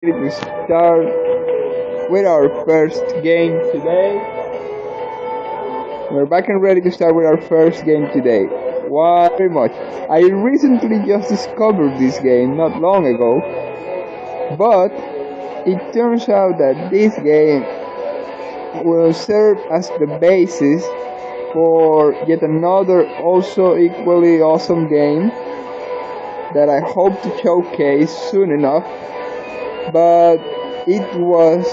ready to start with our first game today. We're back and ready to start with our first game today. Why very much? I recently just discovered this game not long ago, but it turns out that this game will serve as the basis for yet another also equally awesome game that I hope to showcase soon enough. But it was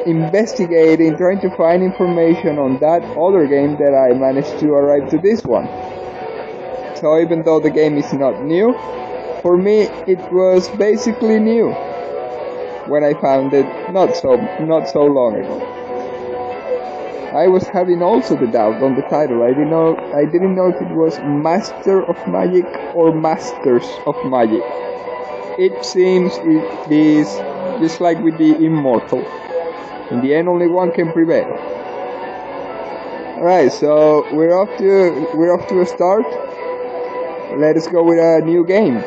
investigating, trying to find information on that other game that I managed to arrive to this one. So even though the game is not new, for me it was basically new when I found it not so long ago. I was having also the doubt on the title. I didn't know if it was Master of Magic or Masters of Magic. It seems it is just like with the Immortal. In the end, only one can prevail. Alright, so we're off to a start. Let us go with a new game.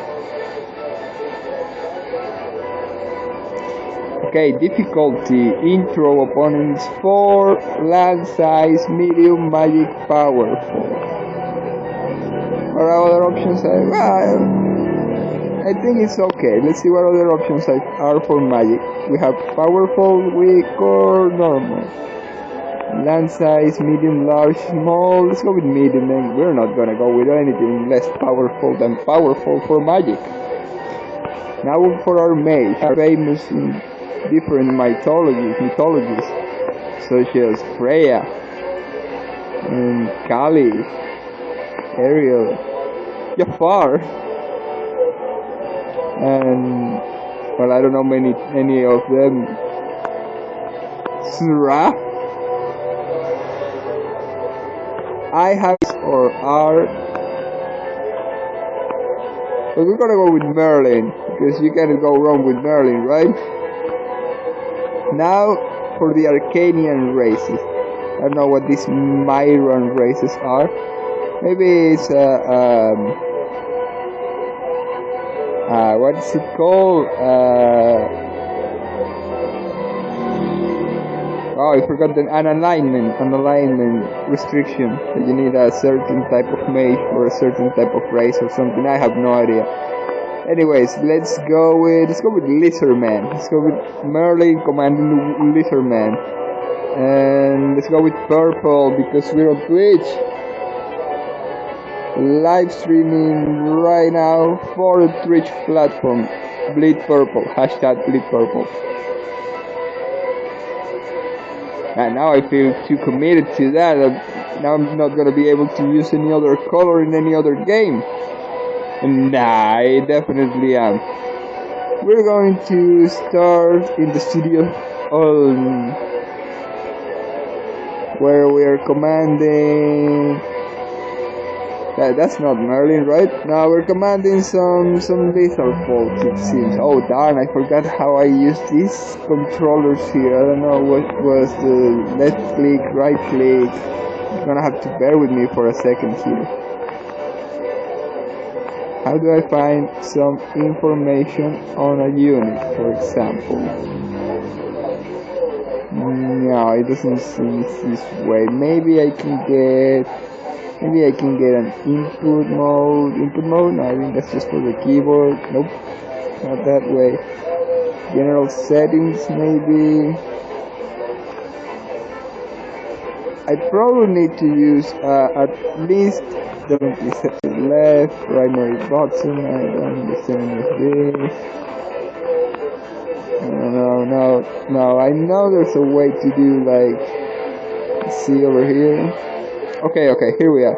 Okay, difficulty, intro, opponents 4, land size, medium, magic, powerful. What other options I think it's okay. Let's see what other options are for magic. We have powerful, weak, or normal. Land size, medium, large, small. Let's go with medium, and we're not gonna go with anything less powerful than powerful for magic. Now for our mage, famous in different mythologies, such as Freya, and Kali, Ariel, Jafar, and well, I don't know any of them. Surah. I have or are, but we're gonna go with Merlin because you can't go wrong with Merlin, right? Now for the Arcanian races. I don't know what these Myron races are. Maybe it's what is it called? I forgot an alignment restriction that you need a certain type of mage or a certain type of race or something. I have no idea. Anyways, let's go with Lizardman. Let's go with Merlin commanding Lizardman, and let's go with purple because we're on Twitch. Live streaming right now for the Twitch platform. Bleed Purple. Hashtag Bleed Purple. And now I feel too committed to that. Now I'm not gonna be able to use any other color in any other game. And I definitely am. We're going to start in the studio where we are commanding. That's not Merlin, right? Now we're commanding some lethal folks, it seems. Oh darn, I forgot how I use these controllers here. I don't know what was the left click, right click. You're gonna have to bear with me for a second here. How do I find some information on a unit, for example? No, it doesn't seem this way. Maybe I can get an input mode. No, I think that's just for the keyboard. Nope, not that way. General settings, maybe. I probably need to use at least the left primary button. I don't understand this. No. I know there's a way to do like. See over here. Okay, here we are.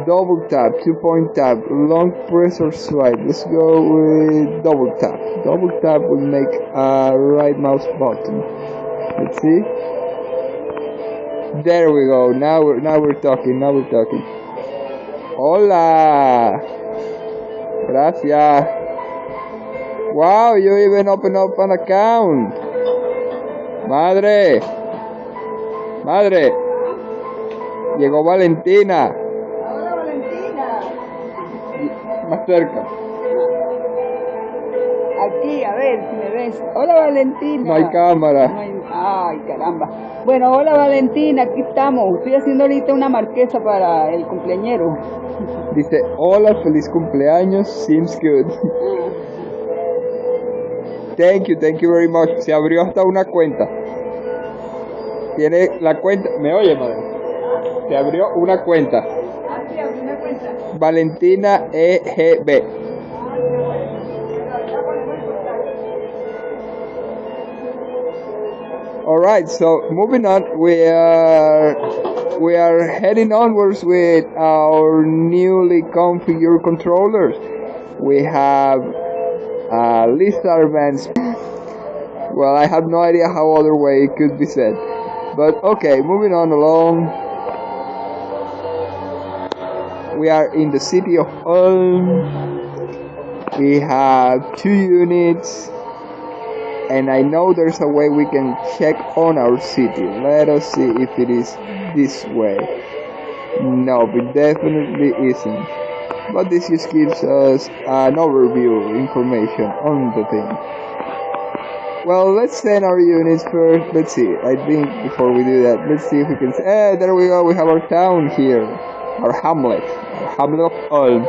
Double tap, 2-point tap, long press or swipe. Let's go with double tap. Double tap will make a right mouse button. Let's see. There we go. Now we're talking. Hola. Gracias. Wow, you even open up an account. Madre. Llegó Valentina. Hola Valentina. Más cerca. Aquí, a ver. ver si me ves. Hola Valentina. No hay cámara. Ay, caramba. Bueno, hola Valentina, aquí estamos. Estoy haciendo ahorita una marquesa para el cumpleañero. Dice, hola, feliz cumpleaños, seems good. Thank you very much. Se abrió hasta una cuenta. Tiene la cuenta. ¿Me oye, madre? Se abrió una cuenta. Sí, abrí una cuenta. Valentina EGB. Alright, so moving on, we are heading onwards with our newly configured controllers. We have Lizardman's. Well, I have no idea how other way it could be said. But okay, moving on along. We are in the city of Ulm. We have 2 units. And I know there's a way we can check on our city. Let us see if it is this way. No, it definitely isn't. But this just gives us an overview information on the thing. Well, let's send our units first. Let's see. I think before we do that, let's see if we can. There we go. We have our town here, our hamlet of Ulm,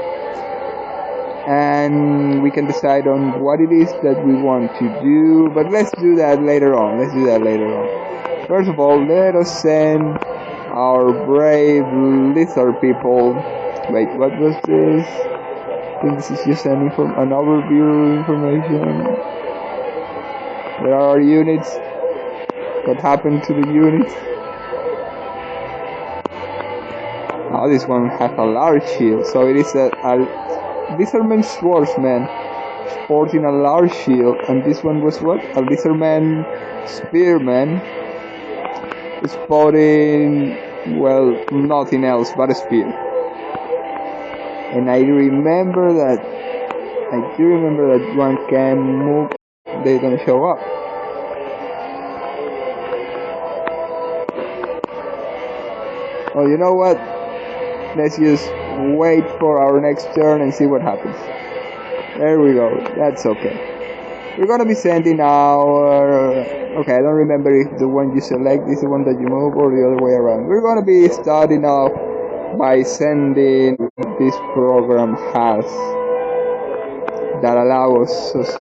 and we can decide on what it is that we want to do. But let's do that later on. First of all, let us send our brave lizard people. Wait, what was this? I think this is just an overview information. There are units. What happened to the units? Oh, this one has a large shield. So it is a Lizardman swordsman sporting a large shield. And this one was what? A Lizardman spearman sporting, well, nothing else but a spear. And I do remember that one can move. They don't show up. Oh, you know what? Let's just wait for our next turn and see what happens. There we go. That's okay. We're gonna be sending our... Okay, I don't remember if the one you select is the one that you move or the other way around. We're gonna be starting off by sending this program has that allows us.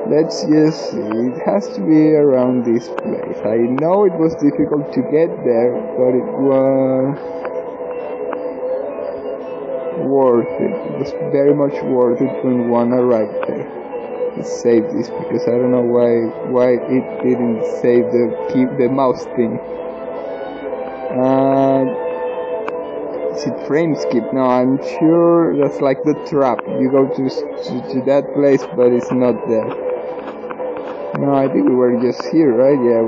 Let's just see, it has to be around this place. I know it was difficult to get there, but it was worth it. It was very much worth it when one arrived there. Let's save this because I don't know why it didn't save the mouse thing. Is it frame skip? No, I'm sure that's like the trap. You go to that place, but it's not there. No, I think we were just here, right? Yeah,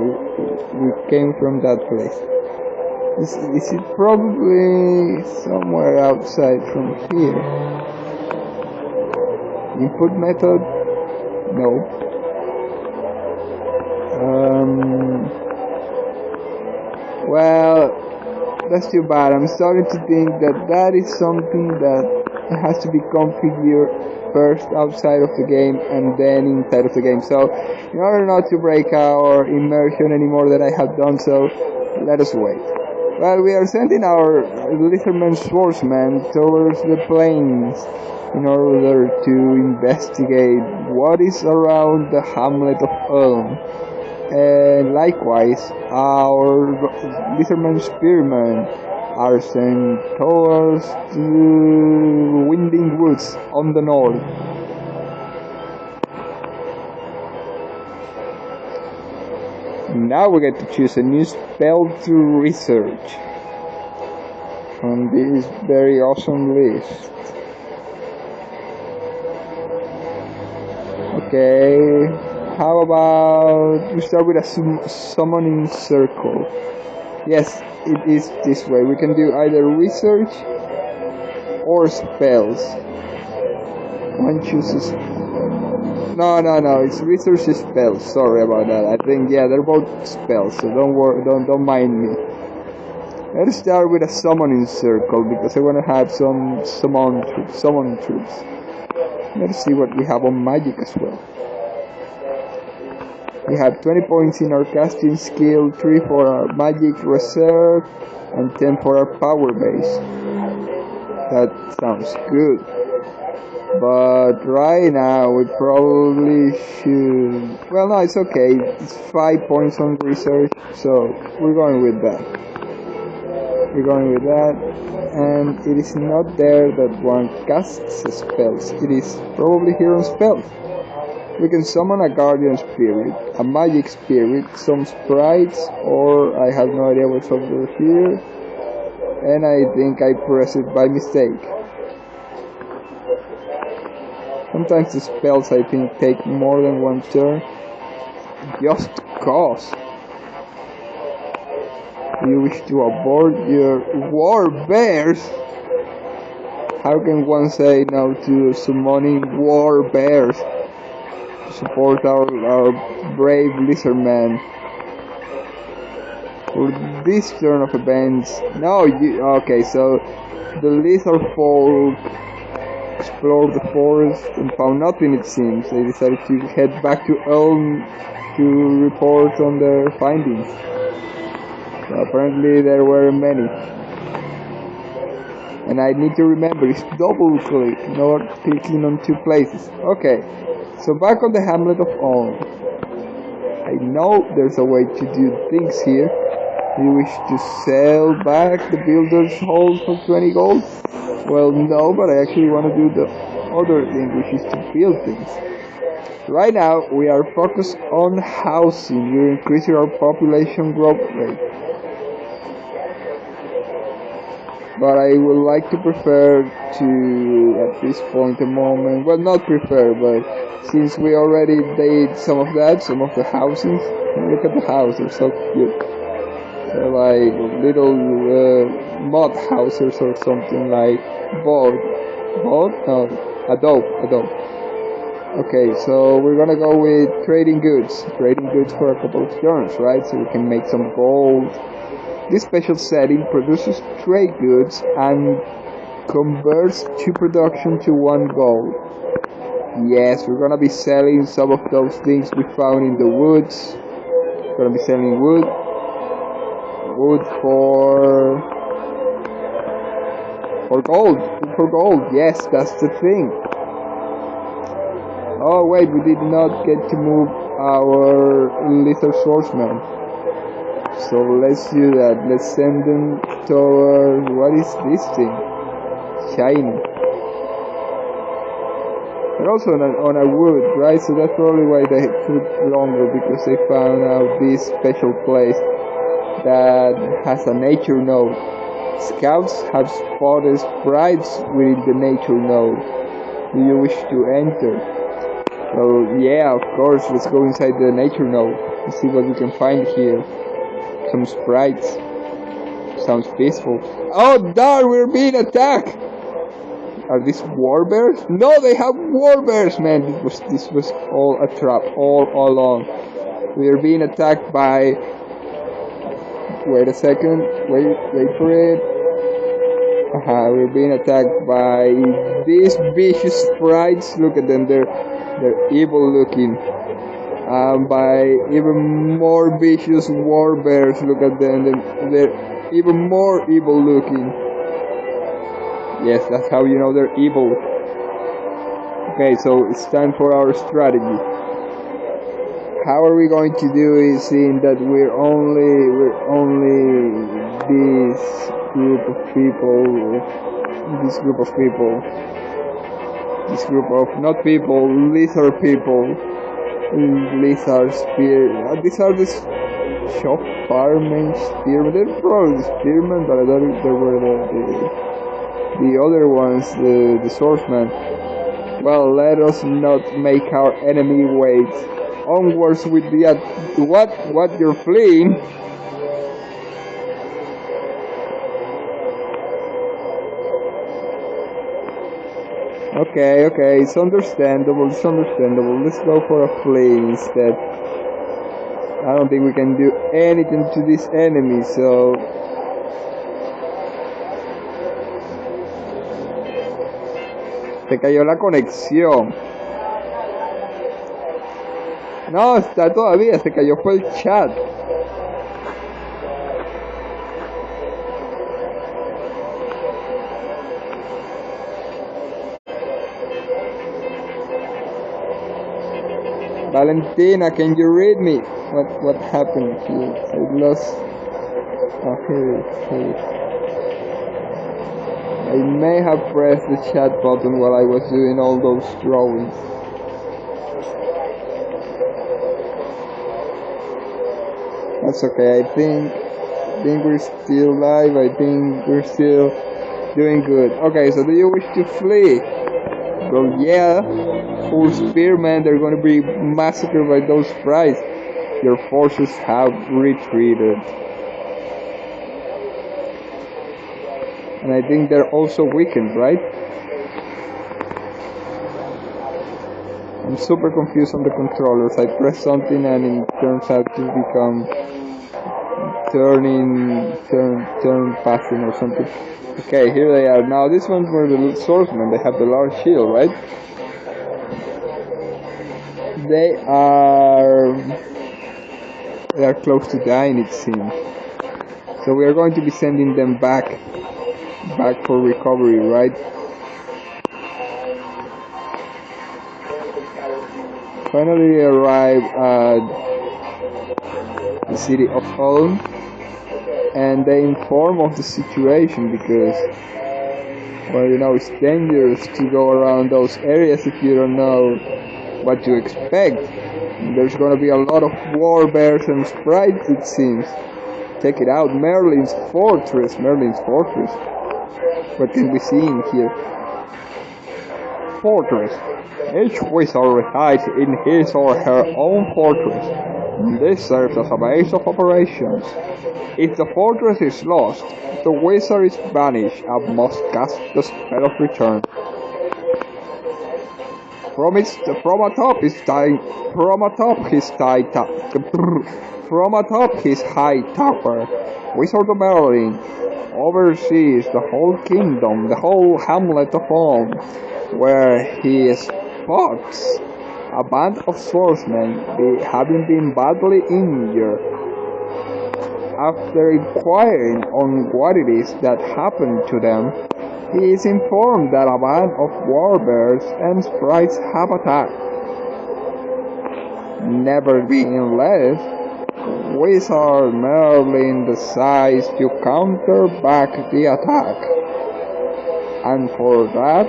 we came from that place. Is it probably somewhere outside from here? Input method? No. Well, that's too bad. I'm starting to think that is something that has to be configured first outside of the game and then inside of the game. So, in order not to break our immersion anymore than I have done so, let us wait. Well, we are sending our Lizardman swordsman towards the plains in order to investigate what is around the hamlet of Ulm. And likewise, our Lizardman spearmen are sent towards the Winding Woods on the north. Now we get to choose a new spell to research on this very awesome list. Okay, how about we start with a summoning circle? Yes, it is this way. We can do either research or spells. One chooses. No, it's research spells. Sorry about that. I think they're both spells, so don't worry, don't mind me. Let's start with a summoning circle because I want to have some summon troops. Let's see what we have on magic as well. We have 20 points in our casting skill, 3 for our magic reserve, and 10 for our power base. That sounds good. But right now we probably should... Well, no, it's okay. It's 5 points on research, so we're going with that. We're going with that. And it is not there that one casts spells. It is probably here on spells. We can summon a guardian spirit, a magic spirit, some sprites, or I have no idea what's over here. And I think I pressed it by mistake. Sometimes the spells, I think, take more than one turn. Just cause. Do you wish to abort your war bears? How can one say no to summoning war bears to support our brave lizard man? For this turn of events, okay, so the lizard folk explored the forest and found nothing, it seems. They decided to head back to Elm to report on their findings. So apparently there were many. And I need to remember, it's double click, not clicking on 2 places. Okay, so back on the hamlet of Ulm. I know there's a way to do things here. Do you wish to sell back the builder's hall for 20 gold? Well, no, but I actually want to do the other thing, which is to build things. Right now, we are focused on housing. We're increasing our population growth rate. But I would like to prefer to, at this point, well, not prefer, but since we already did some of that, some of the housings, look at the house, they're so cute. They're like little mud houses or something like adobe. Okay, so we're gonna go with trading goods for a couple of turns, right? So we can make some gold. This special setting produces trade goods and converts 2 production to 1 gold. Yes, we're gonna be selling some of those things we found in the woods. We're gonna be selling wood for gold. Yes, that's the thing. Oh wait, we did not get to move our lizard swordsman. So let's do that. Let's send them toward, what is this thing? Shiny. They're also on a wood, right? So that's probably why they took longer, because they found out this special place that has a nature node. Scouts have spotted sprites within the nature node. Do you wish to enter? So yeah, of course, let's go inside the nature node and see what we can find here. Some sprites. Sounds peaceful. Oh darn, we're being attacked! Are these war bears? No, they have war bears, man. This was all a trap, all along. We are being attacked by... Wait a second. Wait for it. We're being attacked by these vicious sprites. Look at them, they're evil looking. By even more vicious war bears. Look at them, they're even more evil looking. Yes, that's how you know they're evil. Okay, so it's time for our strategy. How are we going to do it, seeing that we're only this group of not people, lizard people, lizard spear. These are the shop firemen, spearmen. They're probably spearmen, but I thought they were the other ones, the swordsman. Well, let us not make our enemy wait. Onwards with the what you're fleeing. Okay, it's understandable. Let's go for a flee instead. I don't think we can do anything to this enemy, so se cayó la conexión. No, está todavía, se cayó fue el chat. Valentina, can you read me? What happened here? I lost. Oh, here. I may have pressed the chat button while I was doing all those drawings. That's okay. I think we're still live. I think we're still doing good. Okay, so do you wish to flee? Well, yeah. Full spearmen, they're going to be massacred by those sprites. Your forces have retreated. And I think they're also weakened, right? I'm super confused on the controllers. I press something and it turns out to become turn passing or something. Okay, here they are. Now this one's for the swordsmen. They have the large shield, right? They are close to dying, it seems. So we are going to be sending them back for recovery, right? Finally arrive at the city of Ulm, and they inform of the situation because, well, you know, it's dangerous to go around those areas if you don't know what to expect. There's gonna be a lot of war bears and sprites, it seems. Check it out, Merlin's Fortress. What can we see in here? Fortress. Each wizard resides in his or her own fortress. This serves as a base of operations. If the fortress is lost, the wizard is banished and must cast the spell of return. From atop his high tower, Wizard Merlin oversees the whole kingdom, the whole hamlet of Ulm, where he spots a band of swordsmen having been badly injured. After inquiring on what it is that happened to them, he is informed that a band of warbears and sprites have attacked. Nevertheless, Wizard Merlin decides to counter back the attack, and for that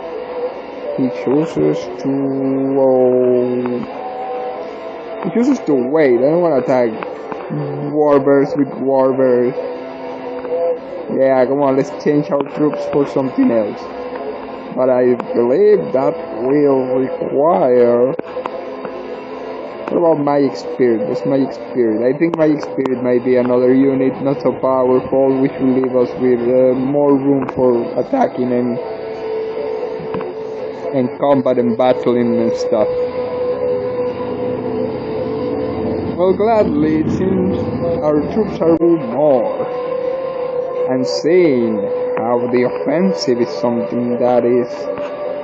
he chooses to wait. I don't want to attack warbears with warbears. Yeah, come on, let's change our troops for something else. But I believe that will require... What about Magic Spirit? What's Magic Spirit? I think Magic Spirit might be another unit, not so powerful, which will leave us with more room for attacking and combat and battling and stuff. Well, gladly, it seems our troops are more. And seeing how the offensive is something that is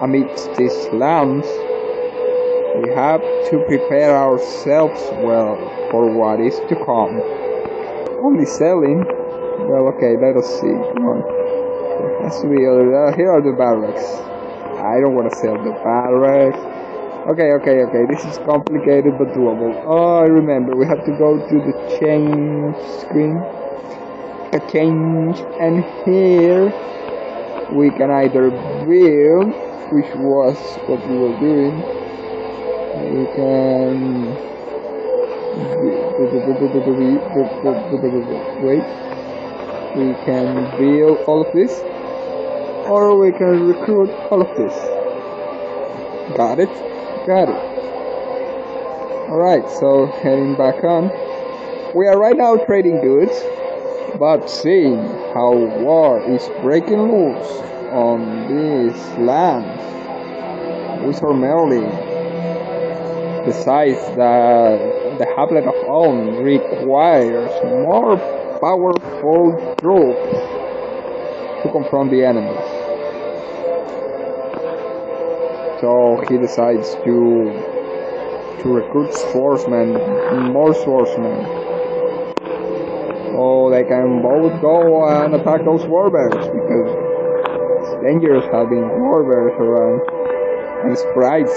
amidst these lands, we have to prepare ourselves well for what is to come. Only selling? Well, okay, let us see. Come on. There has to be other... here are the barracks. I don't want to sell the barracks. Okay. This is complicated but doable. Oh, I remember. We have to go to the change screen. Change, and here we can either build, which was what we were doing. We can wait. We can build all of this, or we can recruit all of this. Got it. Alright, so heading back on. We are right now trading goods. But seeing how war is breaking loose on these lands, Wizard Merlin decides that the hamlet of Ulm requires more powerful troops to confront the enemies. So he decides to to recruit swordsmen, more swordsmen. Oh, they can both go and attack those warbears because it's dangerous having warbears around and sprites.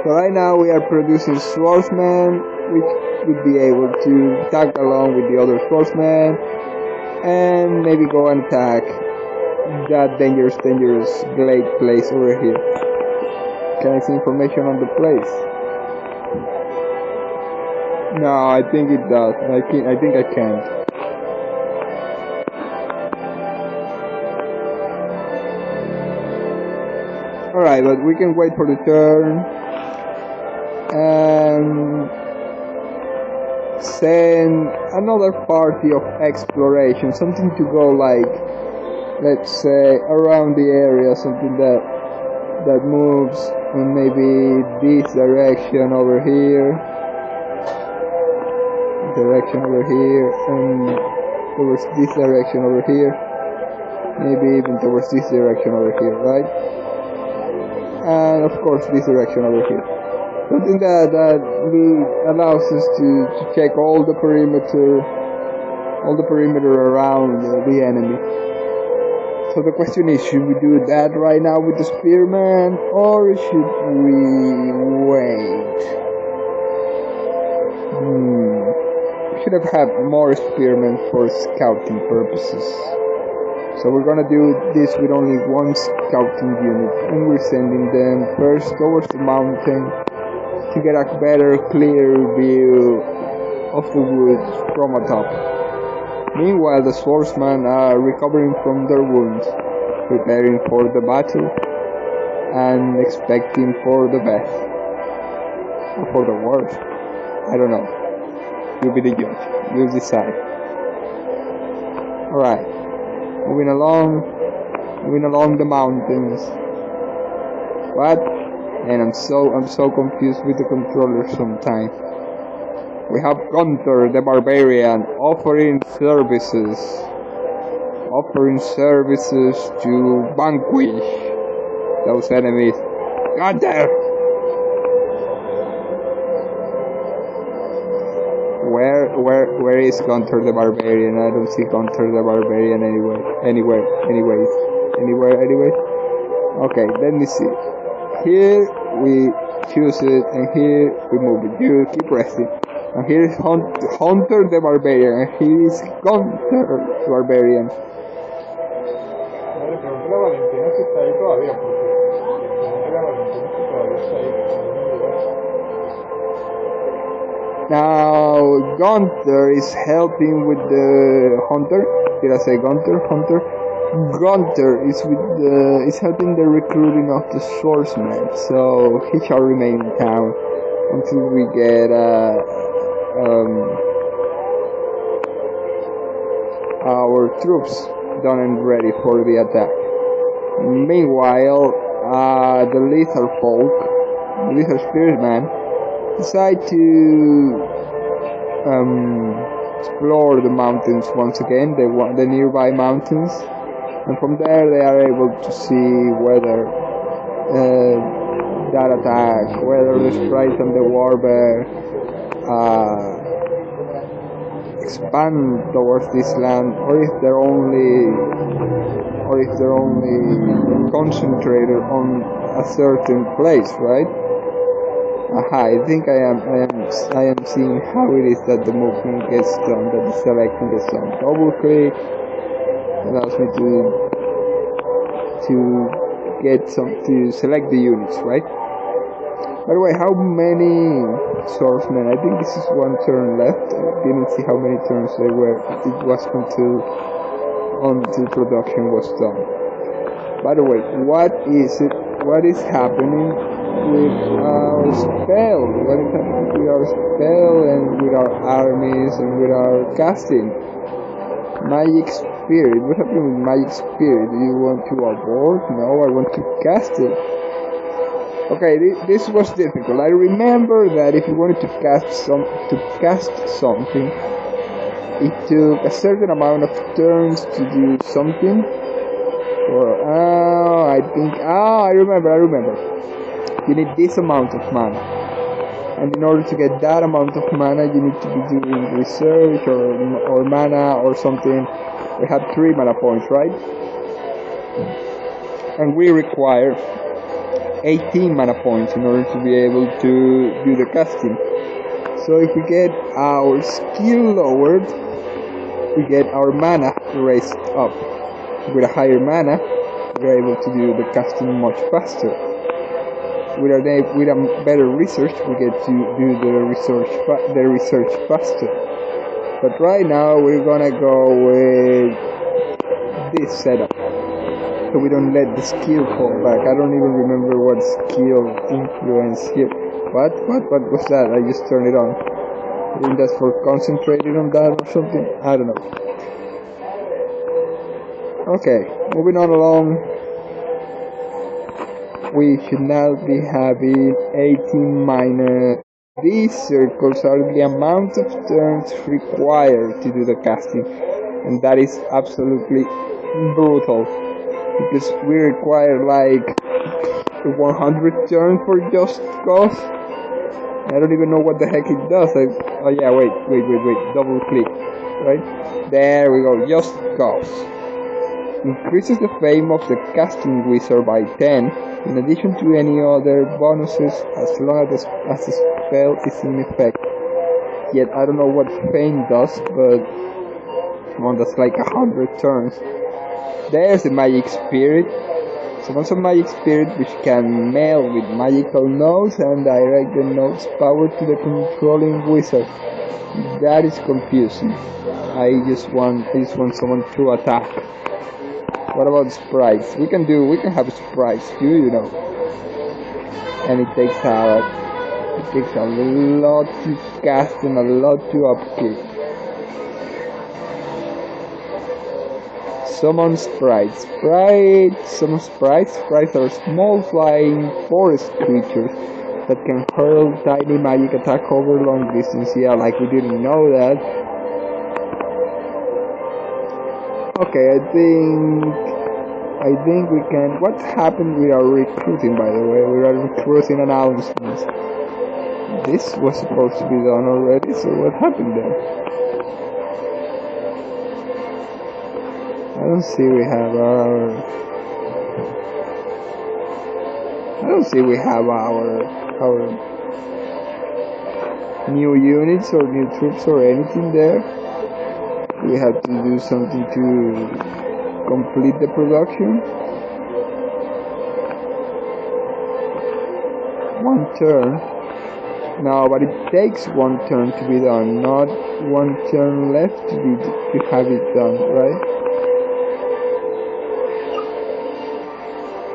So right now we are producing swordsmen, which would be able to tag along with the other swordsmen and maybe go and attack that dangerous glade place over here. Can I see information on the place? No, I think it does. I think I can't. Alright, but we can wait for the turn and send another party of exploration, something to go like, let's say, around the area, something that moves in maybe this direction over here, and towards this direction over here, maybe even towards this direction over here, right? And of course this direction over here. Something that allows us to check all the perimeter around the enemy. So the question is, should we do that right now with the spearman, or should we wait? We should have had more spearmen for scouting purposes. So we're gonna do this with only one scouting unit, and we're sending them first towards the mountain to get a better, clear view of the woods from atop. Meanwhile, the swordsmen are recovering from their wounds, preparing for the battle, and expecting for the best. Or for the worst. I don't know. You'll be the judge. You'll decide. Alright. Moving along the mountains. What? And I'm so confused with the controller sometimes. We have Gunther the Barbarian offering services to vanquish those enemies. Gunther! Where is Gunther the Barbarian? I don't see Gunther the Barbarian anywhere. Okay, let me see. Here we choose it, and here we move it. You keep pressing. And here is Hunter the Barbarian, and here is Gunther the Barbarian. Now Gunther is helping with the Hunter. Did I say Gunther? Hunter. Gunther is helping the recruiting of the swordsmen, so he shall remain in town until we get our troops done and ready for the attack. Meanwhile, the lethal spiritman, decide to explore the mountains once again, the nearby mountains, and from there they are able to see whether that attack, whether the sprite and the warbear expand towards this land, or if they're only concentrated on a certain place, right? Aha, I think I am seeing how it is that the movement gets done, that the selecting gets done. Double click allows me to select the units, right? By the way, how many swordsmen? I think this is one turn left. I didn't see how many turns there were. It was until production was done. By the way, what is happening with our spell? What is happening with our spell and with our armies and with our casting? Magic Spirit. What happened with Magic Spirit? Do you want to abort? No, I want to cast it. Okay, this was difficult. I remember that if you wanted to cast something, it took a certain amount of turns to do something. I remember. you need this amount of mana. And in order to get that amount of mana, you need to be doing research or mana or something. We have 3 mana points, right? And we require 18 mana points in order to be able to do the casting. So if we get our skill lowered, we get our mana raised up. With a higher mana, we're able to do the casting much faster. With a better research, we get to do the research faster. But right now, we're gonna go with this setup, so we don't let the skill fall back. I don't even remember what skill influence here. What was that? I just turned it on. I think that's for concentrating on that or something. I don't know. Okay, moving on along. We should now be having 18 minus. These circles are the amount of turns required to do the casting, and that is absolutely brutal because we require like 100 turns for Just Cause. I don't even know what the heck it does. Oh yeah, wait, double click, right? There we go, Just Cause. Increases the fame of the casting wizard by 10, in addition to any other bonuses as long as the spell is in effect. Yet I don't know what fame does, but that's like 100 turns. There's the magic spirit. Summons a magic spirit which can mail with magical notes and direct the note's power to the controlling wizard. That is confusing. I just want someone to attack. What about sprites? We can have sprites too, you know. And it takes a lot to cast and a lot to upkeep. Summon sprites. Summon sprites. Sprites are small flying forest creatures that can hurl tiny magic attack over long distance. Yeah, like we didn't know that. Okay, I think we can. What happened with our recruiting, by the way? We are recruiting announcements. This was supposed to be done already, so what happened there? I don't see we have our new units or new troops or anything there. We have to do something to complete the production. 1 turn. No, but it takes 1 turn to be done, not 1 turn left to have it done, right?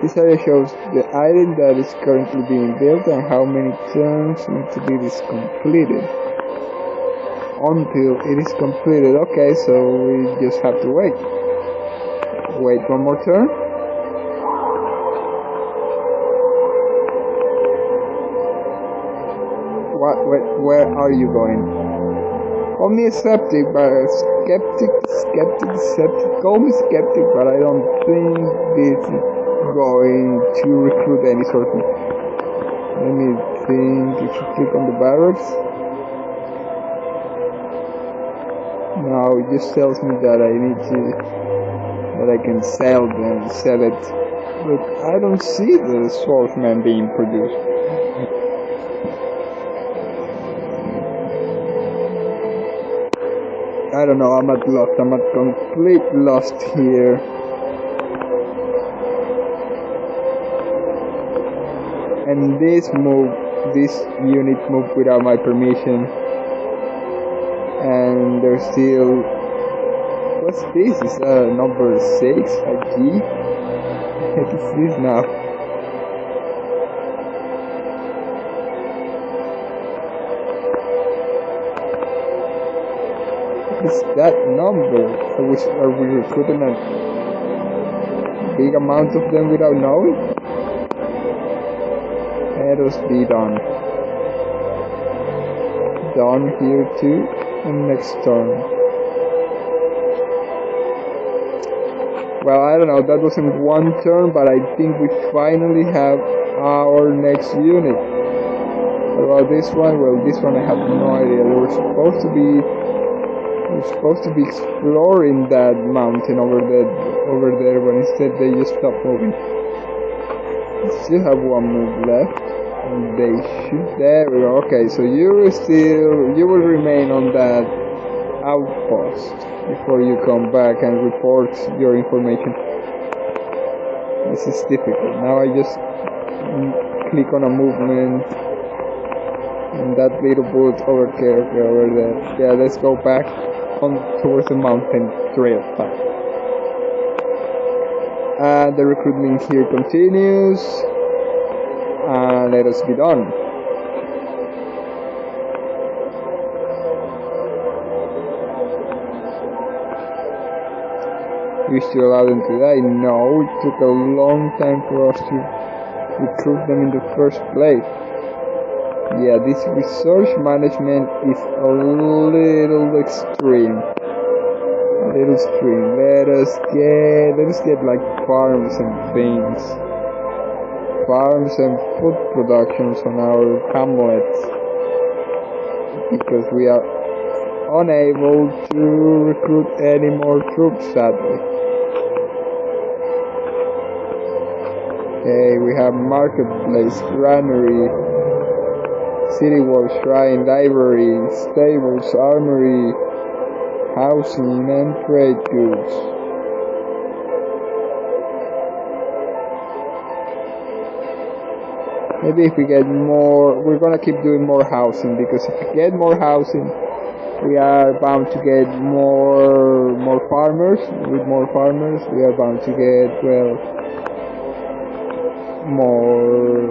This area shows the item that is currently being built and how many turns until it is completed. Until it is completed. Okay, so we just have to wait. Wait 1 more turn. Where are you going? Call me a skeptic, Call me skeptic, but I don't think this is going to recruit any sort of. Let me think. If you click on the barracks, now it just tells me that I can sell it, but I don't see the swordsman being produced. I don't know, I'm at complete lost here. And this unit moved without my permission. And there's still, what's this? Is number 6, a G? What is this now? Is that number? Are we recruiting a big amount of them without knowing? Let us be done. Done here too, and next turn. Well, I don't know, that wasn't 1 turn, but I think we finally have our next unit. What about this one? Well, this one I have no idea. We're supposed to be exploring that mountain over there, but instead they just stopped moving. We still have one move left. And they should. There we go. Okay, so you will remain on that outpost before you come back and report your information. This is difficult. Now I just click on a movement and that little bullet over there. Yeah, let's go back on towards the mountain trail path. And the recruitment here continues. Let us get on. We still allow them to die? No, it took a long time for us to recruit them in the first place. Yeah, this resource management is a little extreme. Let us get like farms and things. Farms and food productions on our hamlets, because we are unable to recruit any more troops, sadly. Okay, we have marketplace, granary, city wall, shrine, library, stables, armory, housing, and trade goods. Maybe if we get more, we're gonna keep doing more housing, because if we get more housing, we are bound to get more farmers. With more farmers, we are bound to get, well, more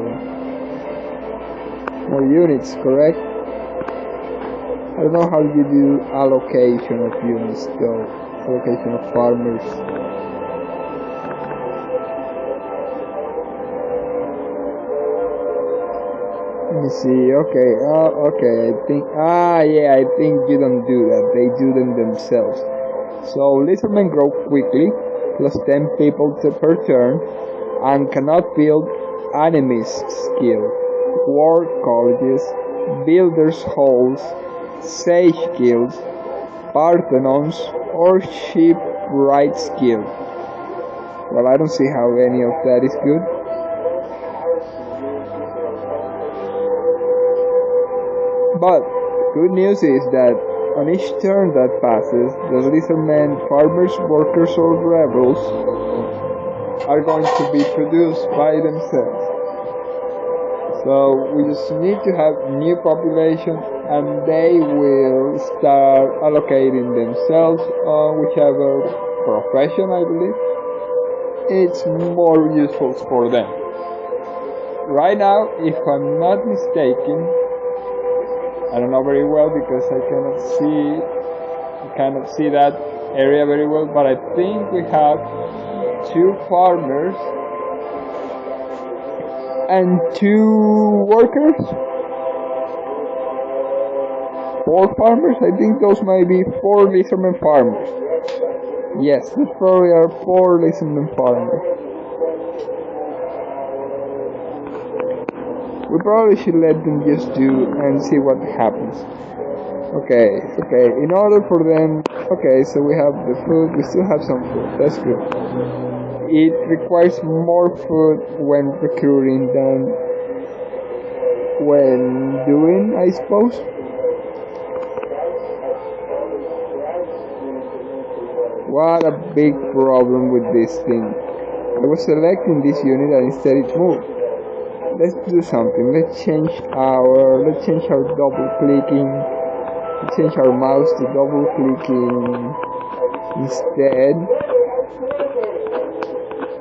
units, correct? I don't know how you do allocation of units though, allocation of farmers. Let me see. Okay. Okay. I think you don't do that. They do them themselves. So lizardmen grow quickly, plus 10 people per turn, and cannot build enemies skill, war colleges, builders halls, sage guilds, parthenons, or shipwright skill. Well, I don't see how any of that is good. But good news is that on each turn that passes, the lizardmen, farmers, workers, or rebels are going to be produced by themselves. So we just need to have new population, and they will start allocating themselves on whichever profession, I believe, it's more useful for them. Right now, if I'm not mistaken, I don't know very well because I cannot see that area very well, but I think we have 2 farmers and 2 workers. 4 farmers? I think those might be 4 lizardmen farmers. Yes, these probably are 4 lizardmen farmers. We probably should let them just do and see what happens. Okay, in order for them, okay, so we have the food, we still have some food, that's good. It requires more food when recruiting than when doing, I suppose. What a big problem with this thing. I was selecting this unit and instead it moved. Let's do something. Let's change our double clicking. Let's change our mouse to double clicking.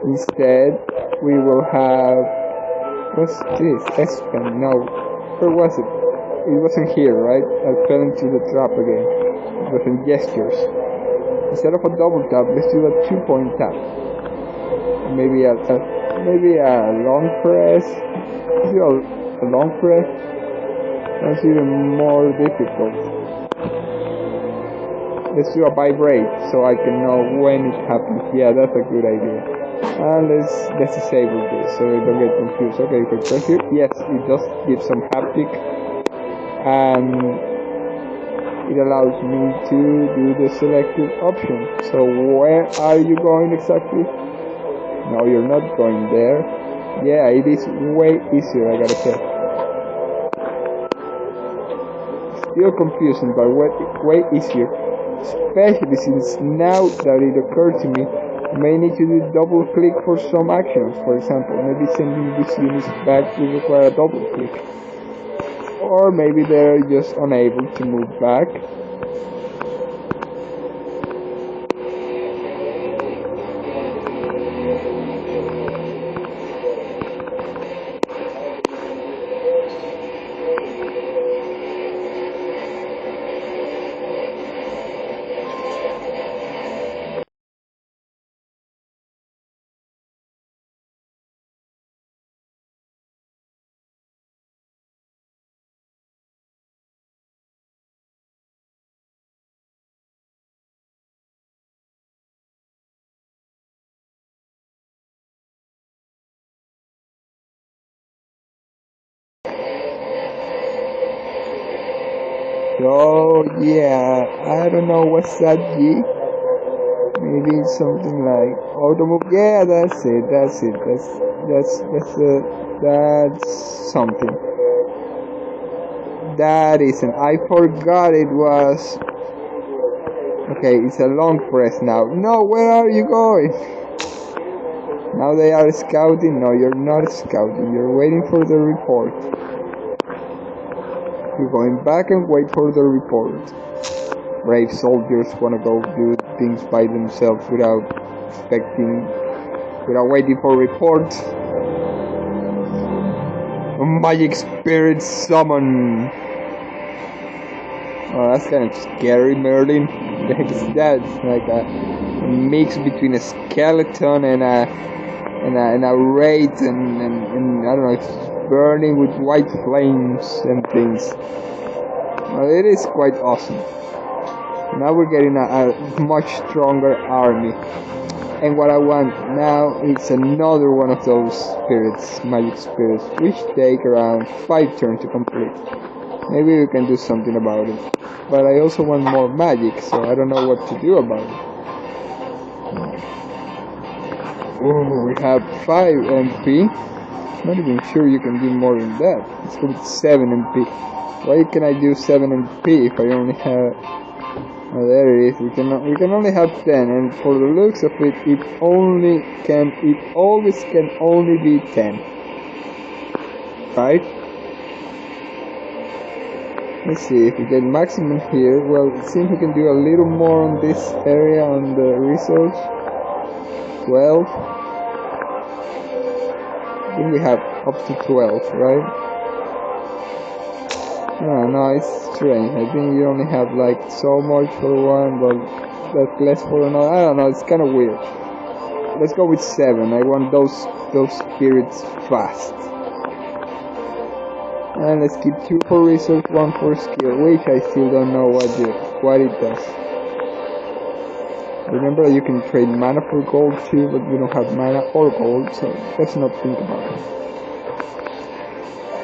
Instead, we will have, what's this? S-pen? No. Where was it? It wasn't here, right? I fell into the trap again. It was in gestures. Instead of a double tap, let's do a 2-point tap. Maybe a long press. Let's do a long press. That's even more difficult. Let's do a vibrate so I can know when it happens. Yeah, that's a good idea. And let's disable this so I don't get confused. Okay, if I press here, yes, it does give some haptic, and it allows me to do the selected option. So where are you going exactly? No, you're not going there. Yeah, it is way easier, I gotta say. Still confusing, but way easier. Especially since now that it occurred to me, I may need to do double click for some actions. For example, maybe sending these units back will require a double click. Or maybe they're just unable to move back. So yeah, I don't know what's that G. Maybe it's something like automobile. Yeah, that's it. That's something. That isn't. I forgot it was. Okay, it's a long press now. No, where are you going? Now they are scouting. No, you're not scouting. You're waiting for the report. You're going back and wait for the report. Brave soldiers want to go do things by themselves without waiting for reports. A magic spirit summon. Oh, that's kind of scary, Merlin. The heck is that? It's like a mix between a skeleton and a wraith, and I don't know. It's burning with white flames and things. Well, it is quite awesome. Now we're getting a much stronger army. And what I want now is another one of those spirits, magic spirits, which take around 5 turns to complete. Maybe we can do something about it. But I also want more magic, so I don't know what to do about it. Oh, we have 5 MP. Not even sure you can do more than that. Let's go with 7 MP. Why can I do 7 MP if I only have... Oh, there it is. We can only have 10, and for the looks of it, it always can only be 10. Right? Let's see if we get maximum here. Well, it seems we can do a little more on this area on the resource. 12. I think we have up to 12, right? Oh, no, it's strange. I think you only have like so much for one, but that's less for another. I don't know, it's kind of weird. Let's go with 7. I want those spirits fast. And let's keep 2 for research, 1 for skill, which I still don't know what it does. Remember that you can trade mana for gold too, but we don't have mana or gold, so let's not think about it.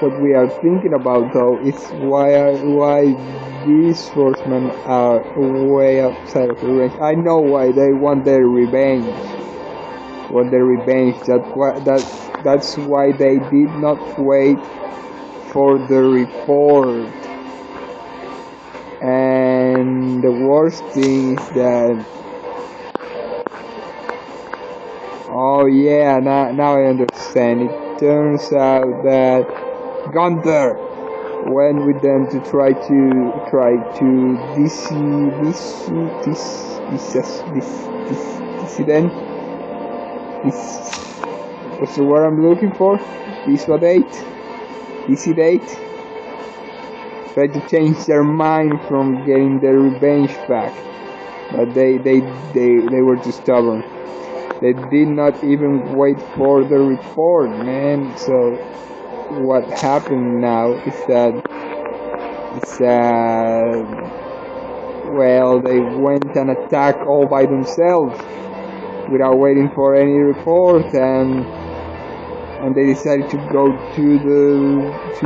What we are thinking about though is why these swordsmen are way outside of the range. I know why they want their revenge. That's why they did not wait for the report. And the worst thing is that, oh yeah, now I understand. It turns out that Gunther went with them to try to dissident. What's the word I'm looking for? Dissuade. Try to change their mind from getting their revenge back, but they were too stubborn. They did not even wait for the report, man. So what happened now is that well, they went and attacked all by themselves. without waiting for any report, and they decided to go to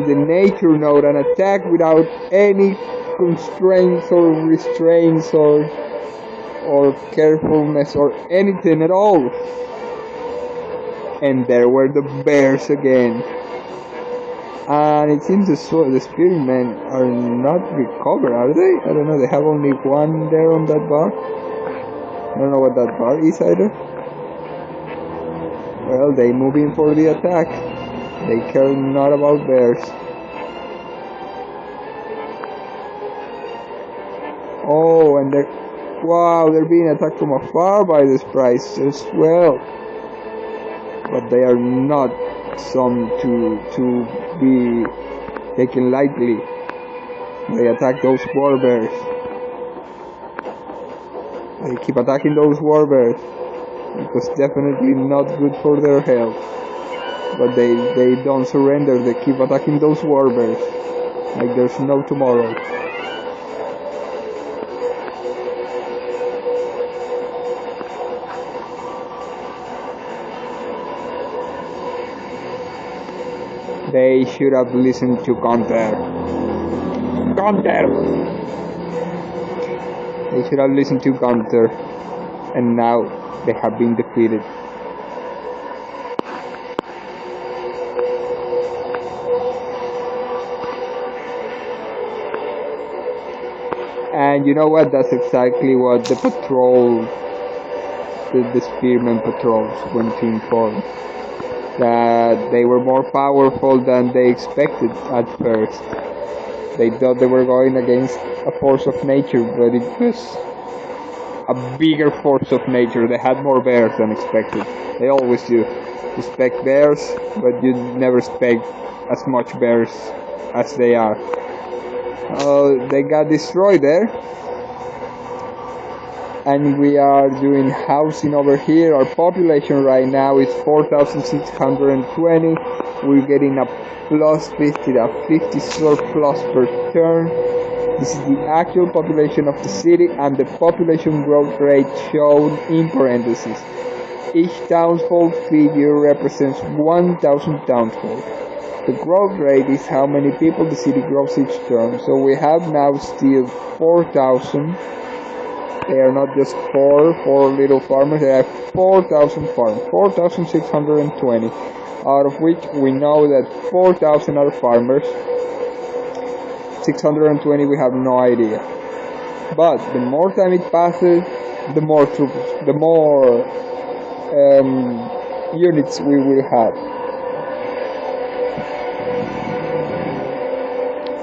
the nature node and attack without any constraints or restraints or carefulness or anything at all. And there were the bears again. And it seems the spearmen are not recovered, are they? I don't know, they have only one there on that bar. I don't know what that bar is either. Well, they move in for the attack. They care not about bears. Oh, and they're being attacked from afar by the sprites as well. But they are not some to be taken lightly. They attack those war bears. They keep attacking those war bears because definitely not good for their health. But they don't surrender. They keep attacking those war bears like there's no tomorrow. They should have listened to Gunther. They should have listened to Gunther, and now they have been defeated. And you know what? That's exactly what the spearmen patrols went to inform. That they were more powerful than they expected at first. They thought they were going against a force of nature, but it was a bigger force of nature. They had more bears than expected. They always do. You expect bears, but you never expect as much bears as they are. They got destroyed there. And we are doing housing over here. Our population right now is 4,620. We're getting a plus 50, a 50 surplus per turn. This is the actual population of the city and the population growth rate shown in parentheses. Each townsfolk figure represents 1,000 townsfolk. The growth rate is how many people the city grows each turn. So we have now still 4,000. They are not just four little farmers, they have 4,000 farms, 4,620, out of which we know that 4,000 are farmers, 620 we have no idea. But the more time it passes, the more troops, the more units we will have.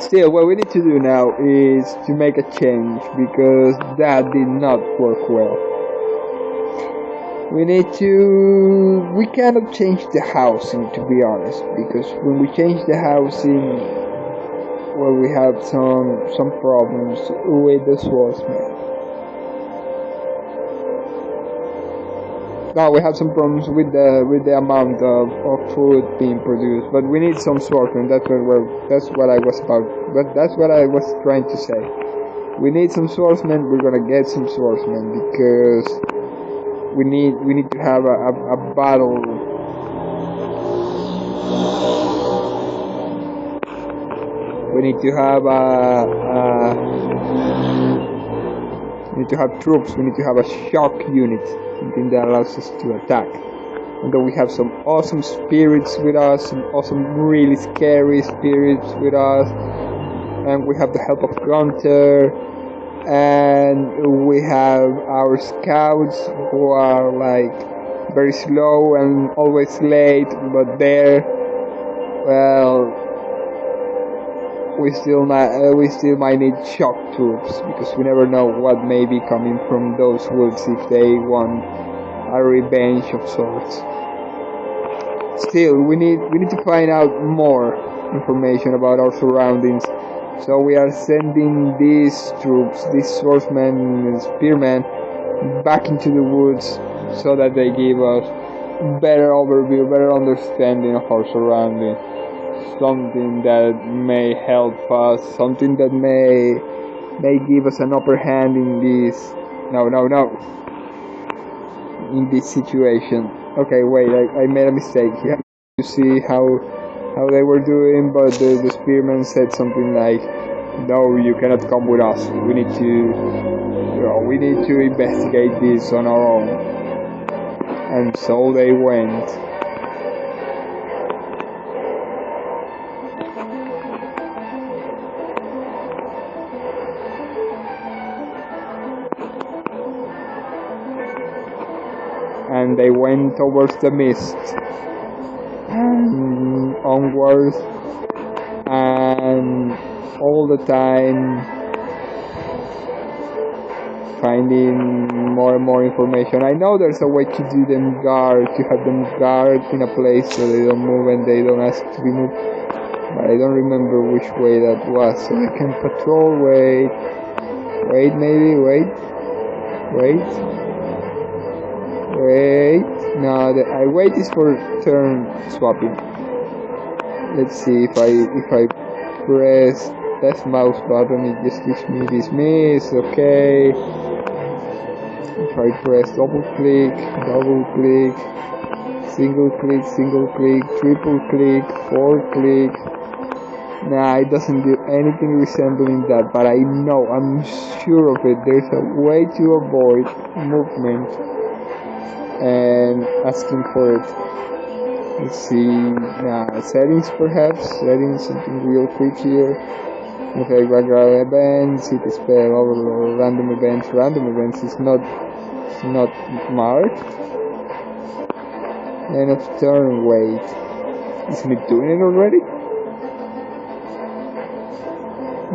Still, what we need to do now is to make a change, because that did not work well. We cannot change the housing, to be honest, because when we change the housing, well, we have some problems with the swordsman. Now we have some problems with the amount of food being produced, but we need some swordsmen. That's what I was trying to say. We need some swordsmen. We're gonna get some swordsmen because we need to have a battle. We need to have troops. We need to have a shock unit, something that allows us to attack. And then we have some awesome spirits with us, some awesome, really scary spirits with us. And we have the help of Gunther. And we have our scouts who are like very slow and always late, but we still might need shock troops, because we never know what may be coming from those woods if they want a revenge of sorts. Still, we need to find out more information about our surroundings. So we are sending these troops, these swordsmen and spearmen, back into the woods so that they give us better overview, better understanding of our surroundings. Something that may help us, something that may give us an upper hand in this. No. in this situation. Okay, wait, I made a mistake here. You see how they were doing, but the spearman said something like, "No, you cannot come with us. We need to investigate this on our own." And so they went. And they went towards the mist and onwards, and all the time finding more and more information. I know there's a way to do them guard, to have them guard in a place so they don't move and they don't ask to be moved, but I don't remember which way that was. So I can patrol, wait, no, I wait is for turn swapping. Let's see, if I press left mouse button, it just gives me dismiss. Okay. If I press double click, single click, triple click, 4 click. Nah, it doesn't do anything resembling that, but I'm sure of it. There's a way to avoid movement and asking for it. Let's see, settings perhaps, something real quick here. Okay, background events, hit the spell, overload, random events is not marked. End of turn, wait. Isn't it doing it already?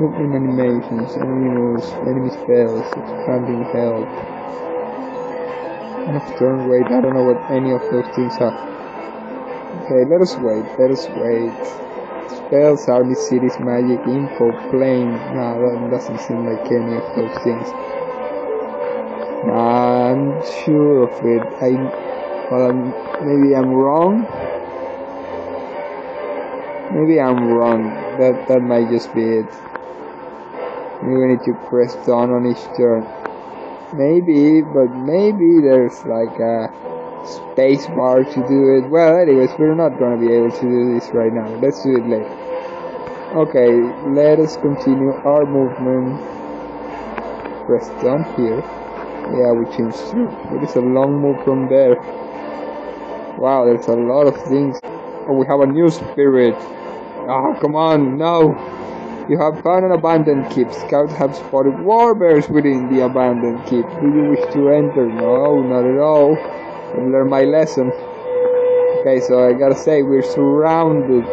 Movement animations, enemy moves, enemy spells, expanding help. End of turn, wait, I don't know what any of those things are. Okay, let us wait. Spells, army, cities, magic, info, plane. No, that doesn't seem like any of those things. I'm sure of it. Maybe I'm wrong. That might just be it. Maybe we need to press down on each turn. Maybe there's like a space bar to do it. Well, anyways, we're not gonna be able to do this right now. Let's do it later. Okay, let us continue our movement. Press down here. Yeah, we changed through. It is a long move from there. Wow, there's a lot of things. Oh, we have a new spirit. Ah, come on, no. You have found an abandoned keep. Scouts have spotted war bears within the abandoned keep. Do you wish to enter? No, not at all. I've learned my lesson. Okay, so I gotta say, we're surrounded.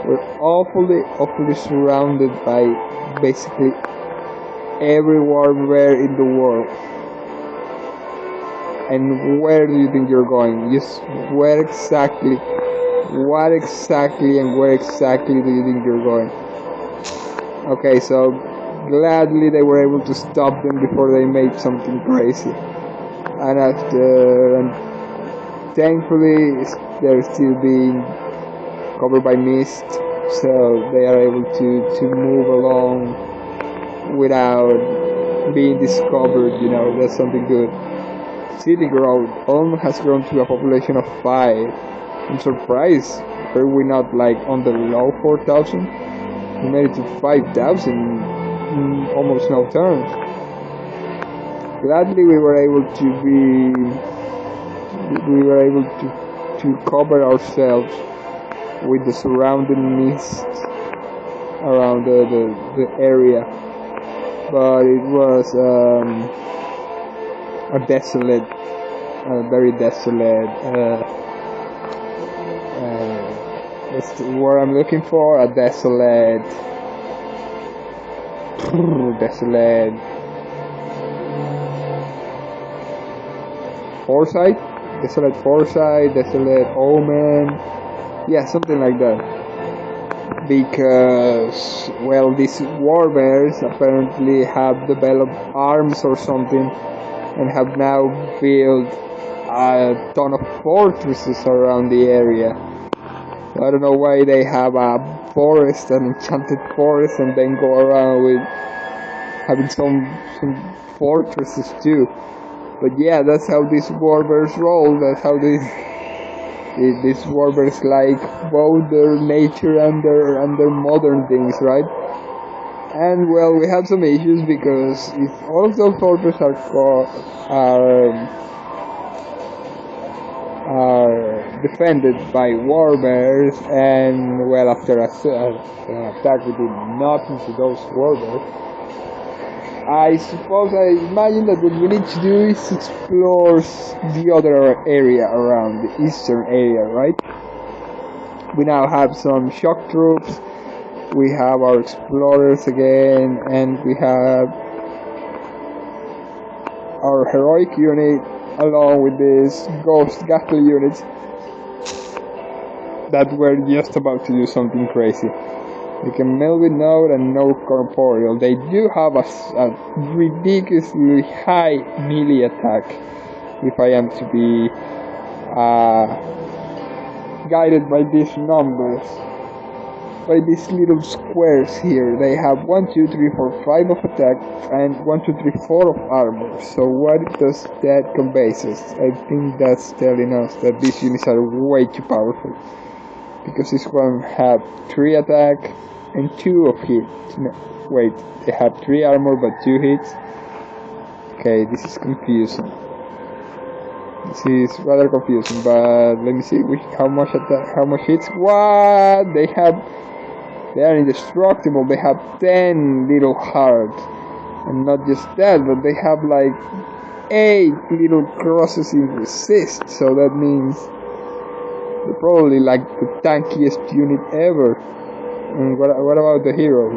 We're awfully surrounded by basically every war bear in the world. And where do you think you're going? What exactly and where exactly do you think you're going? Okay, so gladly they were able to stop them before they made something crazy. And thankfully they're still being covered by mist, so they are able to move along without being discovered. That's something good. City growth. Ulm has grown to a population of 5. I'm surprised. Were we not like on the low 4,000? We made it to 5,000 in almost no turns. Gladly we were able to cover ourselves with the surrounding mist around the area, but it was a very desolate. That's the word I'm looking for. A desolate foresight, desolate omen. Yeah, something like that. Because, well, these war bears apparently have developed arms or something and have now built a ton of fortresses around the area. So I don't know why they have a forest, an enchanted forest, and then go around with having some fortresses too. But yeah, that's how these warbirds roll. That's how these warbirds like both their nature and their modern things, right? And well, we have some issues because if all of those warbirds are defended by warbirds, and well, after an attack we did nothing to those warbirds, I suppose I imagine that what we need to do is explore the other area around the eastern area, right? We now have some shock troops, we have our explorers again, and we have our heroic unit along with these ghost ghastly units that were just about to do something crazy. They can meld with node and no corporeal. They do have a ridiculously high melee attack, if I am to be guided by these numbers, by these little squares here. They have 1, 2, 3, 4, 5 of attack and 1, 2, 3, 4 of armor. So what does that convey us? I think that's telling us that these units are way too powerful, because this one have 3 attack and 2 of hit. No, wait, they have 3 armor but 2 hits. Okay, this is confusing. This is rather confusing, but let me see how much attack, how much hits. What? They are indestructible. They have 10 little hearts, and not just that, but they have like 8 little crosses in resist. So that means they're probably like the tankiest unit ever. And what about the hero?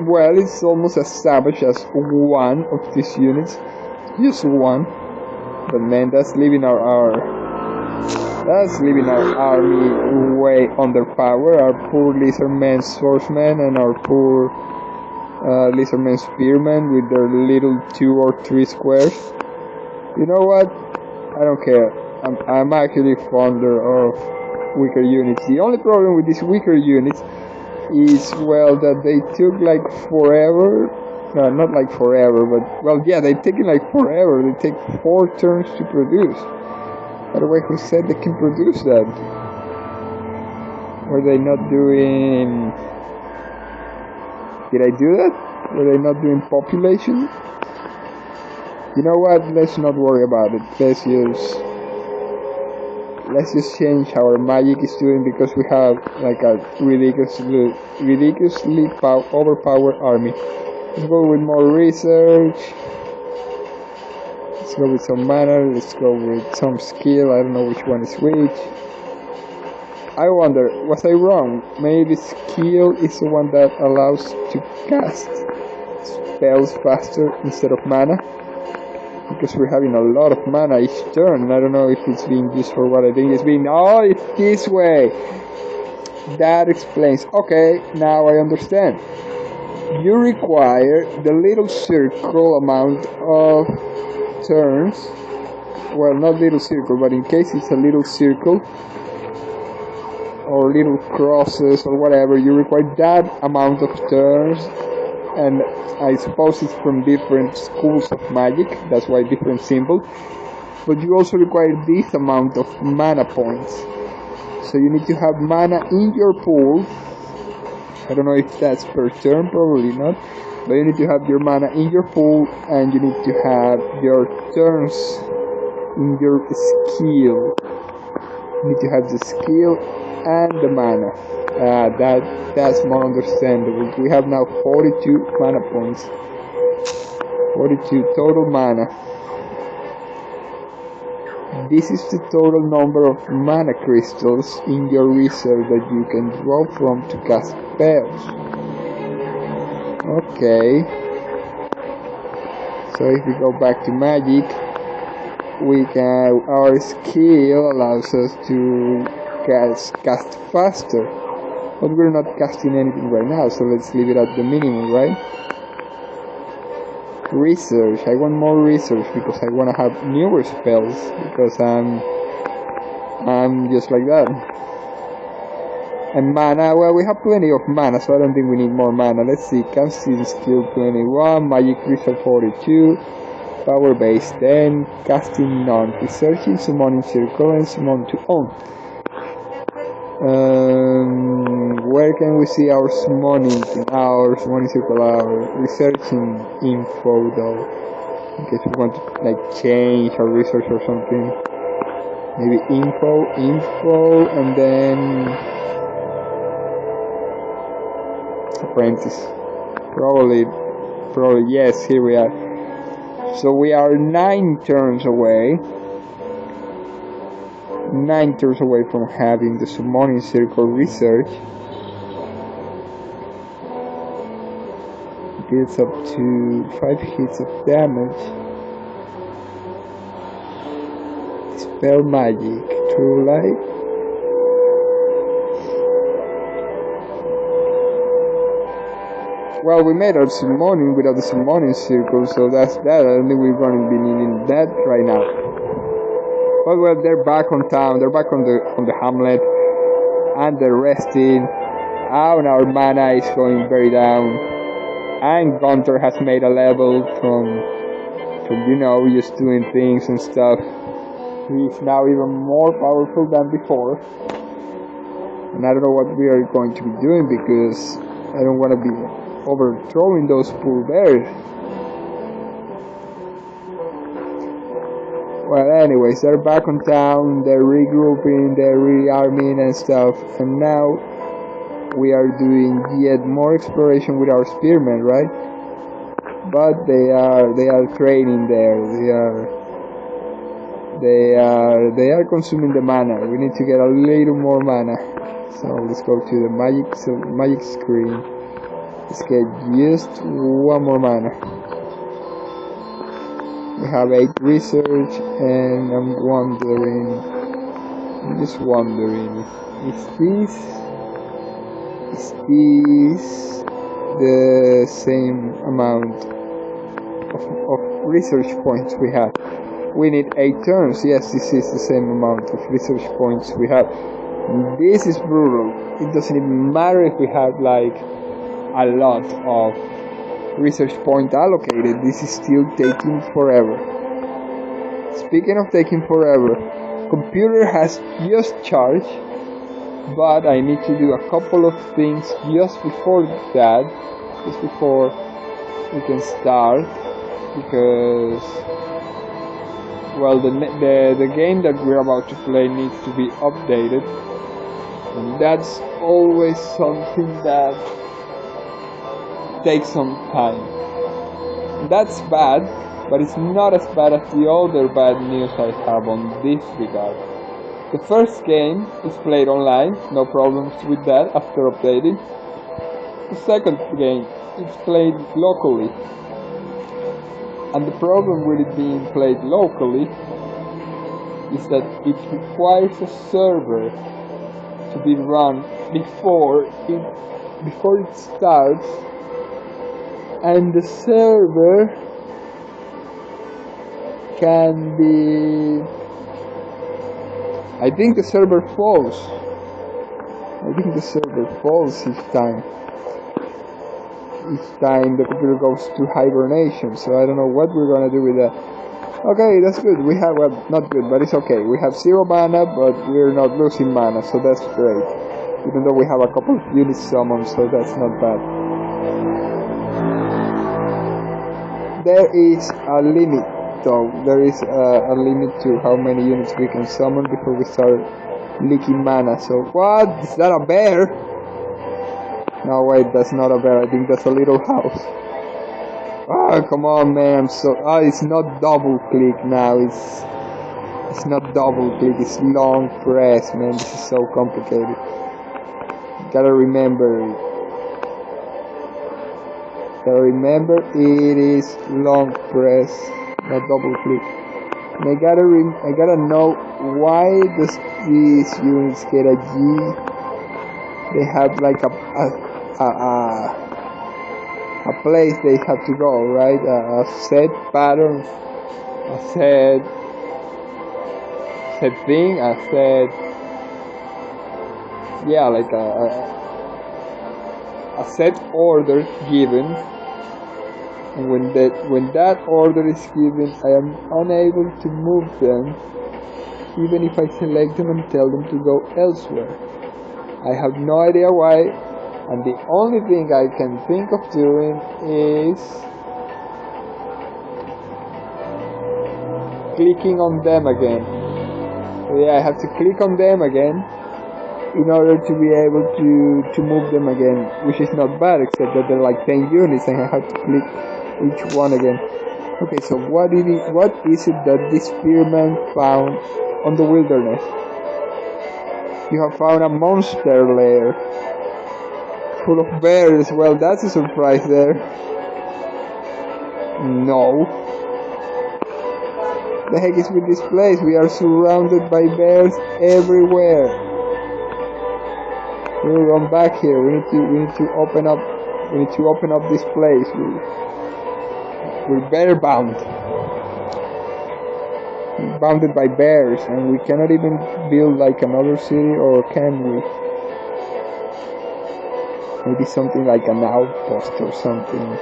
Well, it's almost as savage as one of these units, just one. But man, that's leaving our army way underpowered. Our poor lizardmen swordsmen and our poor lizardmen spearmen with their little 2 or 3 squares. You know what? I don't care. I'm actually fonder of weaker units. The only problem with these weaker units is, well, that they took like forever. No, not like forever, but well, yeah, they taken like forever. They take 4 turns to produce. By the way, who said they can produce that? Were they not doing? Did I do that? Were they not doing population? You know what? Let's not worry about it. Let's just change how our magic is doing, because we have like a ridiculously overpowered army. Let's go with more research. Let's go with some mana. Let's go with some skill. I don't know which one is which. I wonder, was I wrong? Maybe skill is the one that allows to cast spells faster instead of mana, because we're having a lot of mana each turn, and I don't know if it's being used for what I think it's being. Oh, it's this way. That explains. Okay, now I understand. You require the little circle amount of turns. Well, not little circle, but in case it's a little circle or little crosses or whatever, you require that amount of turns. And I suppose it's from different schools of magic, that's why different symbol. But you also require this amount of mana points. So you need to have mana in your pool. I don't know if that's per turn, probably not. But you need to have your mana in your pool, and you need to have your turns in your skill. You need to have the skill and the mana. That's more understandable. We have now 42 mana points. 42 total mana. This is the total number of mana crystals in your reserve that you can draw from to cast spells. Okay. So if we go back to magic, our skill allows us to cast faster. But we're not casting anything right now, so let's leave it at the minimum, right? Research. I want more research because I want to have newer spells, because I'm just like that. And mana, well, we have plenty of mana, so I don't think we need more mana. Let's see, casting skill 21, magic crystal 42, power base 10, casting none, researching, summoning circle, and summon to own. Where can we see our summoning circle, our researching info though? In case we want to like change our research or something. Maybe info, and then apprentice. Probably yes, here we are. So we are 9 turns away. 9 turns away from having the summoning circle research. Builds up to 5 hits of damage. Spell magic, true light. Well, we made our summoning without the summoning circle, so that's that. I don't think we're going to be needing that right now. But well, they're back on town. They're back on the hamlet, and they're resting. And our mana is going very down. And Gunter has made a level from just doing things and stuff. He's now even more powerful than before. And I don't know what we are going to be doing because I don't want to be overthrowing those poor bears. Well, anyways, they're back on town, they're regrouping, they're rearming and stuff, and now we are doing yet more exploration with our spearmen, right? But they are training there. They are consuming the mana. We need to get a little more mana. So let's go to the magic screen. Let's get just 1 more mana. We have 8 research, and I'm just wondering, is this the same amount of research points we have? We need 8 turns. Yes, this is the same amount of research points we have. This is brutal. It doesn't even matter if we have like a lot of research point allocated. This is still taking forever. Speaking of taking forever, computer has just charged, but I need to do a couple of things just before we can start, because well, the game that we're about to play needs to be updated, and that's always something that takes some time. That's bad, but it's not as bad as the other bad news I have on this regard. The first game is played online, no problems with that after updating. The second game is played locally, and the problem with it being played locally is that it requires a server to be run before it starts, and the server can be, I think the server falls each time the computer goes to hibernation, so I don't know what we're gonna do with that. Okay, that's good. We have, well, not good, but it's okay. We have 0 mana, but we're not losing mana, so that's great. Even though we have a couple of units summoned, so that's not bad. There is a limit, though. There is a limit to how many units we can summon before we start leaking mana. So, what? Is that a bear? No, wait, that's not a bear. I think that's a little house. Ah, come on, man. It's not double click now. It's not double click. It's long press, man. This is so complicated. Gotta remember it is long press, not double click. And I gotta know why does these units get a G. They have like a place they have to go, right? A set pattern, a set thing, a set yeah, like a set order given, and when that order is given, I am unable to move them, even if I select them and tell them to go elsewhere. I have no idea why, and the only thing I can think of doing is clicking on them again. So yeah, I have to click on them again in order to be able to move them again, which is not bad, except that they're like 10 units and I have to click each one again. Okay, so what is it that this spearman found on the wilderness? You have found a monster lair full of bears. Well, that's a surprise there. No. The heck is with this place? We are surrounded by bears everywhere. We'll run back here. We need to open up this place. We're bear bound. We're bounded by bears, and we cannot even build like another city, or can we? Maybe something like an outpost or something.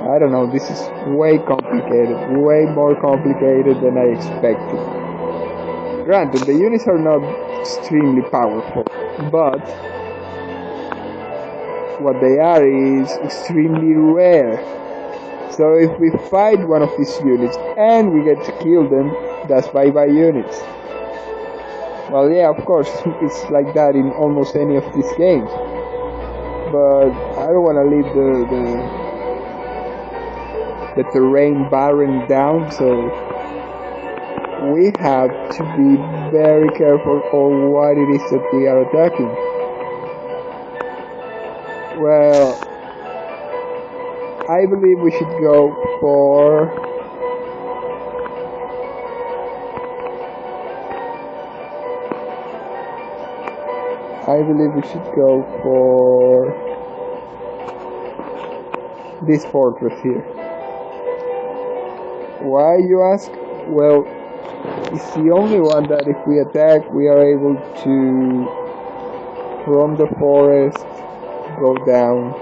I don't know, this is way complicated, way more complicated than I expected. Granted, the units are not extremely powerful, but what they are is extremely rare. So if we fight one of these units and we get to kill them, that's bye-bye units. Well, yeah, of course, it's like that in almost any of these games. But I don't want to leave the terrain barren down, so we have to be very careful on what it is that we are attacking. Well, I believe we should go for this fortress here. Why, you ask? Well, it's the only one that if we attack, we are able to, from the forest, go down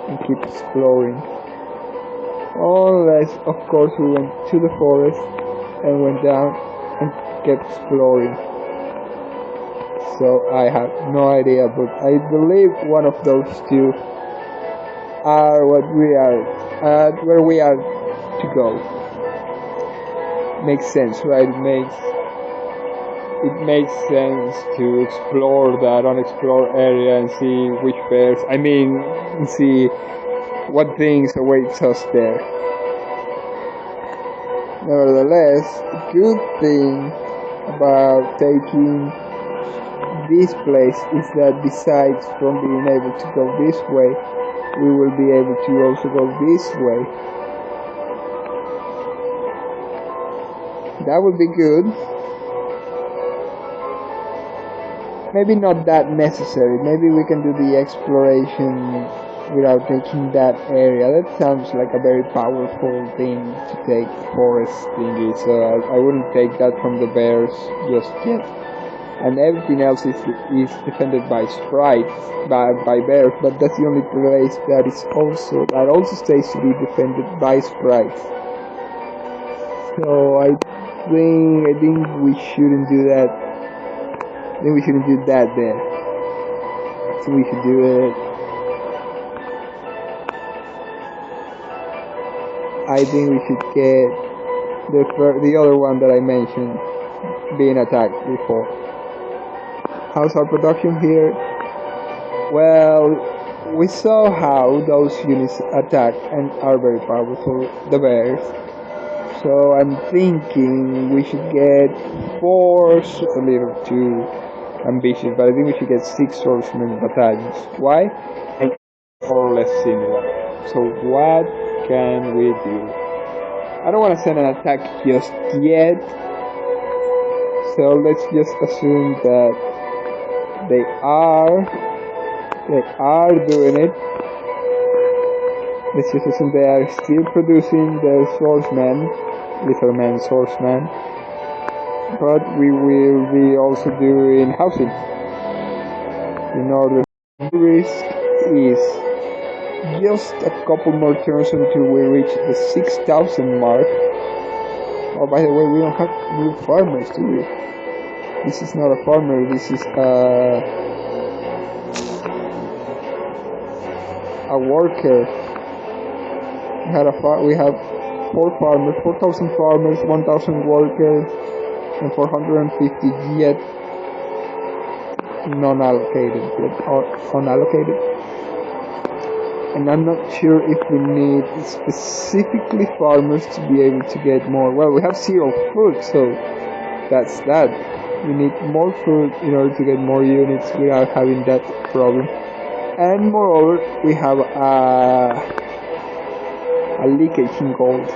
and keep exploring. Unless, of course, we went to the forest and went down and kept exploring. So I have no idea, but I believe one of those two are where we are to go. Makes sense, right? It makes sense to explore that unexplored area and see which bears, see what things awaits us there. Nevertheless, the good thing about taking this place is that besides from being able to go this way, we will be able to also go this way. That would be good. Maybe not that necessary. Maybe we can do the exploration without taking that area. That sounds like a very powerful thing to take forest thingy, so I wouldn't take that from the bears just yet. And everything else is defended by sprites, by bears, but that's the only place that also stays to be defended by sprites. So I think we shouldn't do that. I think we shouldn't do that there. So we should do it. I think we should get the other one that I mentioned being attacked before. How's our production here? Well, we saw how those units attack and are very powerful, the bears. So I'm thinking we should get 4, a little too ambitious, but I think we should get 6 swordsman battalions. Why? And more or less similar. So what can we do? I don't want to send an attack just yet, so let's just assume that they are doing it. Let's just assume they are still producing their swordsmen, Little Man Swordsman. but we will be also doing housing in order. The risk is just a couple more turns until we reach the 6,000 mark. Oh, by the way, we don't have new farmers, do we? This is not a farmer, this is a worker. We have 4 farmers, 4,000 farmers, 1,000 workers, and 450 yet non-allocated, or unallocated. And I'm not sure if we need specifically farmers to be able to get more. Well, we have 0 food, so that's that. We need more food in order to get more units without having that problem. And moreover, we have a leakage in gold.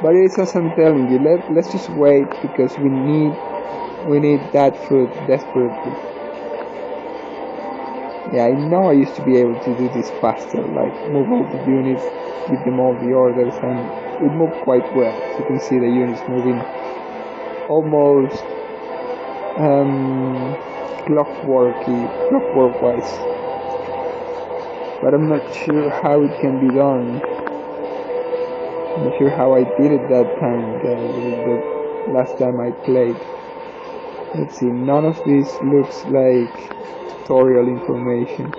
But it's as I'm telling you, let's just wait, because we need that food desperately. Yeah, I know I used to be able to do this faster, like move all the units, give them all the orders, and it moved quite well. You can see the units moving almost clockwork-wise. But I'm not sure how it can be done. I'm not sure how I did it that time, the last time I played. Let's see, none of this looks like tutorial information.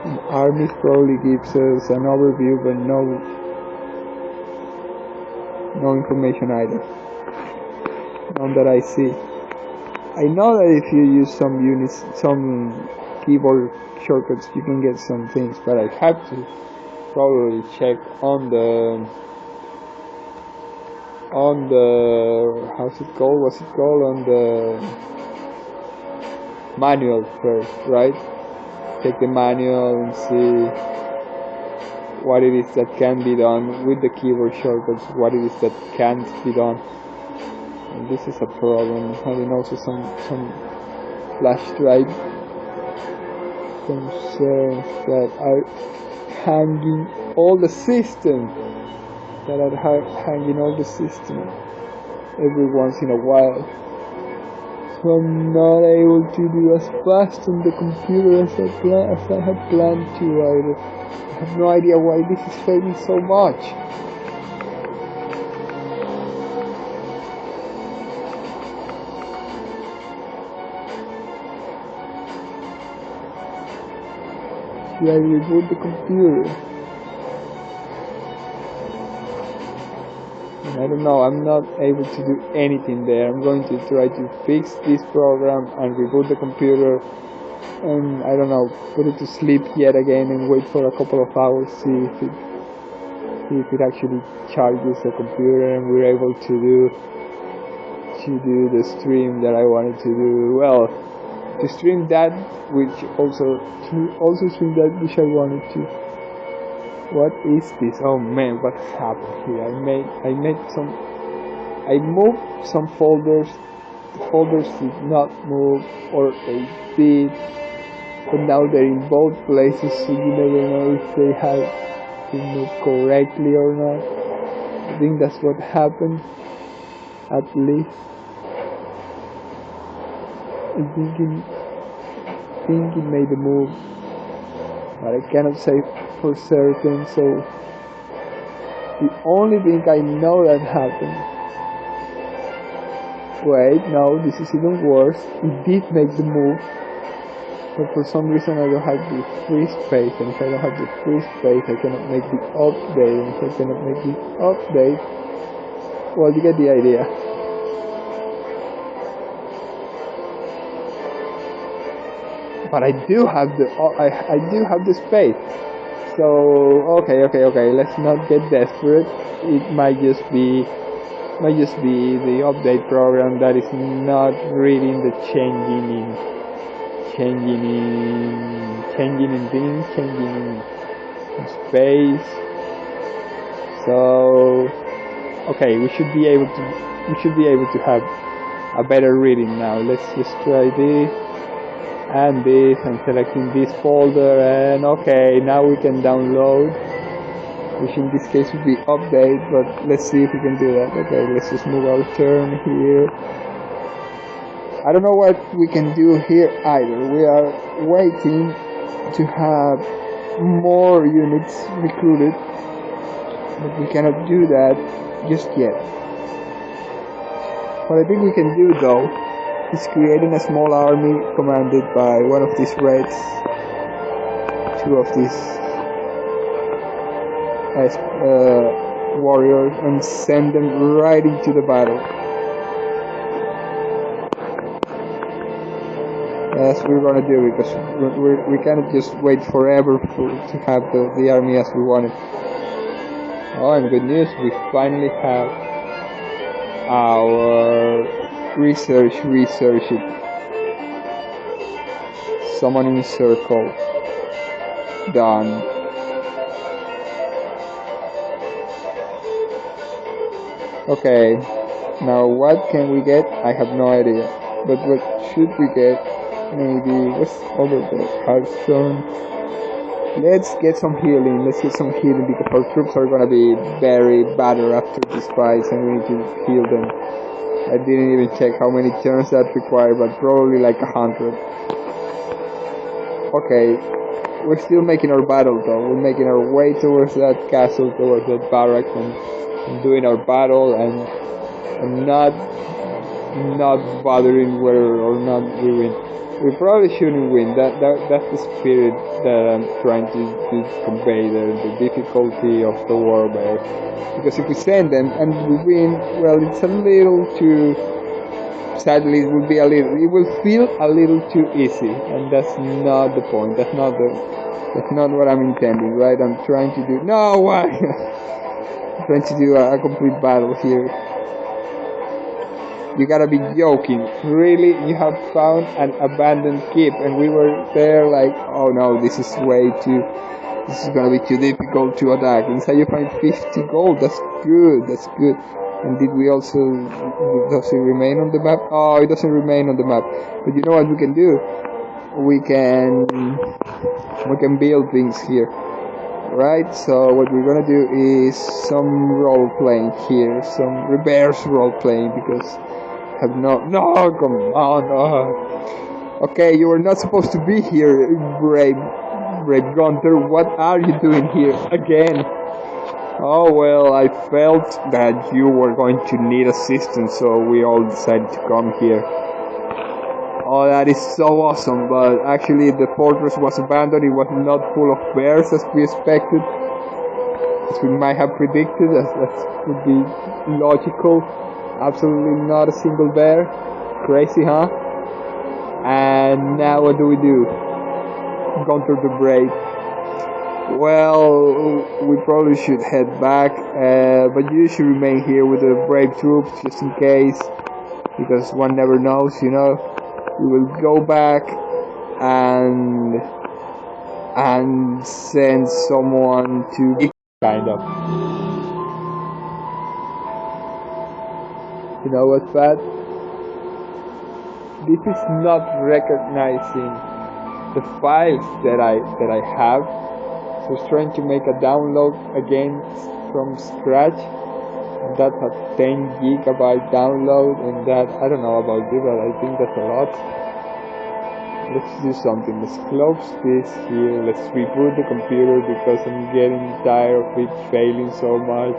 And armies probably gives us an overview, but no information either. None that I see. I know that if you use some keyboard shortcuts, you can get some things, but I have to probably check on the how's it called? What's it called? On the manual first, right? Take the manual and see what it is that can be done with the keyboard shortcuts, what it is that can't be done. And this is a problem. Having also some flash drive concerns that are hanging all the system. Every once in a while. So I'm not able to do as fast on the computer as I had planned to either. I have no idea why this is failing so much. Should I reboot the computer? I don't know, I'm not able to do anything there. I'm going to try to fix this program and reboot the computer, and I don't know, put it to sleep yet again and wait for a couple of hours, see if it actually charges the computer and we're able to do the stream that I wanted to do. Well, to stream that, which also stream that which I wanted to. What is this? Oh man, what happened here? I moved some folders. The folders did not move, or they did, but now they're in both places, so you never know if they have been moved correctly or not. I think that's what happened, at least. I think it made a move, but I cannot say for certain, so the only thing I know that happened. Wait, no, this is even worse. It did make the move, but for some reason I don't have the free space, and if I don't have the free space, I cannot make the update, and if I cannot make the update, well, you get the idea. But I do have the space. So okay, let's not get desperate. It might just be the update program that is not reading the changing in things, changing in space. So okay, we should be able to have a better reading now. Let's just try this and this, and selecting this folder, and okay, now we can download which in this case would be update, but let's see if we can do that. Okay, let's just move our turn here. I don't know what we can do here either. We are waiting to have more units recruited, but we cannot do that just yet. What I think we can do though is creating a small army commanded by one of these raids, two of these warriors, and send them right into the battle. That's what we're gonna do, because we cannot just wait forever to have the army as we want it. Oh, and good news, we finally have our research it. Summoning circle done. Okay, now what can we get? I have no idea, but what should we get? Maybe what's over there? Hearthstone. Let's get some healing. Because our troops are gonna be very battered after this fight, and we need to heal them. I didn't even check how many turns that required, but probably like 100. Okay, we're still making our battle though. We're making our way towards that castle, towards that barrack, and doing our battle, and not bothering whether or not we win. We probably shouldn't win. That's the spirit that I'm trying to convey, the difficulty of the warfare. Because if we send them and we win, well, it's a little too. Sadly, it will feel a little too easy, and that's not the point. That's not what I'm intending, right? I'm trying to do. No, why? I'm trying to do a complete battle here. You gotta be joking. Really? You have found an abandoned keep, and we were there like, oh no, this is gonna be too difficult to attack. Instead you find 50 gold. That's good. And did we also, does it remain on the map? Oh, it doesn't remain on the map. But you know what we can do? We can build things here. Right, so what we're gonna do is some role playing here, some reverse role playing, because I have no, come on, okay, you were not supposed to be here, brave Gunther. What are you doing here again? Oh well, I felt that you were going to need assistance, so we all decided to come here. Oh, that is so awesome, but actually the fortress was abandoned. It was not full of bears as we expected, as we might have predicted, as would be logical. Absolutely not a single bear. Crazy, huh? And now what do? Gunther the Brave. Well, we probably should head back, but you should remain here with the brave troops just in case, because one never knows, you know. We will go back and send someone to kind of. You know what, Pat? This is not recognizing the files that I have. So I was trying to make a download again from scratch. That's a 10 gigabyte download, and that, I don't know about you, but I think that's a lot. Let's do something. Let's close this here. Let's reboot the computer, because I'm getting tired of it failing so much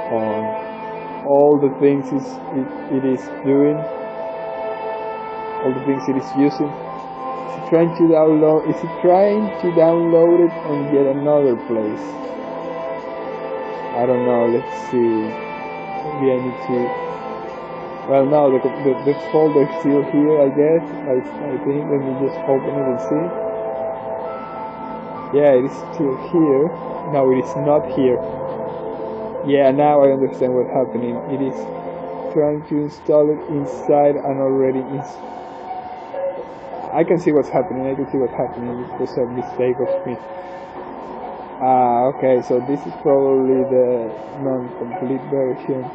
on all the things it is doing, all the things it is using. Is it trying to download it on yet another place? I don't know, let's see. Maybe I need to. Well, no, the folder is still here, I guess. I think. Let me just open it and see. Yeah, it is still here. No, it is not here. Yeah, now I understand what's happening. It is trying to install it inside an already. I can see what's happening. It was a mistake of me. Okay, so this is probably the non-complete version.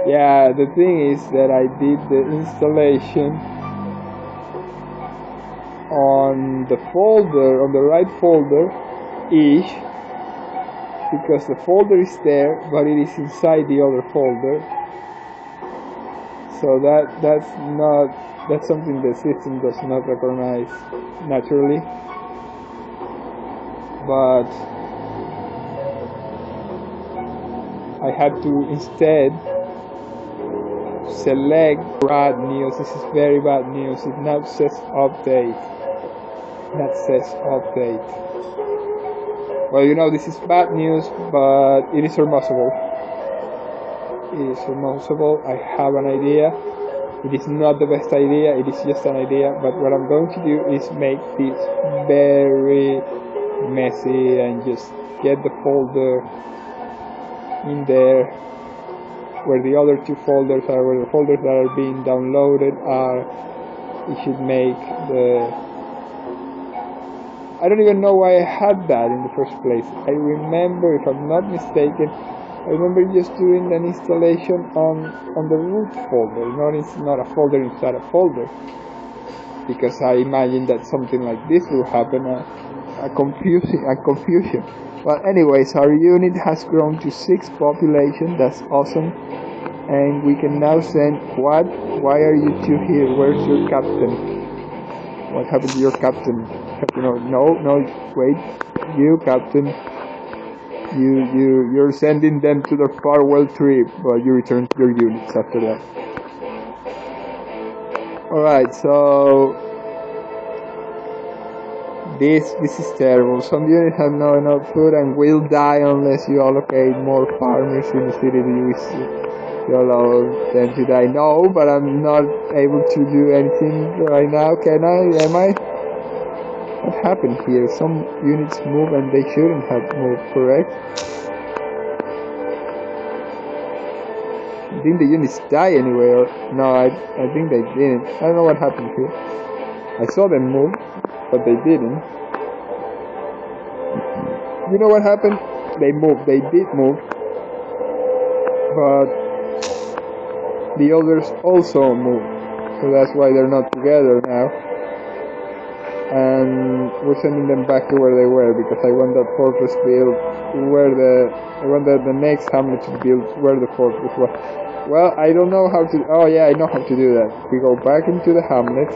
Yeah, the thing is that I did the installation on the right folder ish, because the folder is there, but it is inside the other folder. So that's something the system does not recognize naturally. But I had to instead select bad news. This is very bad news. It now says update. That says update. Well, you know, this is bad news, but it is removable. It is removable. I have an idea. It is not the best idea. It is just an idea. But what I'm going to do is make this very messy and just get the folder in there where the other two folders are, where the folders that are being downloaded are. It should make I don't even know why I had that in the first place. I remember, if I'm not mistaken, I remember just doing an installation on the root folder, not a folder inside a folder, because I imagined that something like this will happen, a confusion. Well, anyways, our unit has grown to 6 population. That's awesome, and we can now send what? Why are you two here? Where's your captain? What happened to your captain? No, wait, you captain. You're sending them to their farewell trip, but you return to your units after that. Alright, so this is terrible. Some units have not enough food and will die unless you allocate more farmers in the city you allow them to die. No, but I'm not able to do anything right now, can I? Am I? What happened here? Some units move and they shouldn't have moved, correct? I think the units die anyway, or no, I think they didn't. I don't know what happened here. I saw them move, but they didn't. You know what happened? They moved. They did move, but the others also moved. So that's why they're not together now. And we're sending them back to where they were, because I want that fortress built I want the next hamlet to build where the fortress was. Well, I don't know how to. Oh yeah, I know how to do that. We go back into the hamlet,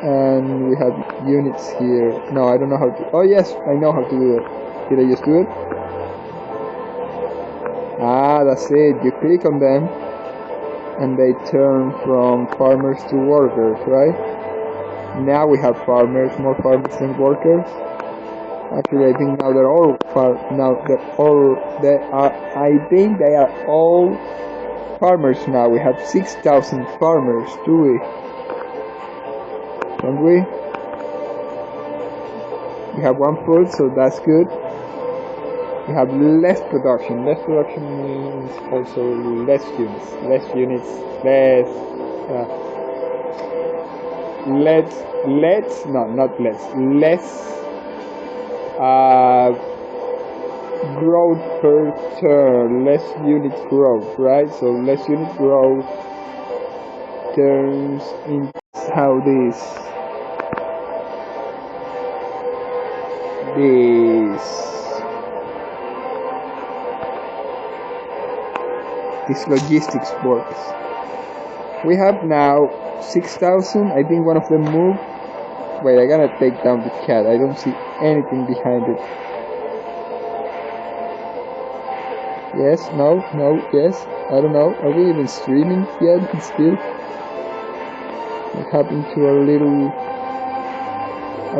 and we have units here. No, I don't know how to. Oh yes, I know how to do it. Did I just do it? Ah, that's it. You click on them, and they turn from farmers to workers, right? Now we have farmers, more farmers than workers. Actually, I think now they're all I think they are all farmers now. We have 6,000 farmers, do we? Don't we? We have 1 food, so that's good. We have less production. Less production means also less units. Less units, less growth per turn, less unit growth, right? So less unit growth turns into how this logistics works. We have now 6,000. I think one of them moved. Wait, I gotta take down the cat. I don't see anything behind it. Yes, no, yes. I don't know. Are we even streaming yet? Still? What happened to our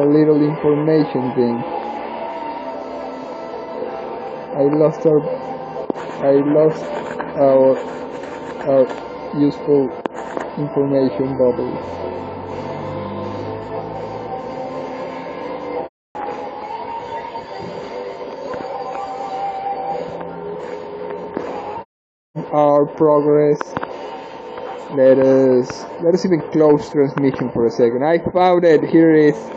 little information thing? I lost our useful information bubble. Our progress. Let us even close transmission for a second. I found it. Here it is.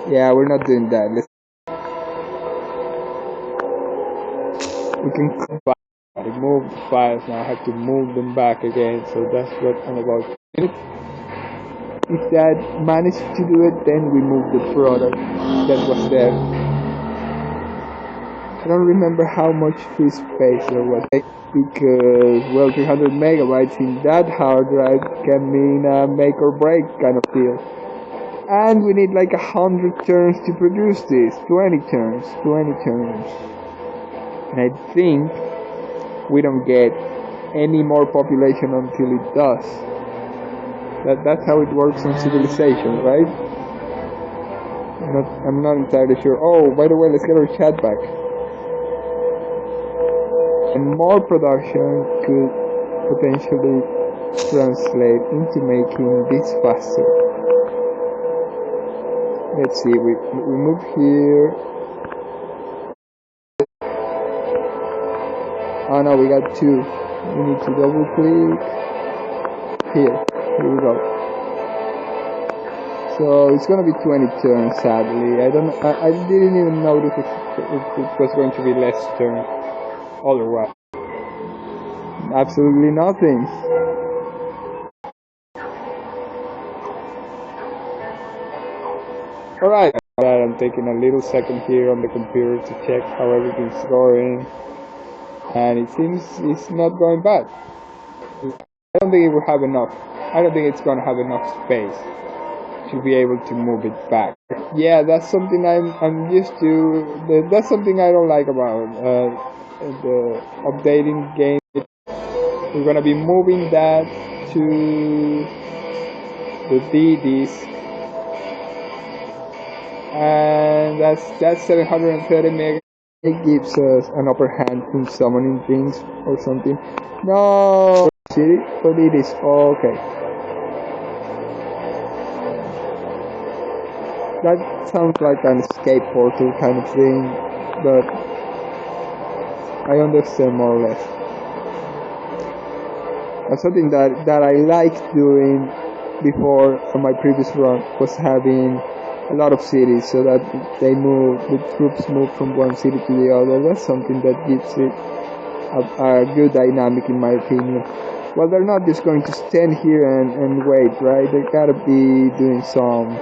Yeah, we're not doing that. We can combine. I moved the files now. I have to move them back again. So that's what I'm about to do. If that managed to do it, then we move the product that was there. I don't remember how much free space there was, because, well, 300 megabytes in that hard drive can mean a make or break kind of deal. And we need like 100 turns to produce this. 20 turns. And I think we don't get any more population until it does. That's how it works on Civilization, right? I'm not entirely sure. Oh, by the way, let's get our chat back. And more production could potentially translate into making this faster. Let's see, we move here. Oh no, we got two. We need to double click. Here we go. So it's gonna be 20 turns, sadly. I didn't even notice if it was going to be less turns otherwise. Absolutely nothing. Alright, I'm taking a little second here on the computer to check how everything's going, and it seems it's not going bad. I don't think it will have enough. I don't think it's gonna have enough space to be able to move it back. Yeah, that's something I'm used to. That's something I don't like about the updating game. We're gonna be moving that to the D disk. And that's 730 meg. It gives us an upper hand in summoning things or something. No, city, but it is okay. That sounds like an escape portal kind of thing, but I understand more or less. And something that I liked doing before on my previous run was having a lot of cities, so that the troops move from one city to the other. That's something that gives it a good dynamic, in my opinion. Well, they're not just going to stand here and wait, right? They gotta be doing some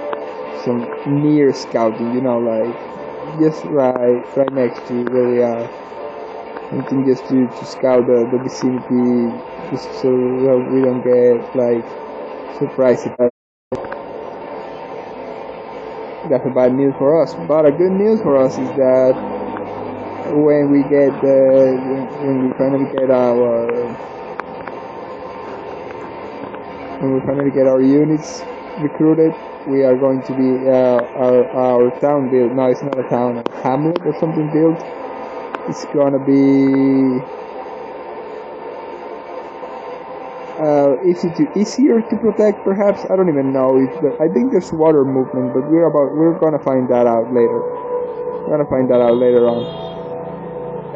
near scouting, like just right next to where they are. Something just to scout the vicinity, just so that we don't get like surprised. That's a bad news for us, but a good news for us is that when we finally get our units recruited, we are going to be our town built. No, it's not a town, a hamlet or something built. It's gonna be easier to protect, perhaps. I don't even know if I think there's water movement, but we're gonna find that out later. We're gonna find that out later on.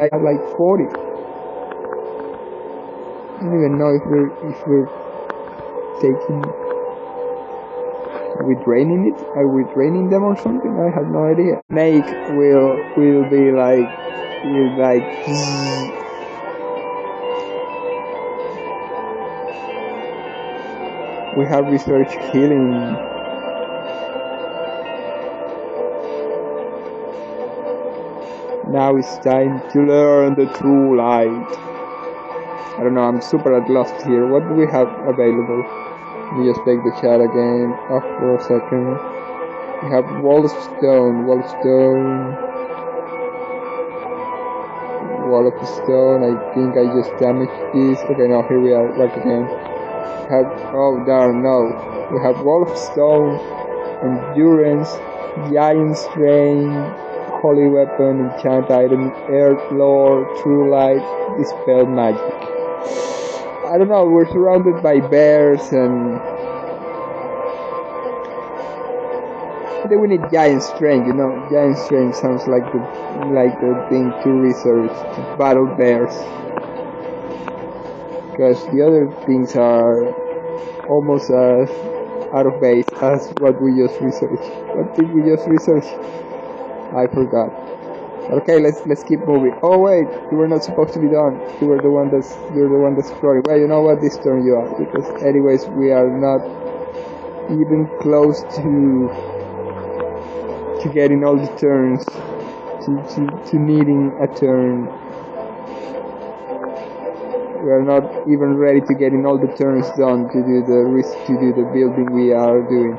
I have like 40. I don't even know if we're taking. Are we draining it? Are we draining them or something? I have no idea. Snake will be like. We have research healing. Now it's time to learn the true light. I don't know, I'm super at lost here. What do we have available? Let me just take the chat again off for a second. We have wall of stone. Wall of stone. I think I just damaged this. Okay, now here we are back again. Oh darn, no. We have wall of stone, endurance, giant strain, holy weapon, enchant item, earth lore, true light, dispel magic. I don't know, we're surrounded by bears and I think we need giant strength, Giant strength sounds like the thing to research, to battle bears. Because the other things are almost as out of base as what we just researched. What did we just research? I forgot. Okay, let's keep moving. Oh wait, you were not supposed to be done. You're the one that's exploring. Well, you know what? This turn you off because anyways we are not even close to getting all the turns, to needing a turn. We are not even ready to getting all the turns done to do the building we are doing.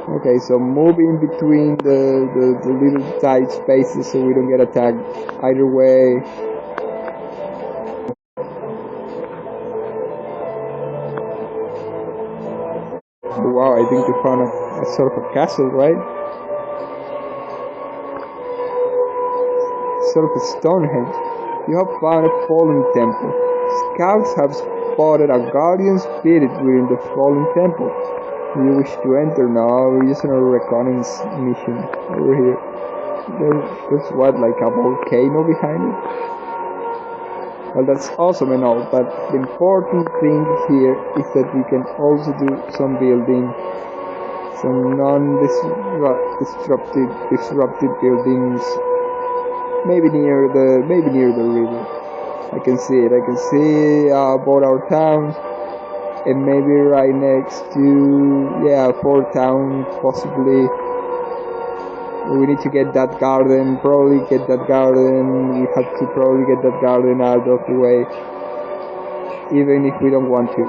Okay, so moving between the little tight spaces so we don't get attacked either way. Wow, I think we found a sort of a castle, right? Sort of a Stonehenge. You have found a fallen temple. Scouts have spotted a guardian spirit within the fallen temple. Do you wish to enter? No, we're using a reconnaissance mission over here. There's what, like a volcano behind it? Well, that's awesome and all, but the important thing here is that we can also do some building, some disruptive buildings, maybe near the river. I can see it. I can see both our towns, and maybe right next to Fort Town possibly. We need to get that garden, probably get that garden, we have to probably get that garden out of the way, even if we don't want to.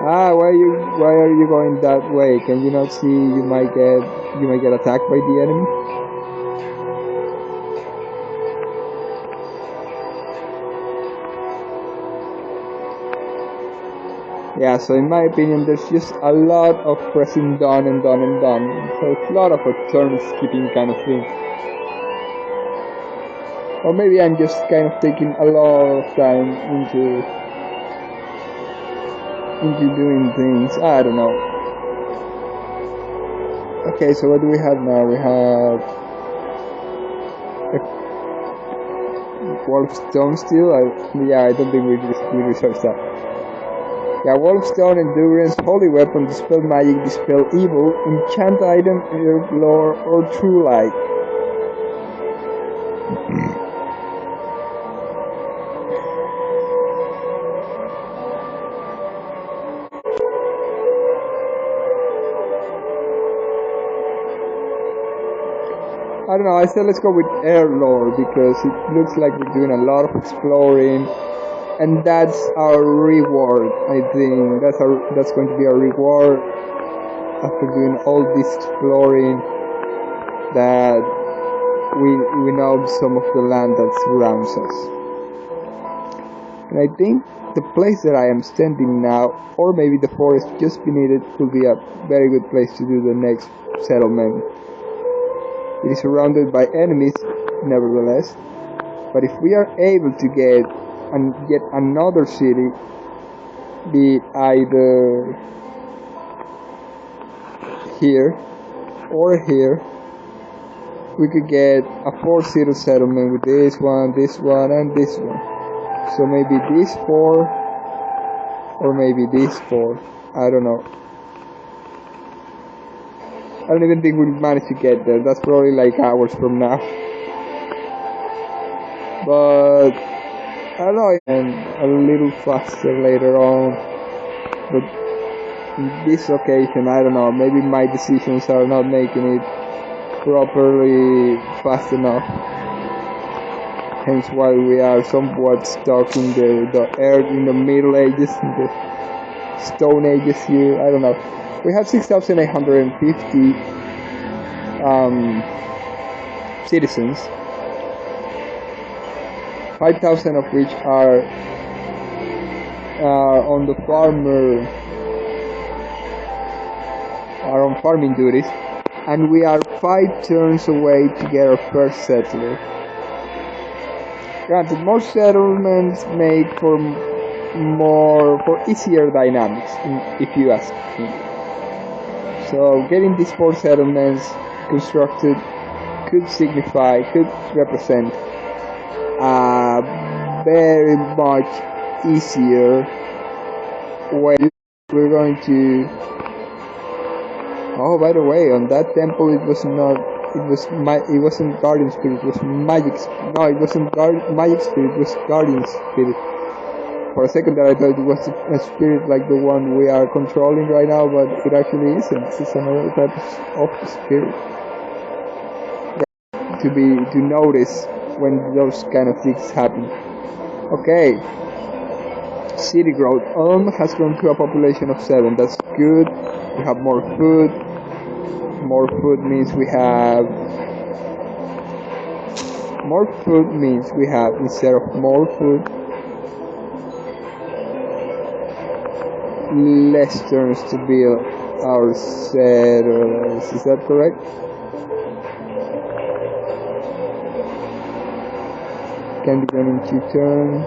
Why are you going that way? Can you not see you might get attacked by the enemy? Yeah, so in my opinion, there's just a lot of pressing done and done and done. So it's a lot of a turn skipping kind of thing. Or maybe I'm just kind of taking a lot of time into doing things. I don't know. Okay, so what do we have now? We have a wall of stone still. I don't think we researched that. Yeah, wall of stone, endurance, holy weapon, dispel magic, dispel evil, enchant item, herb lore, or true light. I don't know, I said let's go with air lore because it looks like we're doing a lot of exploring, and that's our reward. I think that's going to be our reward after doing all this exploring, that we know some of the land that surrounds us. And I think the place that I am standing now, or maybe the forest just beneath it, will be a very good place to do the next settlement. It is surrounded by enemies, nevertheless, but if we are able to get another city, be it either here or here, we could get a 4-city settlement with this one, and this one. So maybe these 4, or maybe these 4, I don't know. I don't even think we'll manage to get there. That's probably like hours from now. But I don't know, and a little faster later on. But in this occasion, I don't know, maybe my decisions are not making it properly fast enough. Hence why we are somewhat stuck in the earth, in the Middle Ages, in the Stone Ages here. I don't know. We have 6,850 citizens, 5,000 of which are on the on farming duties, and we are 5 turns away to get our first settler. Granted, more settlements make for easier dynamics, if you ask me. So getting these 4 settlements constructed could represent a very much easier way. We're going to. Oh, by the way, on that temple it wasn't guardian spirit. It was magic. No, it wasn't magic spirit. It was guardian spirit. For a second there I thought it was a spirit like the one we are controlling right now, but it actually isn't. It's another type of spirit. To notice when those kind of things happen. Okay. City growth. Has grown to a population of 7. That's good. We have more food. More food means we have instead of more food, less turns to build our settlers. Is that correct? Can be done in 2 turns.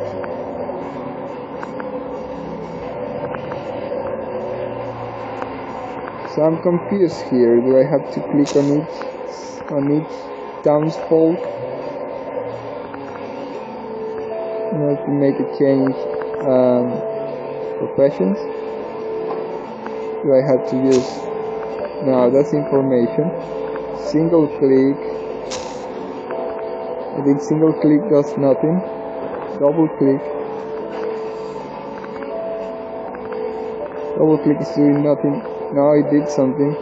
So I'm confused here. Do I have to click on each townsfolk in order to make a change professions? Do I have to use... No, that's information. Single click. I think single click does nothing. Double click. Double click is doing nothing. No, it did something.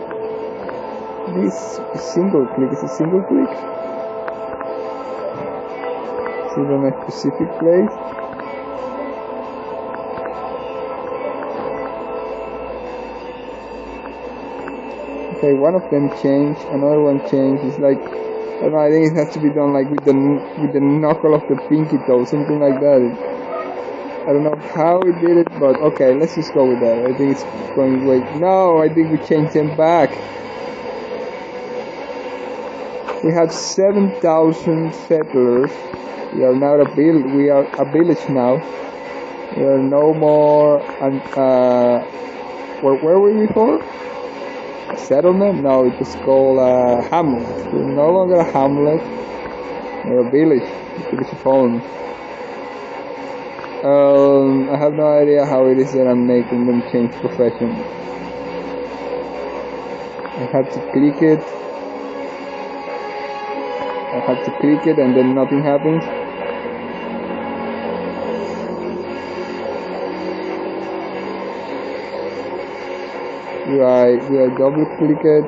This single click is a single click. Is it on a specific place? Okay, one of them changed, another one changed. It's like, I don't know, I think it has to be done like with the knuckle of the pinky toe, something like that. I don't know how we did it, but okay, let's just go with that. I think it's going wait. No, I think we changed them back. We have 7,000 settlers. We are now we are a village now. We are no more. Where were we before? A settlement? No, it was called a hamlet. We're no longer a hamlet. We're a village. A village of home. I have no idea how it is that I'm making them change profession. I have to click it. And then nothing happens. Do I double click it?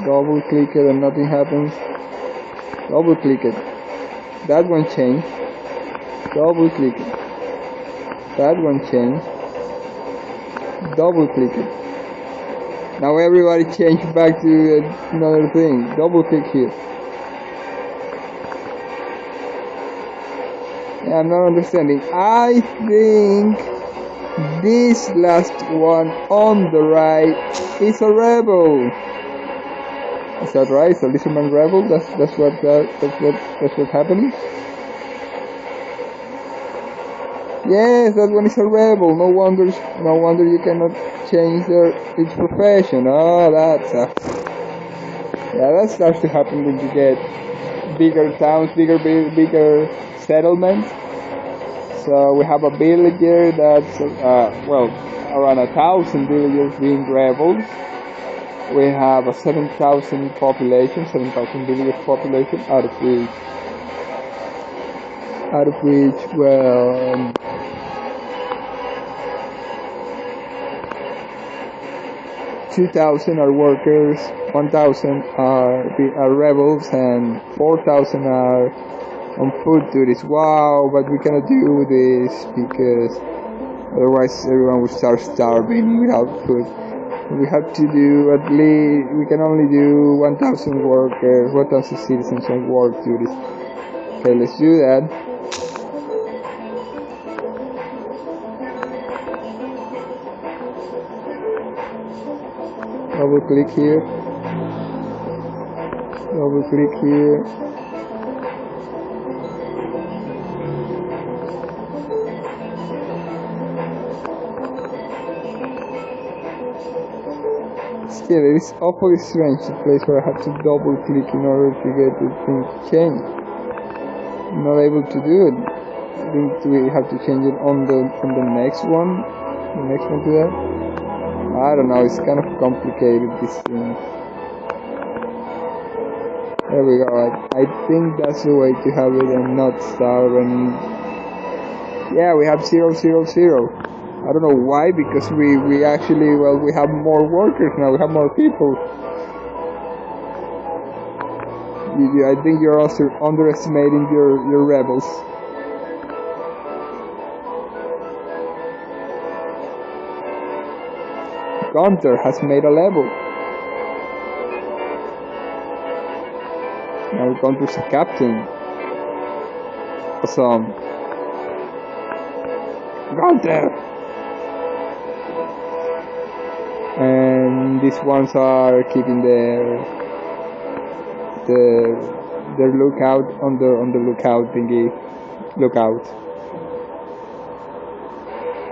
Double click it and nothing happens. Double click it. That one changed. Double click it. That one changed. Double click it. Now everybody changed back to another thing. Double click here. Yeah, I'm not understanding. I think this last one on the right is a rebel. Is that right? Is a lizardman rebel? That's what's happening. Yes, that one is a rebel. No wonder you cannot change its profession. Oh, that sucks. Yeah, that starts to happen when you get bigger towns, bigger settlements. So we have a villager that's around 1,000 villagers being rebels. We have a 7,000 population, 7,000 villagers population, out of which, well, 2,000 are workers, 1,000 are rebels, and 4,000 are on food duties. Wow, but we cannot do this because otherwise everyone will start starving without food. We have to do at least, we can only do 1,000 workers, 1,000 citizens on work duties. Okay, let's do that. Double click here. Double click here. Still, it is awfully strange, the place where I have to double click in order to get the thing to change. I'm not able to do it. I think we have to change it on the next one. The next one to that. I don't know, it's kind of complicated, this thing. There we go. I think that's the way to have it and not starve. And yeah, we have 0, 0, 0. I don't know why, because we actually, well, we have more workers now. We have more people. I think you're also underestimating your rebels. Gunther has made a level. Now Gunther's a captain. Awesome. Gunther! And these ones are keeping their lookout on the lookout thingy. Lookout.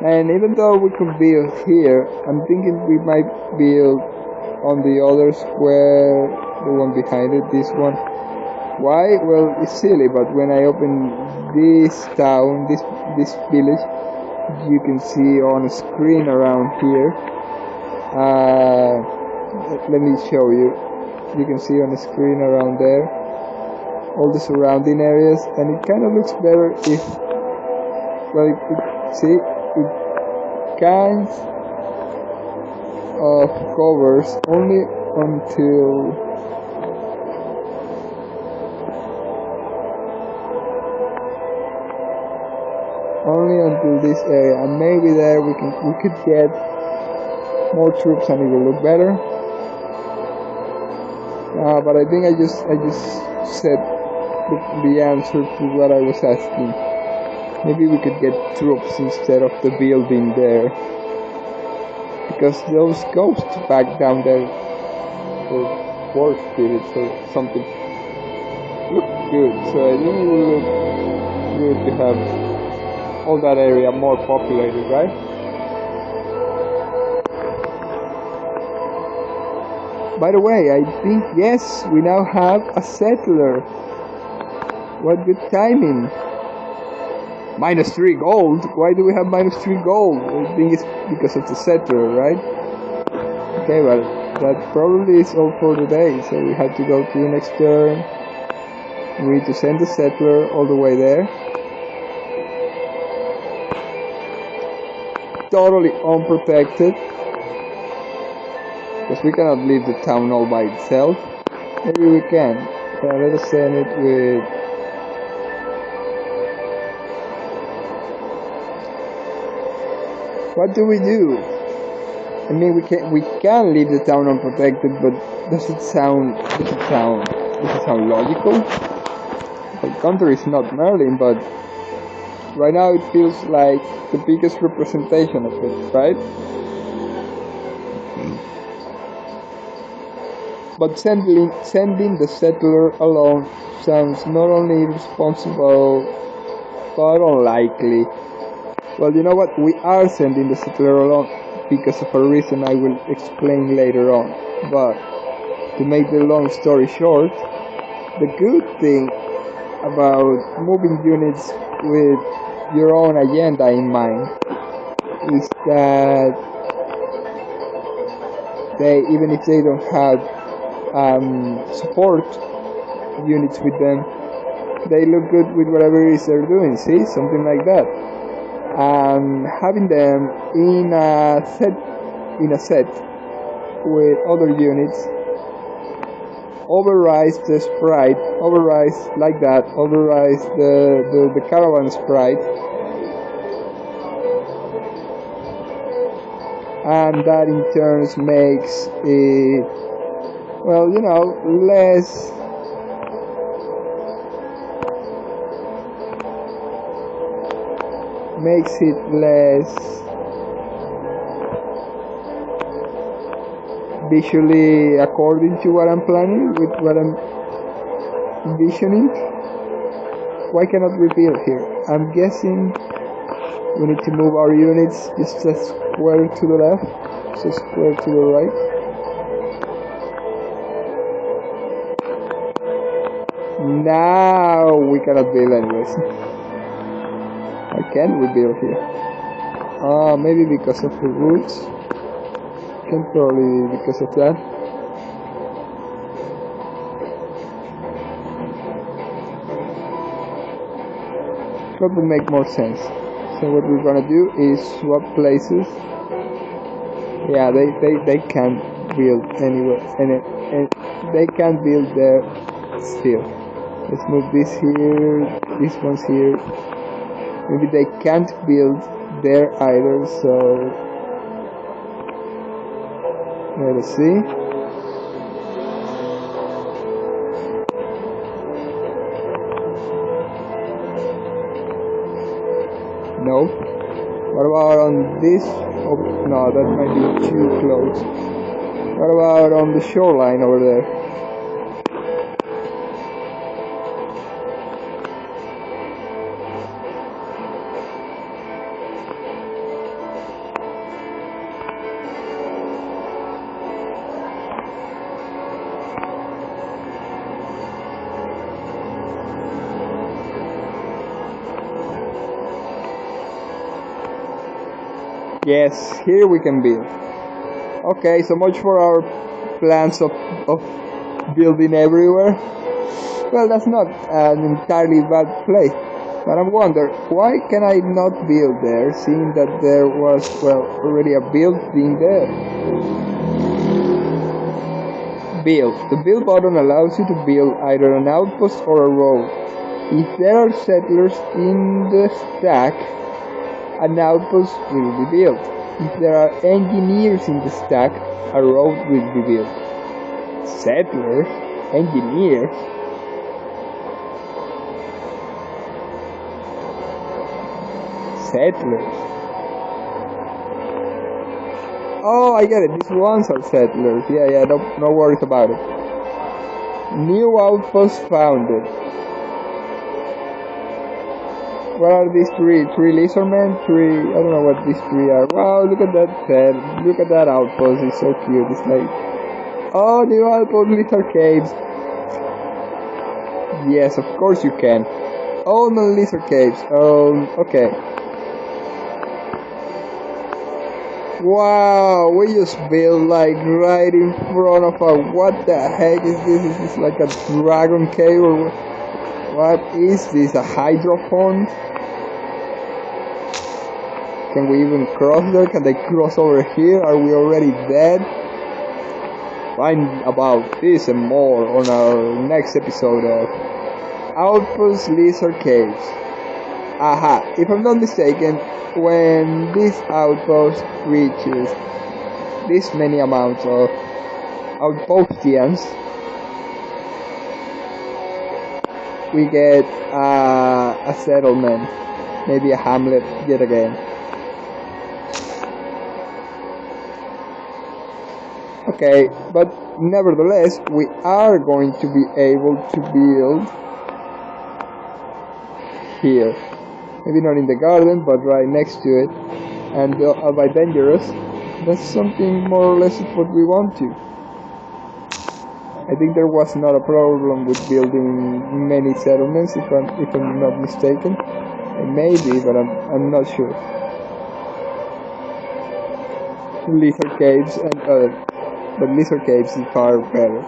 And even though we could build here, I'm thinking we might build on the other square, the one behind it, this one. Why? Well, it's silly, but when I open this town, this village, you can see on a screen around here. Let me show you. You can see on the screen around there all the surrounding areas, and it kind of looks better if, well, see, it kind of covers only until this area, and maybe there we could get more troops and it will look better. But I think I just said the answer to what I was asking. Maybe we could get troops instead of the building there, because those ghosts back down there, or war spirits or something, look good. So I think it will look good to have all that area more populated, right? By the way, I think, yes, we now have a settler. What good timing. -3 gold? Why do we have -3 gold? I think it's because of the settler, right? Okay, well, that probably is all for today. So we have to go to the next turn. We need to send the settler all the way there. Totally unprotected, because we cannot leave the town all by itself. Maybe we can. Let us send it with what do we do? I mean, we can leave the town unprotected, but does it sound logical? Well, Gunther is not Merlin, but right now it feels like the biggest representation of it, right? But sending the settler alone sounds not only irresponsible, but unlikely. Well, you know what? We are sending the settler alone because of a reason I will explain later on. But to make the long story short, the good thing about moving units with your own agenda in mind is that they, even if they don't have support units with them, they look good with whatever it is they're doing. See, something like that. Having them in a set with other units overrides the sprite, overrides the caravan sprite, and that in turn makes it, well, you know, less visually according to what I'm planning, with what I'm envisioning. Why cannot we build here? I'm guessing we need to move our units just a square to the left, just a square to the right. Now we cannot build anyways. Why can't we build here? Maybe because of the roots. Can probably be because of that. That would make more sense. So what we're gonna do is swap places. Yeah, they can't build anywhere, and they can't build there still. Let's move this here, this one's here. Maybe they can't build there either, so let us see. No. What about on this? Oh, no, that might be too close. What about on the shoreline over there? Yes, here we can build. Okay, so much for our plans of building everywhere. Well, that's not an entirely bad place. But I wonder, why can I not build there, seeing that there was, well, already a building there? Build. The build button allows you to build either an outpost or a road. If there are settlers in the stack, an outpost will be built. If there are engineers in the stack, a road will be built. Settlers? Engineers? Settlers? Oh, I get it. These ones are settlers. Yeah, no worries about it. New outpost founded. What are these three? Three lizardmen? I don't know what these three are. Wow, look at that head. Look at that outpost. It's so cute. It's like, oh, new outpost, lizard caves. Yes, of course you can. Oh, no, lizard caves. Okay. Wow, we just built like right in front of a, what the heck is this? Is this like a dragon cave or what is this? A hydrophone? Can we even cross there? Can they cross over here? Are we already dead? Find about this and more on our next episode of Outpost Lizard Caves. Aha, if I'm not mistaken, when this outpost reaches this many amounts of outpostians, we get a settlement, maybe a hamlet yet again. Okay, but nevertheless, we are going to be able to build here. Maybe not in the garden, but right next to it. And by dangerous, that's something more or less what we want to. I think there was not a problem with building many settlements, if I'm not mistaken. It may be, but I'm not sure. Lizard caves and but lizard caves is far better.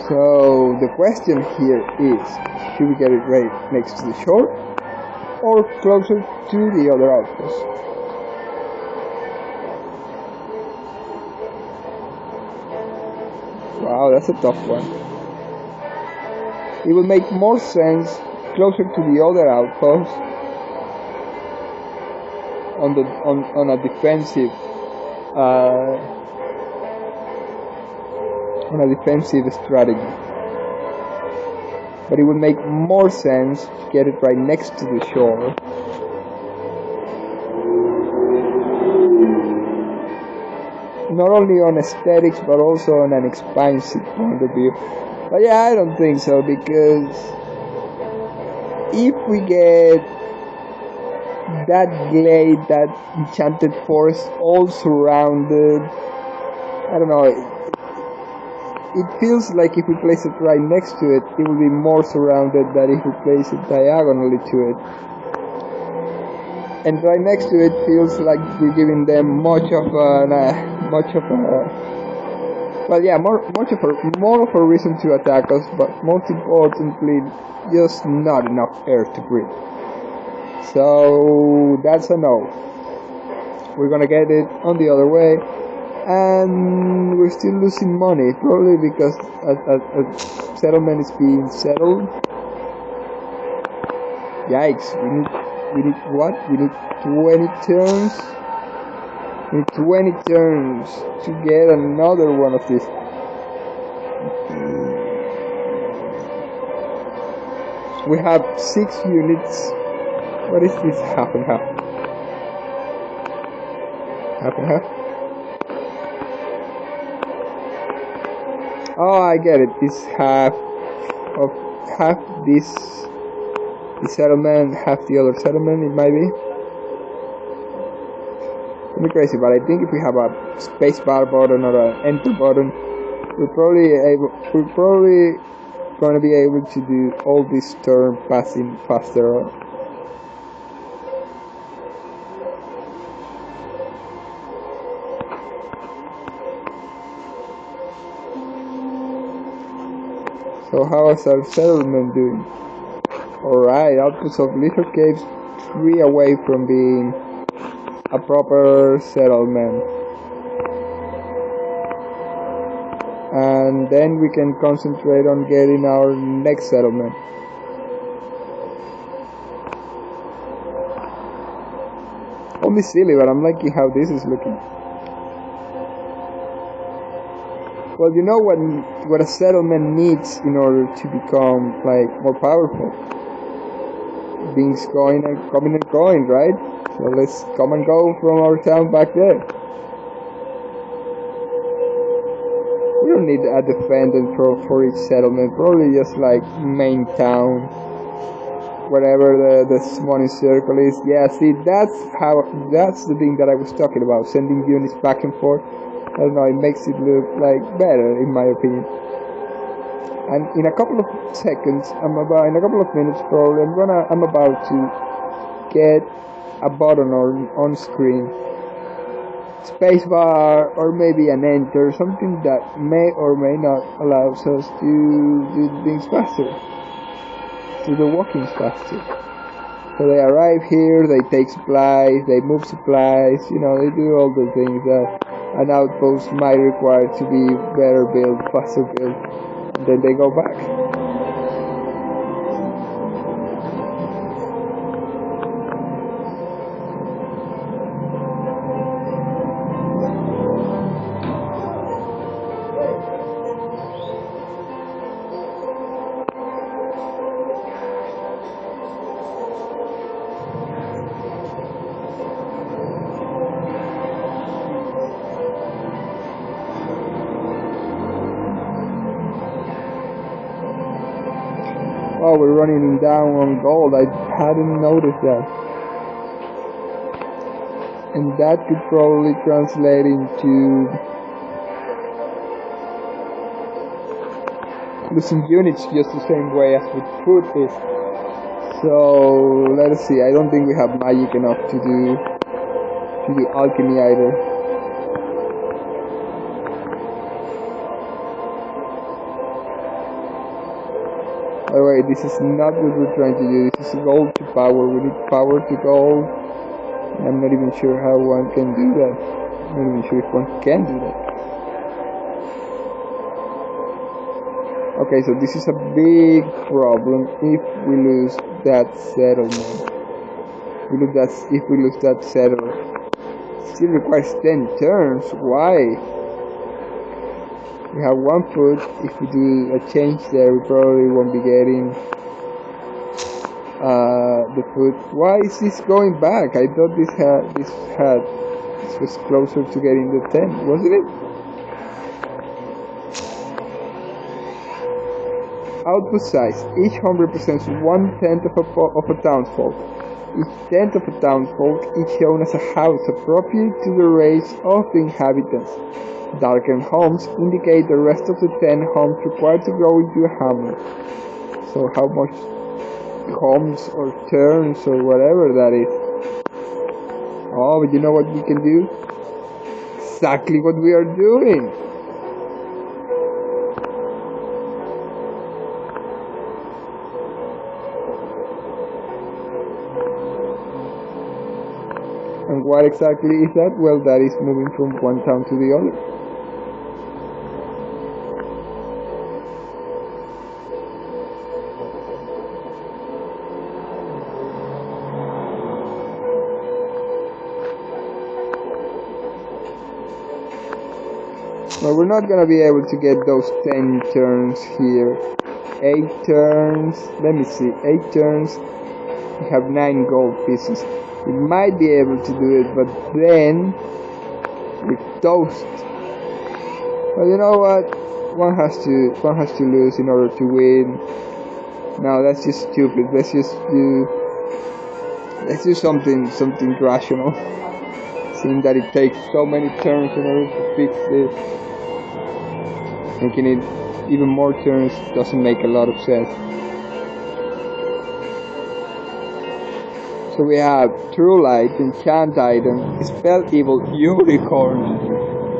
So the question here is, should we get it right next to the shore or closer to the other outpost? Wow, that's a tough one. It would make more sense closer to the other outpost on a defensive strategy. But it would make more sense to get it right next to the shore. Not only on aesthetics, but also on an expansive point of view. But yeah, I don't think so, because if we get that glade, that enchanted forest all surrounded, I don't know, it feels like if we place it right next to it, it will be more surrounded than if we place it diagonally to it. And right next to it feels like we're giving them much of a Well, yeah, more of a reason to attack us, but most importantly, just not enough air to breathe. So that's a no. We're gonna get it on the other way, and we're still losing money, probably because a settlement is being settled. Yikes! We need what? We need 20 turns. We need 20 turns to get another one of these. We have 6 units. What is this half and half? Half and half? Oh, I get it. It's half this settlement, half the other settlement. It might be. It'd be crazy, but I think if we have a spacebar button or an enter button, we're probably going to be able to do all this turn passing faster. So how is our settlement doing? Alright, Outpost of Lethal Caves 3 away from being a proper settlement. And then we can concentrate on getting our next settlement. Only silly, but I'm liking how this is looking. Well, you know what a settlement needs in order to become like more powerful. Things coming and going, right? So let's come and go from our town back there. We don't need a defendant for each settlement. Probably just like main town, whatever the money circle is. Yeah, see, that's the thing that I was talking about. Sending units back and forth. I don't know, it makes it look like better in my opinion. And in a couple of seconds, in a couple of minutes probably, I'm about to get a button on screen, spacebar or maybe an enter, something that may or may not allow us to do things faster, to do walking faster. So they arrive here, they take supplies, they move supplies, they do all the things that an outpost might require to be better built, faster built, and then they go back. Oh, we're running down on gold. I hadn't noticed that. And that could probably translate into losing units just the same way as with food is. So let us see. I don't think we have magic enough to do alchemy either. By the way, this is not what we're trying to do. This is gold to power. We need power to gold. I'm not even sure how one can do that. I'm not even sure if one can do that. Okay, so this is a big problem if we lose that settlement. If we lose that settler. It still requires 10 turns. Why? We have 1 foot. If we do a change there, we probably won't be getting the foot. Why is this going back? I thought this was closer to getting the 10, wasn't it? Output size. Each home represents 1/10 of a townsfolk. Each tenth of a townsfolk is shown as a house appropriate to the race of the inhabitants. Darkened homes indicate the rest of the 10 homes required to grow into a hamlet. So how much homes or turns or whatever that is. Oh, but you know what we can do? Exactly what we are doing. And what exactly is that? Well, that is moving from one town to the other. Well, we're not gonna be able to get those 10 turns here. 8 turns, let me see, 8 turns, we have 9 gold pieces. We might be able to do it, but then we're toast. But you know what? One has to lose in order to win. No, that's just stupid. Let's do something rational. Seeing that it takes so many turns in order to fix this, making it even more turns doesn't make a lot of sense. So we have True Light, Enchant Item, Spell Evil, Unicorn,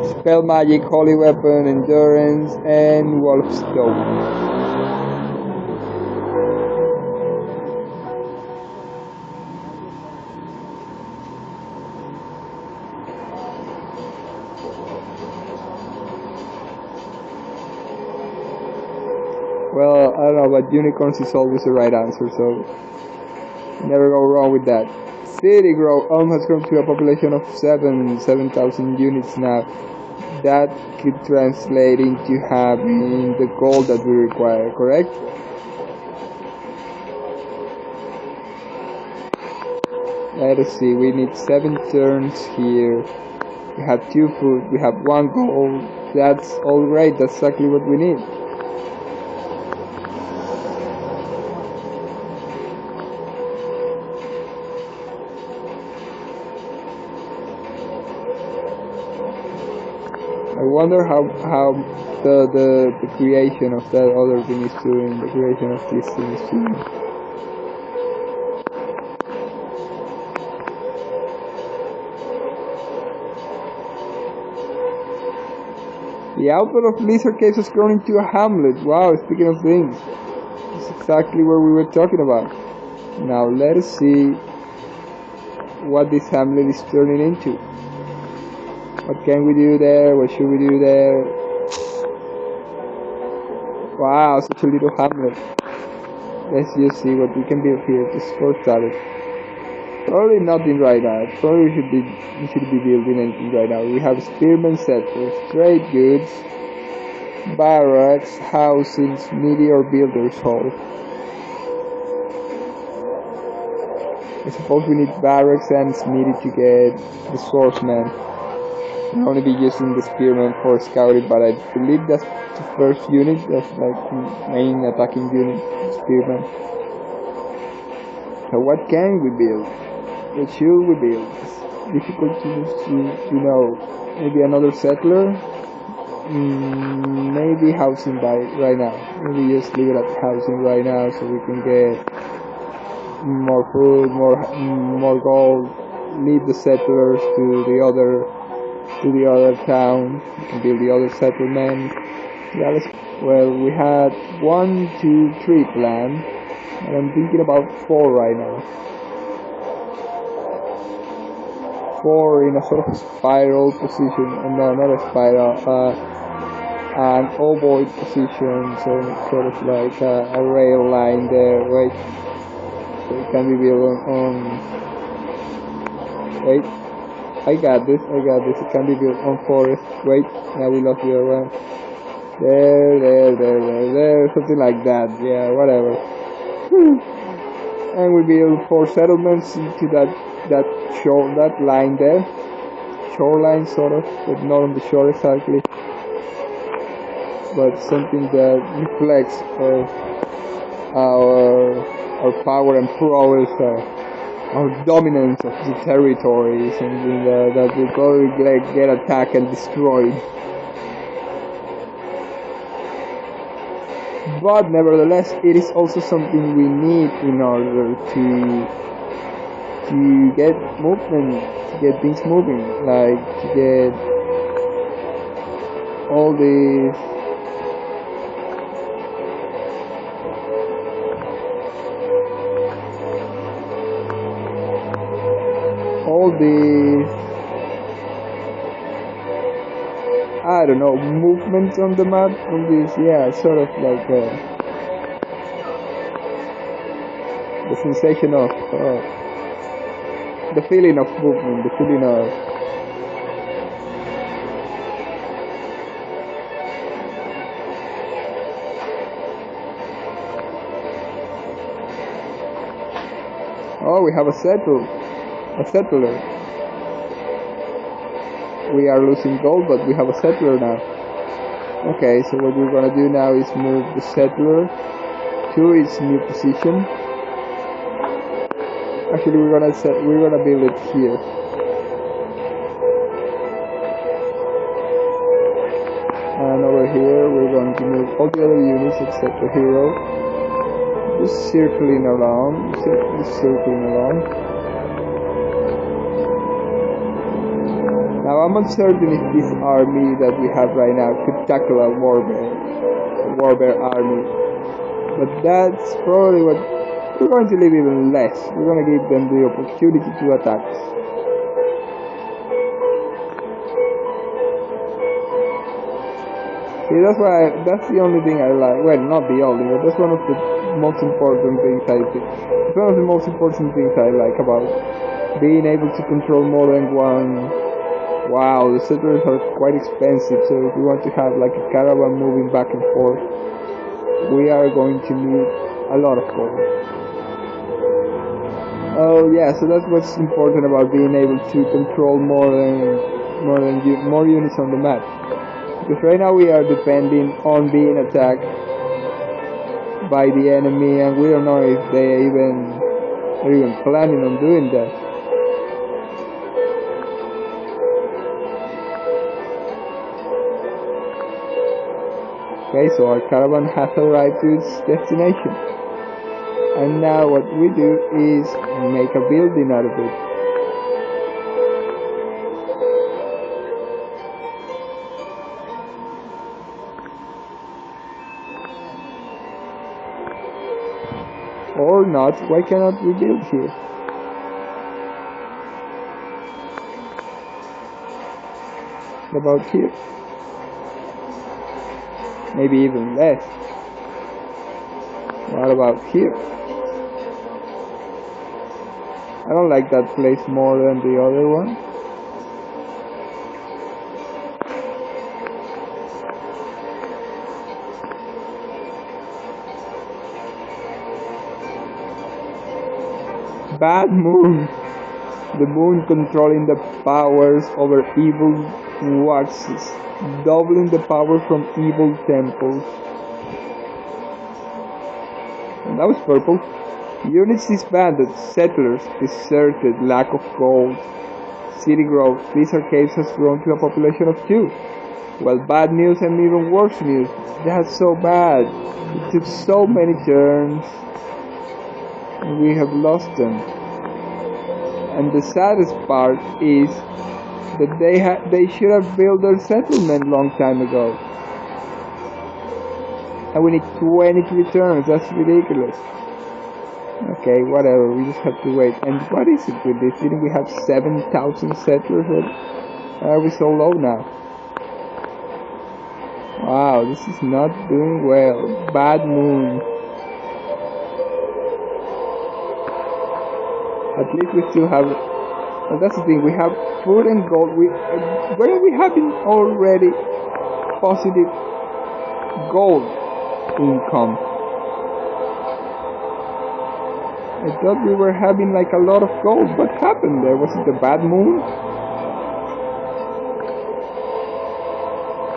Spell Magic, Holy Weapon, Endurance, and Wall of Stone. Well, I don't know, but unicorns is always the right answer, so never go wrong with that. City Grow has grown to a population of 7,000 units now. That could translate into having the gold that we require, correct? Let us see, we need 7 turns here. We have 2 food, we have 1 gold. That's alright, that's exactly what we need. I wonder how the creation of that other thing is doing, the creation of this thing is doing. The output of Lizard Cave has grown into a hamlet. Wow, speaking of things, it's exactly what we were talking about. Now let us see what this hamlet is turning into. What can we do there? What should we do there? Wow, such a little hamlet. Let's just see what we can build here, just for starters. Probably nothing right now. Probably we should be building anything right now. We have spearmen settlers, trade goods, barracks, housings, meteor builders hall. I suppose we need barracks and smithy to get the swordsman. I'll only be using the spearmen for scouting, but I believe that's the first unit, that's like main attacking unit, spearmen. So what can we build? What should we build? It's difficult to know. Maybe another settler? Maybe housing right now. Maybe just leave it at housing right now so we can get more food, more gold. Leave the settlers to the other town. We can build the other settlement. Yeah, well, we had 1, 2, 3 planned, and I'm thinking about 4 right now. 4 in a sort of spiral position, no, not a spiral, an ovoid position, so sort of like a rail line there, right? So it can be built on wait, I got this, it can be built on forest, wait, now we lost the other one. There, something like that, yeah, whatever. And we build 4 settlements into that line there, shoreline sort of, but not on the shore exactly, but something that reflects our power and prowess, our dominance of the territory, something that will probably get attacked and destroyed. But nevertheless, it is also something we need in order to get movement, to get things moving, like to get all these, I don't know, movements on the map, on this, yeah, sort of like the sensation of, the feeling of movement, the feeling of, oh, we have a settler. We are losing gold, but we have a settler now. Okay, so what we're gonna do now is move the settler to its new position. Actually, we're gonna build it here. And over here, we're going to move all the other units except the hero. Just circling around. Now I'm uncertain if this army that we have right now could tackle a warbear army. But that's probably what we're going to leave even less. We're going to give them the opportunity to attack us. See, that's the only thing I like. Well, not the only, but that's one of the most important things I think. It's one of the most important things I like about being able to control more than one. Wow, the settlers are quite expensive, so if we want to have like a caravan moving back and forth, we are going to need a lot of gold. Oh yeah, so that's what's important about being able to control more units on the map. Because right now we are depending on being attacked by the enemy, and we don't know if they are even planning on doing that. Okay, so our caravan has arrived to its destination. And now what we do is make a building out of it. Or not, why cannot we build here? What about here? Maybe even less. What about here? I don't like that place more than the other one. Bad moon. The moon controlling the powers over evil waxes, doubling the power from evil temples. And that was purple. Units disbanded, settlers deserted, lack of gold, city growth. Blizzard Caves has grown to a population of 2. Well, bad news and even worse news. That's so bad. It took so many turns, and we have lost them. And the saddest part is that they should have built their settlement long time ago. And we need 23 turns. That's ridiculous. Okay, whatever, we just have to wait. And what is it with this? Didn't we have 7,000 settlers? Why are we so low now? Wow, this is not doing well. Bad moon. At least we still have... Well, that's the thing, we have food and gold. When we having already positive gold income? I thought we were having like a lot of gold. What happened there? Was it the bad moon?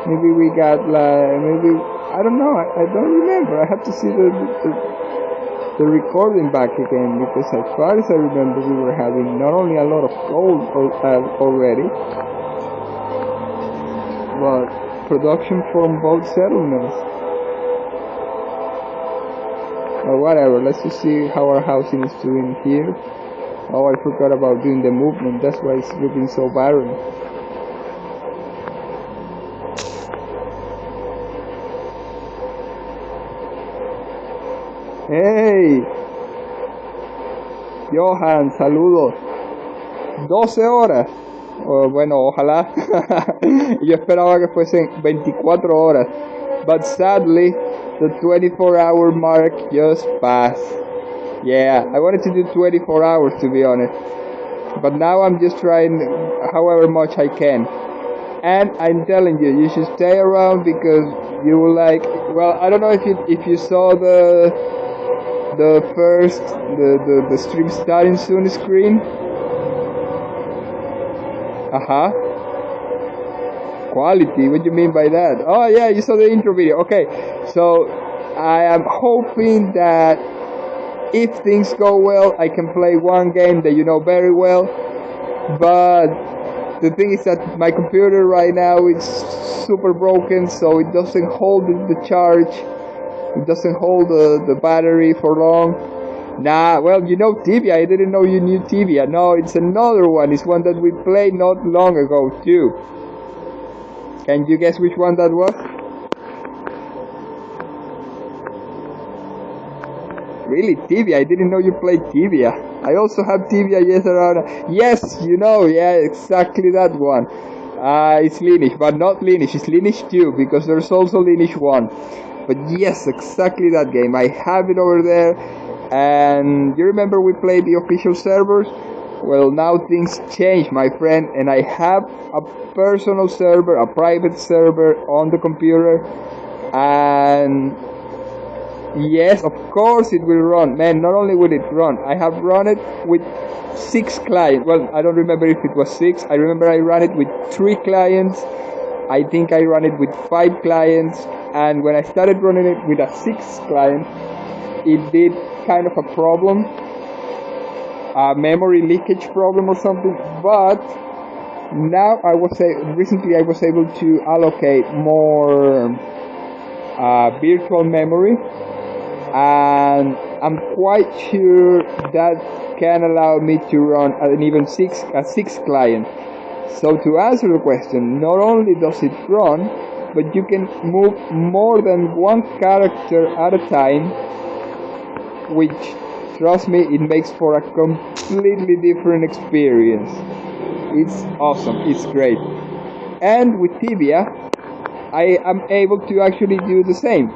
Maybe we got like, I don't know, I don't remember. I have to see the recording back again, because as far as I remember we were having not only a lot of gold already, but production from both settlements. Or whatever, let's just see how our housing is doing here. Oh, I forgot about doing the movement, that's why it's looking so barren. Hey! Johan, saludos. 12 horas. Bueno, ojalá. Yo esperaba que fuesen 24 horas. But sadly, the 24-hour mark just passed. Yeah, I wanted to do 24 hours to be honest. But now I'm just trying however much I can. And I'm telling you, you should stay around because you will like. Well, I don't know if you saw the stream starting soon screen. Quality, what do you mean by that? Oh yeah, you saw the intro video. Okay, so I am hoping that if things go well, I can play one game that you know very well. But the thing is that my computer right now is super broken, so it doesn't hold the charge. It doesn't hold the battery for long. Nah, well, you know Tibia. I didn't know you knew Tibia. No, it's another one. It's one that we played not long ago too. Can you guess which one that was? Really, Tibia? I didn't know you played Tibia. I also have Tibia, yes, around. Yes, you know, yeah, exactly that one. It's Lineage, but not Lineage. It's Lineage 2, because there's also Lineage 1. But yes, exactly that game. I have it over there. And you remember we played the official servers? Well, now things change, my friend, and I have a personal server, a private server on the computer. And yes, of course it will run. Man, not only will it run, I have run it with 6 clients. Well, I don't remember if it was 6. I remember I ran it with 3 clients. I think I ran it with 5 clients. And when I started running it with a 6th client, it did kind of a problem, a memory leakage problem or something. But now recently I was able to allocate more virtual memory, and I'm quite sure that can allow me to run a 6 client. So to answer the question, not only does it run, but you can move more than one character at a time, which, trust me, it makes for a completely different experience. It's awesome, it's great. And with Tibia, I am able to actually do the same.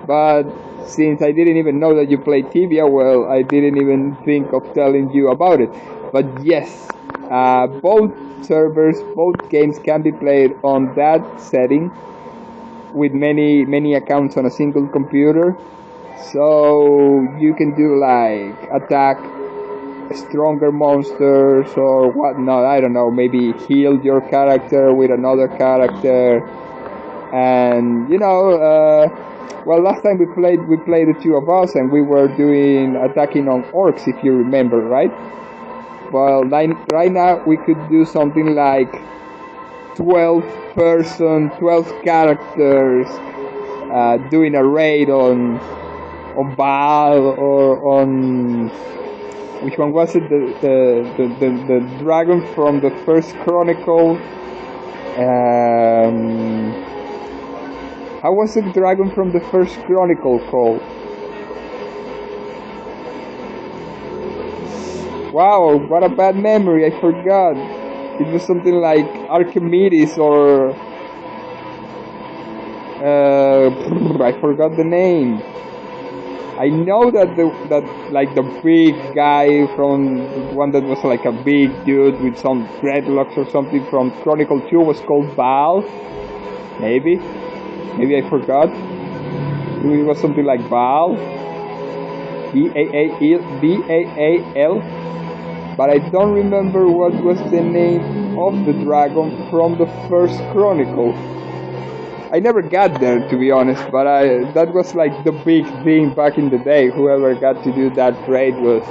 But since I didn't even know that you played Tibia, well, I didn't even think of telling you about it. But yes, both servers, both games can be played on that setting with many accounts on a single computer. So you can do like attack stronger monsters or whatnot. I don't know, maybe heal your character with another character. And you know, well, last time we played the 2 of us, and we were doing attacking on orcs, if you remember, right? Well, right now we could do something like 12 characters doing a raid on Baal, or on, which one was it? The dragon from the first Chronicle. How was the dragon from the first Chronicle called? Wow, what a bad memory, I forgot. It was something like Archimedes, or I forgot the name. I know that the big guy from one that was like a big dude with some dreadlocks or something from Chronicle 2 was called Baal. Maybe I forgot. It was something like Baal, Baal. But I don't remember what was the name of the dragon from the first Chronicle. I never got there, to be honest, but that was like the big thing back in the day. Whoever got to do that raid was,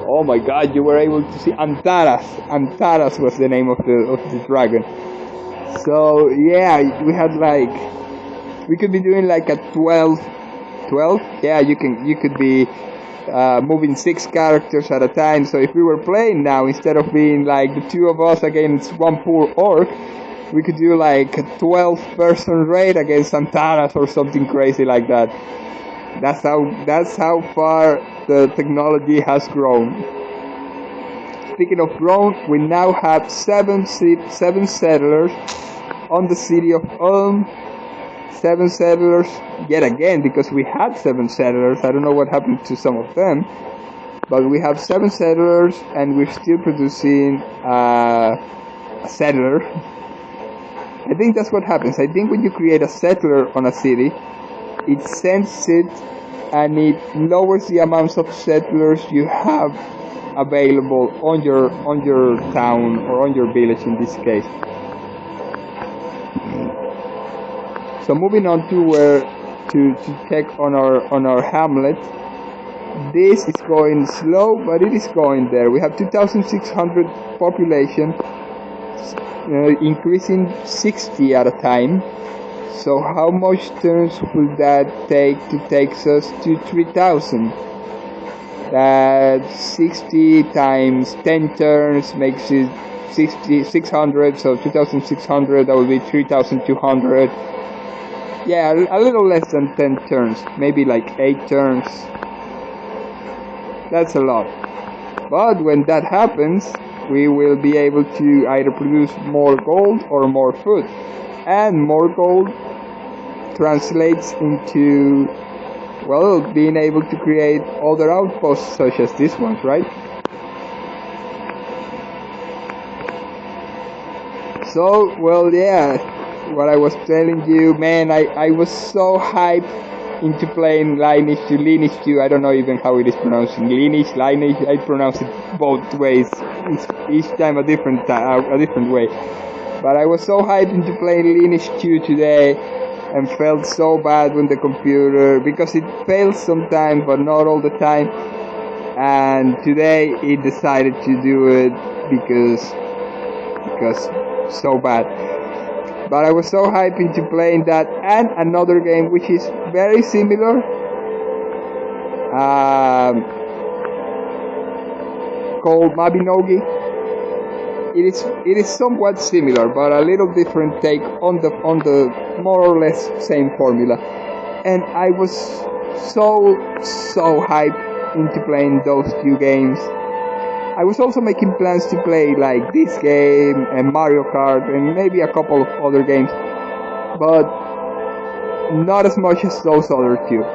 oh my god, you were able to see Antaras. Antaras was the name of the dragon. So yeah, we could be doing like a 12. Yeah, you could be moving 6 characters at a time. So if we were playing now, instead of being like the 2 of us against one poor orc, we could do like a 12-person raid against Antaras or something crazy like that. That's how far the technology has grown. speaking of growth, we now have seven settlers on the city of Ulm. 7 settlers yet again, because we had 7 settlers. I don't know what happened to some of them, but we have 7 settlers and we're still producing a settler. I think that's what happens. I think when you create a settler on a city, it sends it and it lowers the amounts of settlers you have available on your town or on your village in this case. So moving on to check on our hamlet. This is going slow, but it is going there. We have 2,600 population, increasing 60 at a time. So how much turns will that take to take us to 3,000? That 60 times 10 turns makes it 600. So 2,600. That would be 3,200. Yeah, a little less than 10 turns, maybe like 8 turns. That's a lot. But when that happens, we will be able to either produce more gold or more food. And more gold translates into, well, being able to create other outposts such as this one, right? So, well, yeah. What I was telling you, man, I was so hyped into playing Lineage 2. I don't know even how it is pronounced. Lineage. I pronounce it both ways. Each time a different way. But I was so hyped into playing Lineage 2 today, and felt so bad when the computer, because it fails sometimes, but not all the time. And today it decided to do it because so bad. But I was so hyped into playing that and another game which is very similar. Called Mabinogi. It is somewhat similar, but a little different take on the more or less same formula. And I was so hyped into playing those two games. I was also making plans to play like this game and Mario Kart and maybe a couple of other games, but not as much as those other two.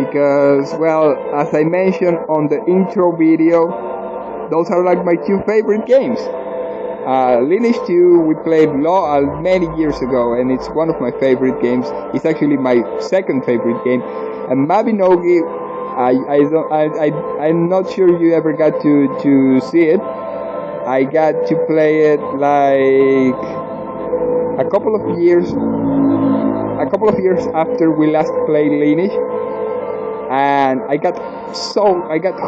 Because, well, as I mentioned on the intro video, those are like my two favorite games. Lineage 2 we played many years ago, and it's one of my favorite games. It's actually my second favorite game. And Mabinogi, I'm not sure you ever got to see it. I got to play it like a couple of years after we last played Lineage, and I got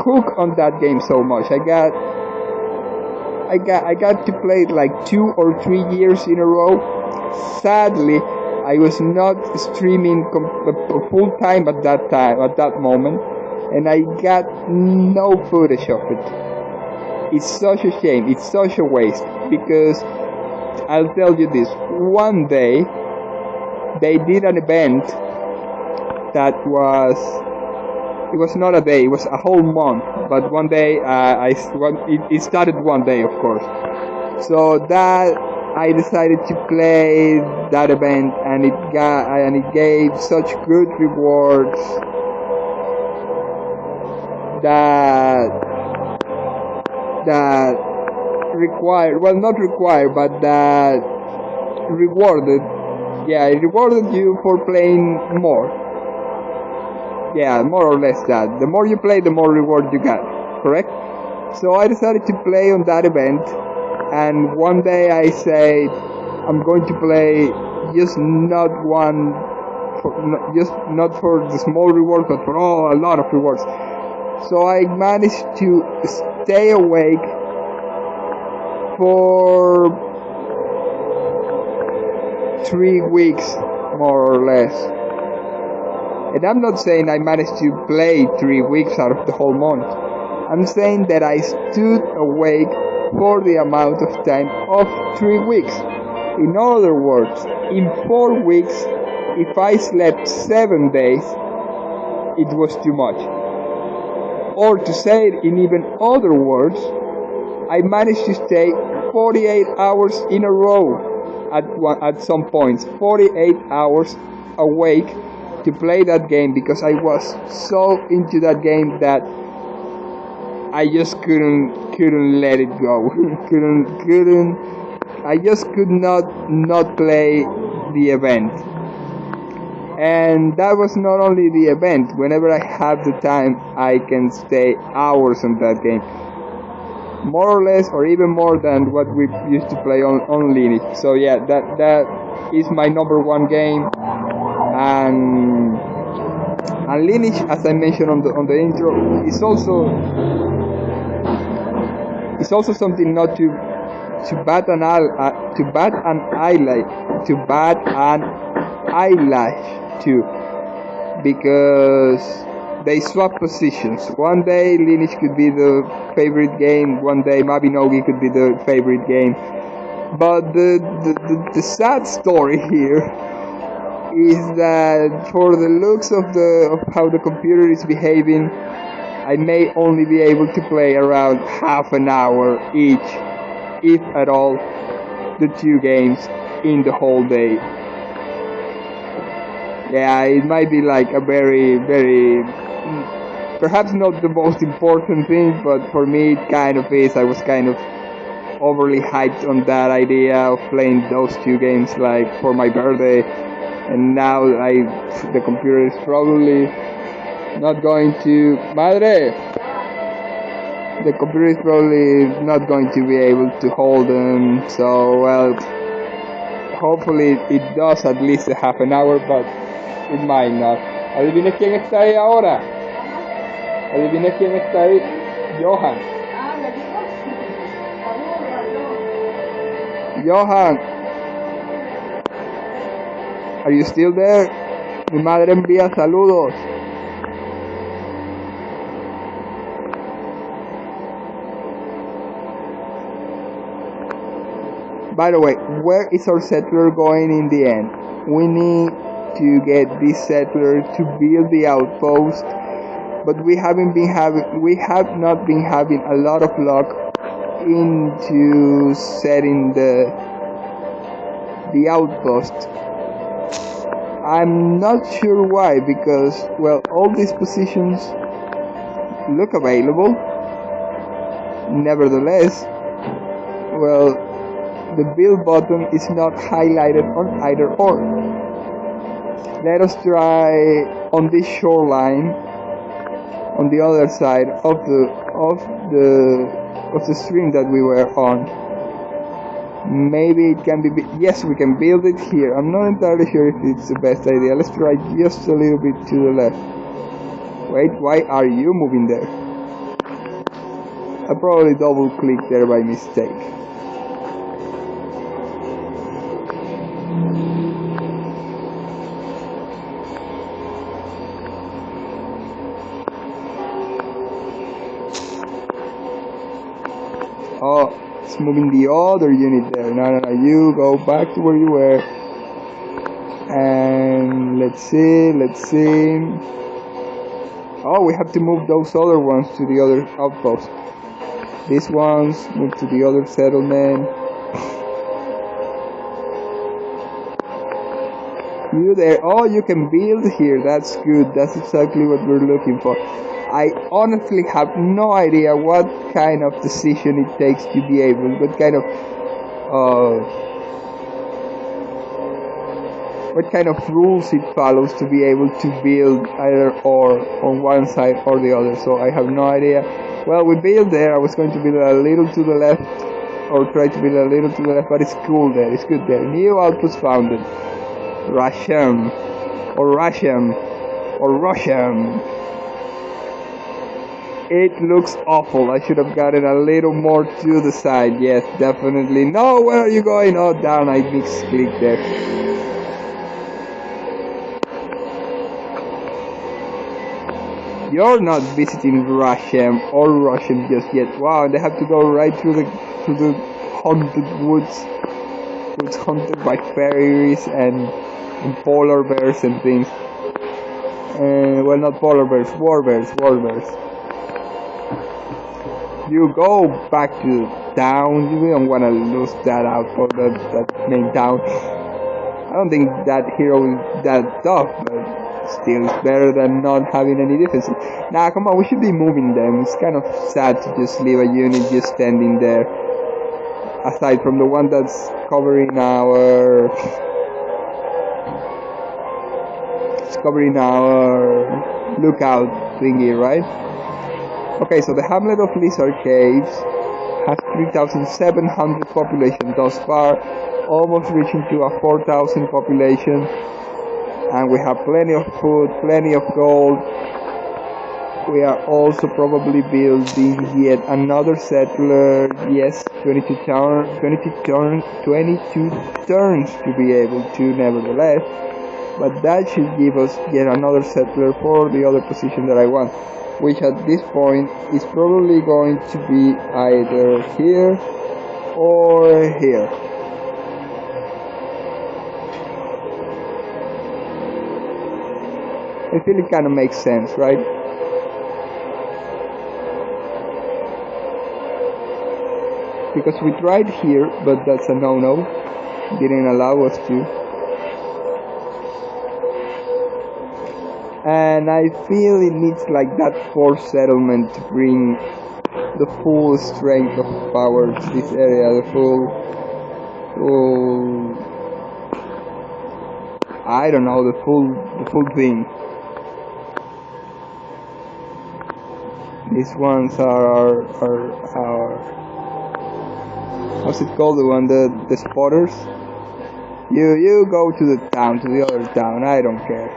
hooked on that game so much. I got to play it like 2 or 3 years in a row. Sadly, I was not streaming full time at that moment, and I got no footage of it. It's such a shame. It's such a waste, because I'll tell you this. One day, they did an event that was... It was not a day, it was a whole month. But one day, it started one day, of course. So that I decided to play that event, and it gave such good rewards that rewarded. Yeah, it rewarded you for playing more. Yeah, more or less that. The more you play, the more reward you got. Correct? So I decided to play on that event, and one day I said, I'm going to play just not for the small rewards, but for a lot of rewards. So I managed to stay awake for 3 weeks, more or less. And I'm not saying I managed to play 3 weeks out of the whole month. I'm saying that I stood awake for the amount of time of 3 weeks. In other words, in 4 weeks, if I slept 7 days, it was too much. Or to say it in even other words, I managed to stay 48 hours in a row at some points, 48 hours awake to play that game because I was so into that game that I just couldn't let it go. couldn't I just could not play the event. And that was not only the event. Whenever I have the time, I can stay hours on that game. More or less, or even more than what we used to play on Lineage. So yeah, that is my number one game. And Lineage, as I mentioned on the intro, is also something not to bat an eyelash to, because they swap positions. One day Lineage could be the favorite game, one day Mabinogi could be the favorite game. But the sad story here is that for the looks of how the computer is behaving, I may only be able to play around half an hour each, if at all, the two games in the whole day. Yeah, it might be like a very, very, perhaps not the most important thing, but for me it kind of is. I was kind of overly hyped on that idea of playing those two games like for my birthday, and now the computer is probably not going to... Madre! The computer is probably not going to be able to hold them, so well, hopefully it does at least a half an hour, but it might not. ¿Adivines quién está ahí ahora? ¿Adivines quién está ahí? Johan. Johan, are you still there? Mi madre envía saludos. By the way, where is our settler going in the end? We need to get this settler to build the outpost, but we have not been having a lot of luck into setting the outpost. I'm not sure why, because well, all these positions look available. Nevertheless, well, the build button is not highlighted on either or. Let us try on this shoreline, on the other side of the stream that we were on. Maybe it can be... Yes, we can build it here. I'm not entirely sure if it's the best idea. Let's try just a little bit to the left. Wait, why are you moving there? I probably double clicked there by mistake. Oh, it's moving the other unit there. No, you go back to where you were. And let's see. Oh, we have to move those other ones to the other outpost. These ones move to the other settlement. You there? Oh, you can build here. That's good. That's exactly what we're looking for. I honestly have no idea what kind of decision it takes to be able, what kind of rules it follows to be able to build either or on one side or the other. So I have no idea. Well, we build there. I was going to build a little to the left, or try to build a little to the left, but it's cool there. It's good there. New outpost founded. Rasham. It looks awful. I should have gotten a little more to the side. Yes, definitely. No, where are you going? Oh, darn, I misclicked there. You're not visiting Rasham just yet. Wow, they have to go right through the haunted woods. It's haunted by fairies and polar bears and things. Well, not polar bears, war bears. You go back to town. We don't want to lose that outpost, that main town. I don't think that hero is that tough, but still it's better than not having any defenses. Nah, come on, we should be moving them. It's kind of sad to just leave a unit just standing there. Aside from the one that's covering our lookout thingy, right? Okay, so the Hamlet of Lizard Caves has 3,700 population thus far, almost reaching to a 4,000 population, and we have plenty of food, plenty of gold. We are also probably building yet another settler. Yes, 22 turns to be able to, nevertheless, but that should give us yet another settler for the other position that I want, which at this point is probably going to be either here or here. I feel it kind of makes sense, right? Because we tried here, but that's a no-no. Didn't allow us to. And I feel it needs like that forced settlement to bring the full strength of power to this area, the full I don't know, the full thing. These ones are how's it called, the one, the spotters? You go to the town, to the other town, I don't care.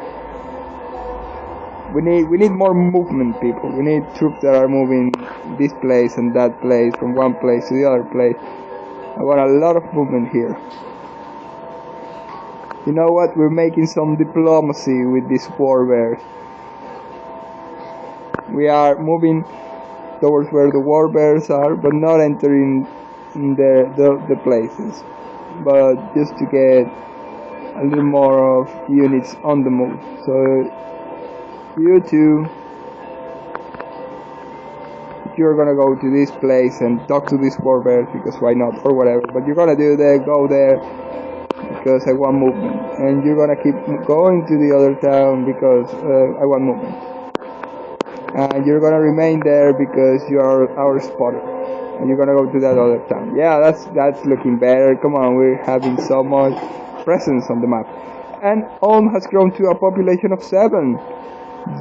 We need more movement, people. We need troops that are moving this place and that place, from one place to the other place. I want a lot of movement here. You know what? We're making some diplomacy with these war bears. We are moving towards where the war bears are, but not entering the places, but just to get a little more of units on the move. So you two, you're gonna go to this place and talk to these war bears, because why not, or whatever, but you're gonna go there because I want movement, and you're gonna keep going to the other town because I want movement, and you're gonna remain there because you are our spotter, and you're gonna go to that other town. Yeah, that's looking better. Come on, we're having so much presence on the map. And Ulm has grown to a population of 7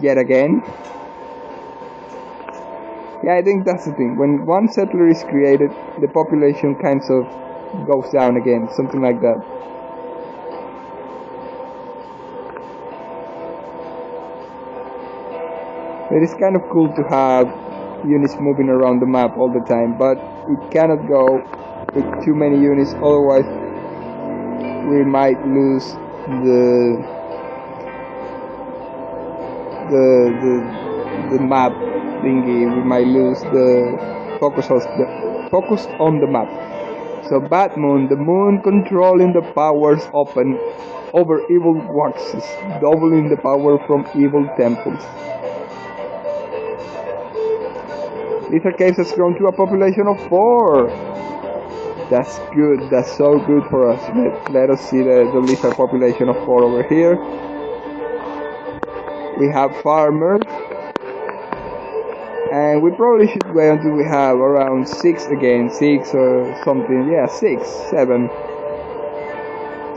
yet again. Yeah, I think that's the thing. When one settler is created, the population kind of goes down again, something like that. It is kind of cool to have units moving around the map all the time, but it cannot go with too many units, otherwise we might lose the map thingy. We might lose the focus on the map. So Bad Moon, the moon controlling the powers open over evil waxes, doubling the power from evil temples. Lizard Caves has grown to a population of 4. That's good, that's so good for us. Let us see the lizard population of 4 over here. We have farmers, and we probably should wait until we have around 6 again, 6 or something, yeah, 6, 7,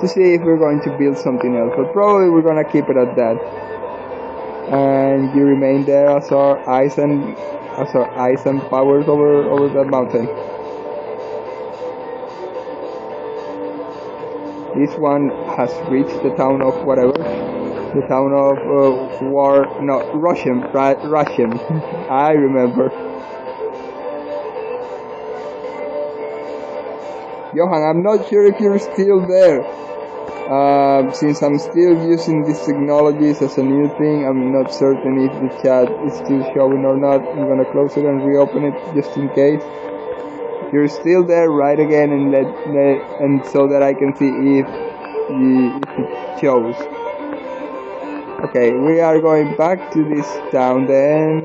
to see if we're going to build something else, but probably we're gonna keep it at that. And you remain there as our ice and powers over that mountain. This one has reached the town of whatever. The town of Russian. I remember. Johan, I'm not sure if you're still there. Since I'm still using these technologies as a new thing, I'm not certain if the chat is still showing or not. I'm gonna close it and reopen it just in case. If you're still there, write again and so that I can see if it shows. Okay, we are going back to this town then,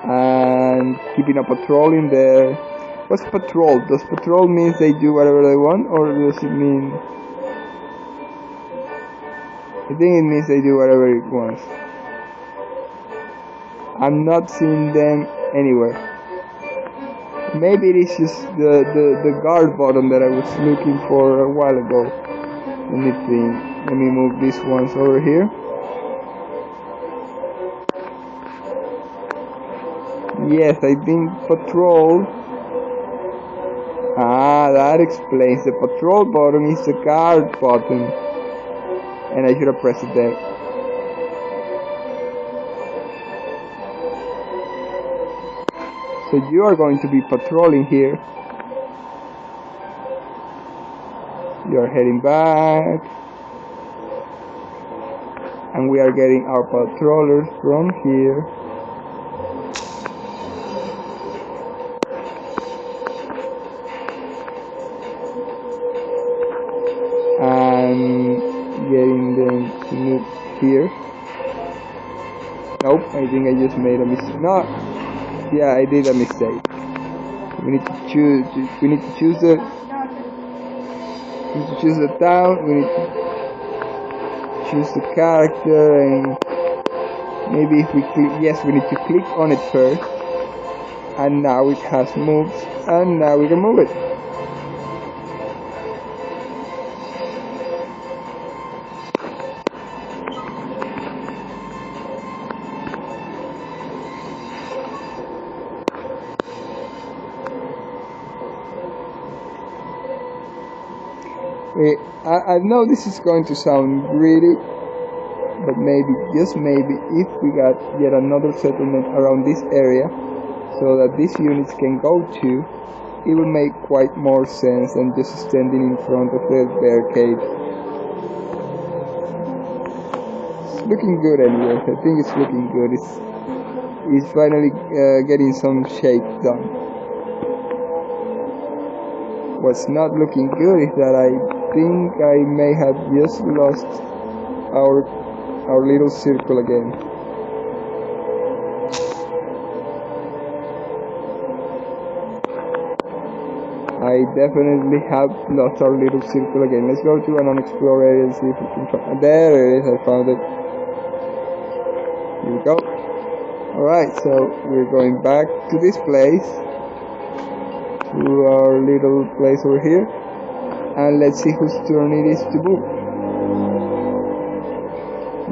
and keeping a patrol in there. What's patrol? Does patrol mean they do whatever they want, or does it mean... I think it means they do whatever it wants. I'm not seeing them anywhere. Maybe it is just the guard button that I was looking for a while ago. Let me think. Let me move these ones over here. Yes, I think patrol. Ah, that explains. The patrol button is the guard button. And I should have pressed it there. So you are going to be patrolling here. You are heading back. And we are getting our patrollers from here. And getting them to move here. Nope, I think I just made a mistake. No, yeah, I did a mistake. We need to choose. We need to choose the. We need to choose the town. We need to choose the character, and maybe if we click, yes, we need to click on it first. And now it has moved, and now we can move it. I know this is going to sound greedy, but maybe, just maybe, if we got yet another settlement around this area, so that these units can go to, it would make quite more sense than just standing in front of the barricade. It's looking good anyway. I think it's looking good. It's finally getting some shape done. What's not looking good is that I think I may have just lost our little circle again. I definitely have lost our little circle again. Let's go to an unexplored area and see if we can find. There it is, I found it. Here we go. Alright, so we're going back to this place, to our little place over here, and let's see whose turn it is to move.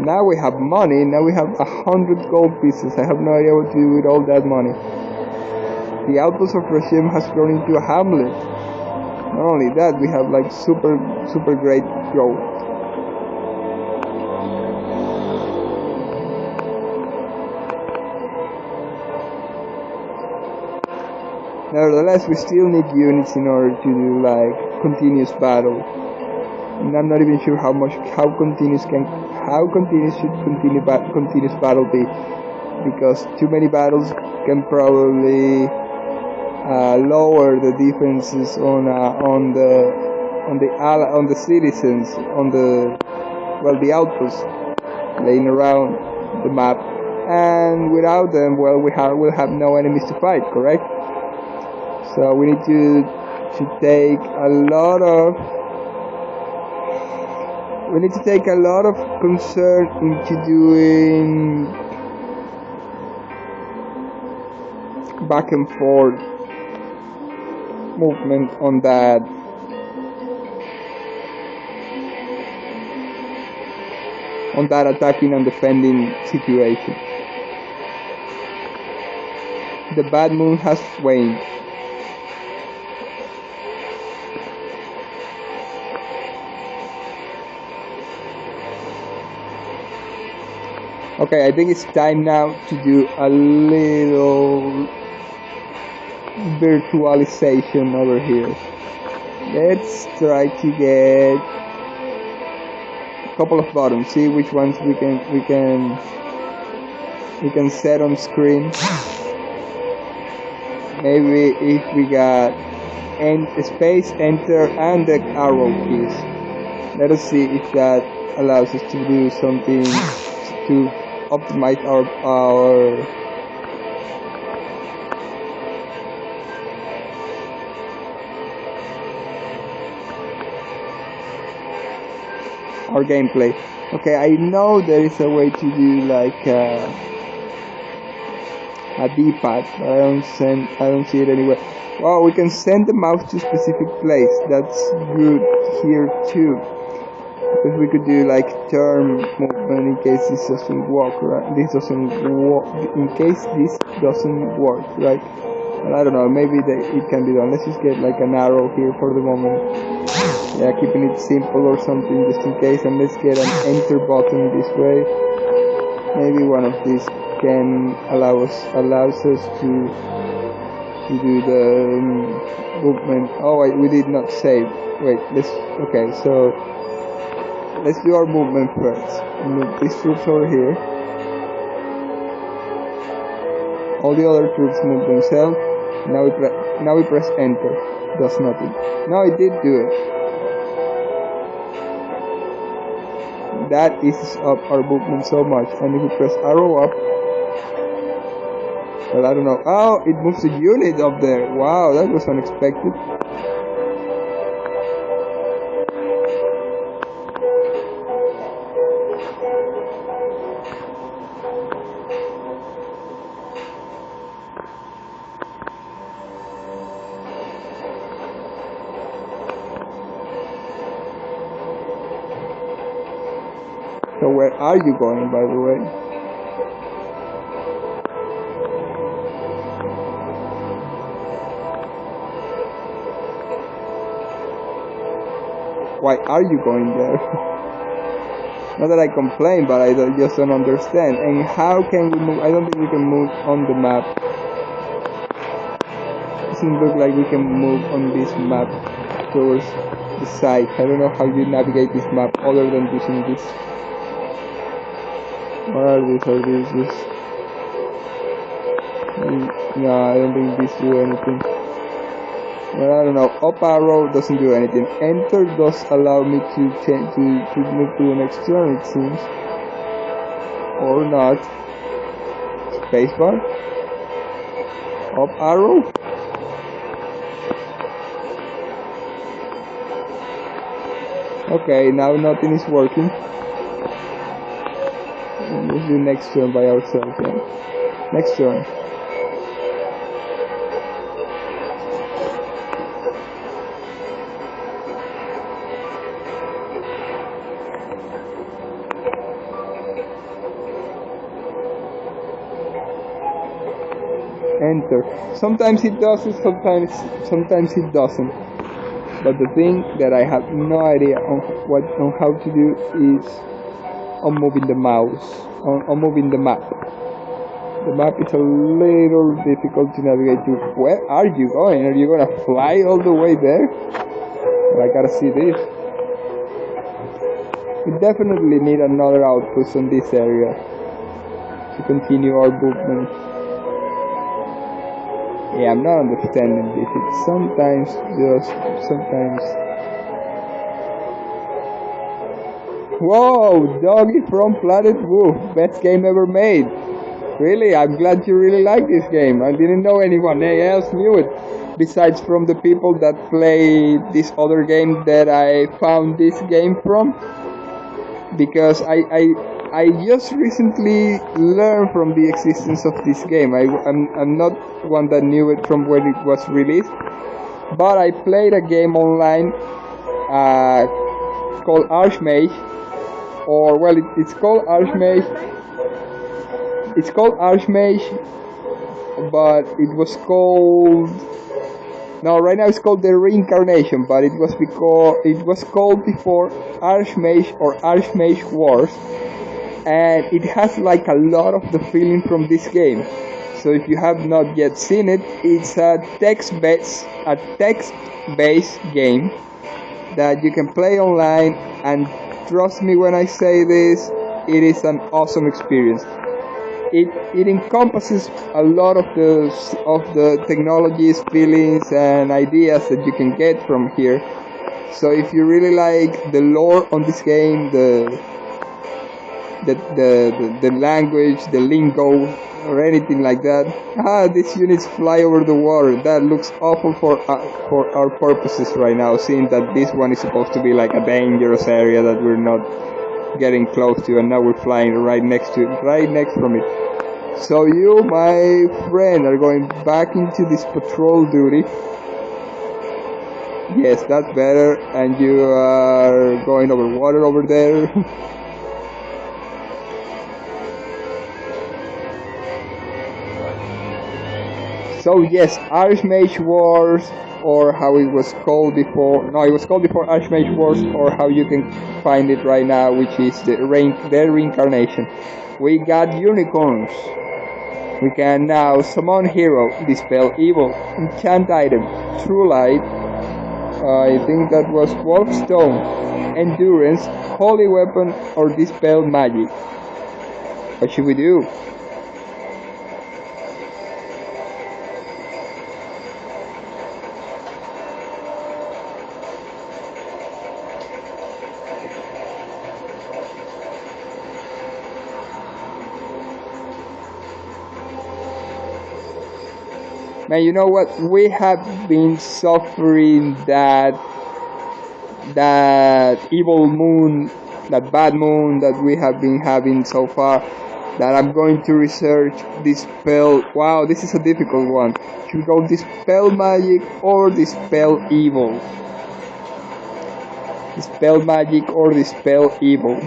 Now we have money. Now we have 100 gold pieces. I have no idea what to do with all that money. The outpost of Regime has grown into a hamlet. Not only that, we have like super great growth. Nevertheless, we still need units in order to do like continuous battle. And I'm not even sure how continuous should continuous battle be, because too many battles can probably lower the defenses on the citizens, on the outposts laying around the map, and without them, we'll have no enemies to fight. Correct? So we need to take a lot of concern into doing back and forth movement on that attacking and defending situation. The bad moon has waned. Okay, I think it's time now to do a little virtualization over here. Let's try to get a couple of buttons. See which ones we can set on screen. Maybe if we got space, enter, and the arrow keys. Let us see if that allows us to do something to optimize our our gameplay. Okay, I know there is a way to do like a D-pad, but I don't see it anywhere. Wow, we can send the mouse to specific place. That's good here too, because we could do like turn movement in case this doesn't work, right? In case this doesn't work, right? But I don't know, maybe it can be done. Let's just get like an arrow here for the moment. Yeah, keeping it simple or something just in case, and let's get an enter button this way. Maybe one of these can allows us to do the movement. Oh wait, we did not save. Wait, okay, so let's do our movement first. Move these troops over here. All the other troops move themselves. Now we press enter. Does nothing. No, it did do it. That eases up our movement so much. And if we press arrow up, well, I don't know. Oh, it moves a unit up there. Wow, that was unexpected. So where are you going, by the way? Why are you going there? Not that I complain, but I just don't understand. And how can we move? I don't think we can move on the map. Doesn't look like we can move on this map towards the side. I don't know how you navigate this map other than using this. What are these? Are these just... No, I don't think these do anything. Well, I don't know. Up arrow doesn't do anything. Enter does allow me to change to move to the next turn, it seems. Or not. Spacebar. Up arrow. Okay, now nothing is working. Let's do next turn by ourselves. Yeah. Next turn. Enter. Sometimes it does it, sometimes it doesn't. But the thing that I have no idea on how to do is on moving the mouse, on moving the map. The map is a little difficult to navigate to. Where are you going? Are you gonna fly all the way there? Well, I gotta see this. We definitely need another outpost on this area to continue our movement. Yeah, I'm not understanding this. It's sometimes. Whoa, Doggy from Planet Wolf, best game ever made. Really, I'm glad you really like this game. I didn't know anyone else knew it, besides from the people that play this other game that I found this game from. Because I just recently learned from the existence of this game. I'm not one that knew it from when it was released, but I played a game online called Archmage, or well, it's called Archmage. It's called Archmage, but it was called... No, right now it's called The Reincarnation, but it was called before Archmage or Archmage Wars, and it has like a lot of the feeling from this game. So if you have not yet seen it, it's a text-based game that you can play online, and trust me when I say this, it is an awesome experience. It encompasses a lot of the technologies, feelings, and ideas that you can get from here. So if you really like the lore on this game, the language, the lingo, or anything like that. These units fly over the water. That looks awful for our purposes right now, seeing that this one is supposed to be like a dangerous area that we're not getting close to, and now we're flying right next from it. So you, my friend, are going back into this patrol duty. Yes, that's better. And you are going over water over there. So yes, Archmage Wars, or how it was called before. No, it was called before Archmage Wars, or how you can find it right now, which is their reincarnation. We got unicorns. We can now summon hero, dispel evil, enchant item, true light. I think that was Wolfstone, endurance, holy weapon, or dispel magic. What should we do? Man, you know what? We have been suffering that evil moon, that bad moon that we have been having so far. That I'm going to research dispel. Wow, this is a difficult one. Should we go dispel magic or dispel evil? Dispel magic or dispel evil?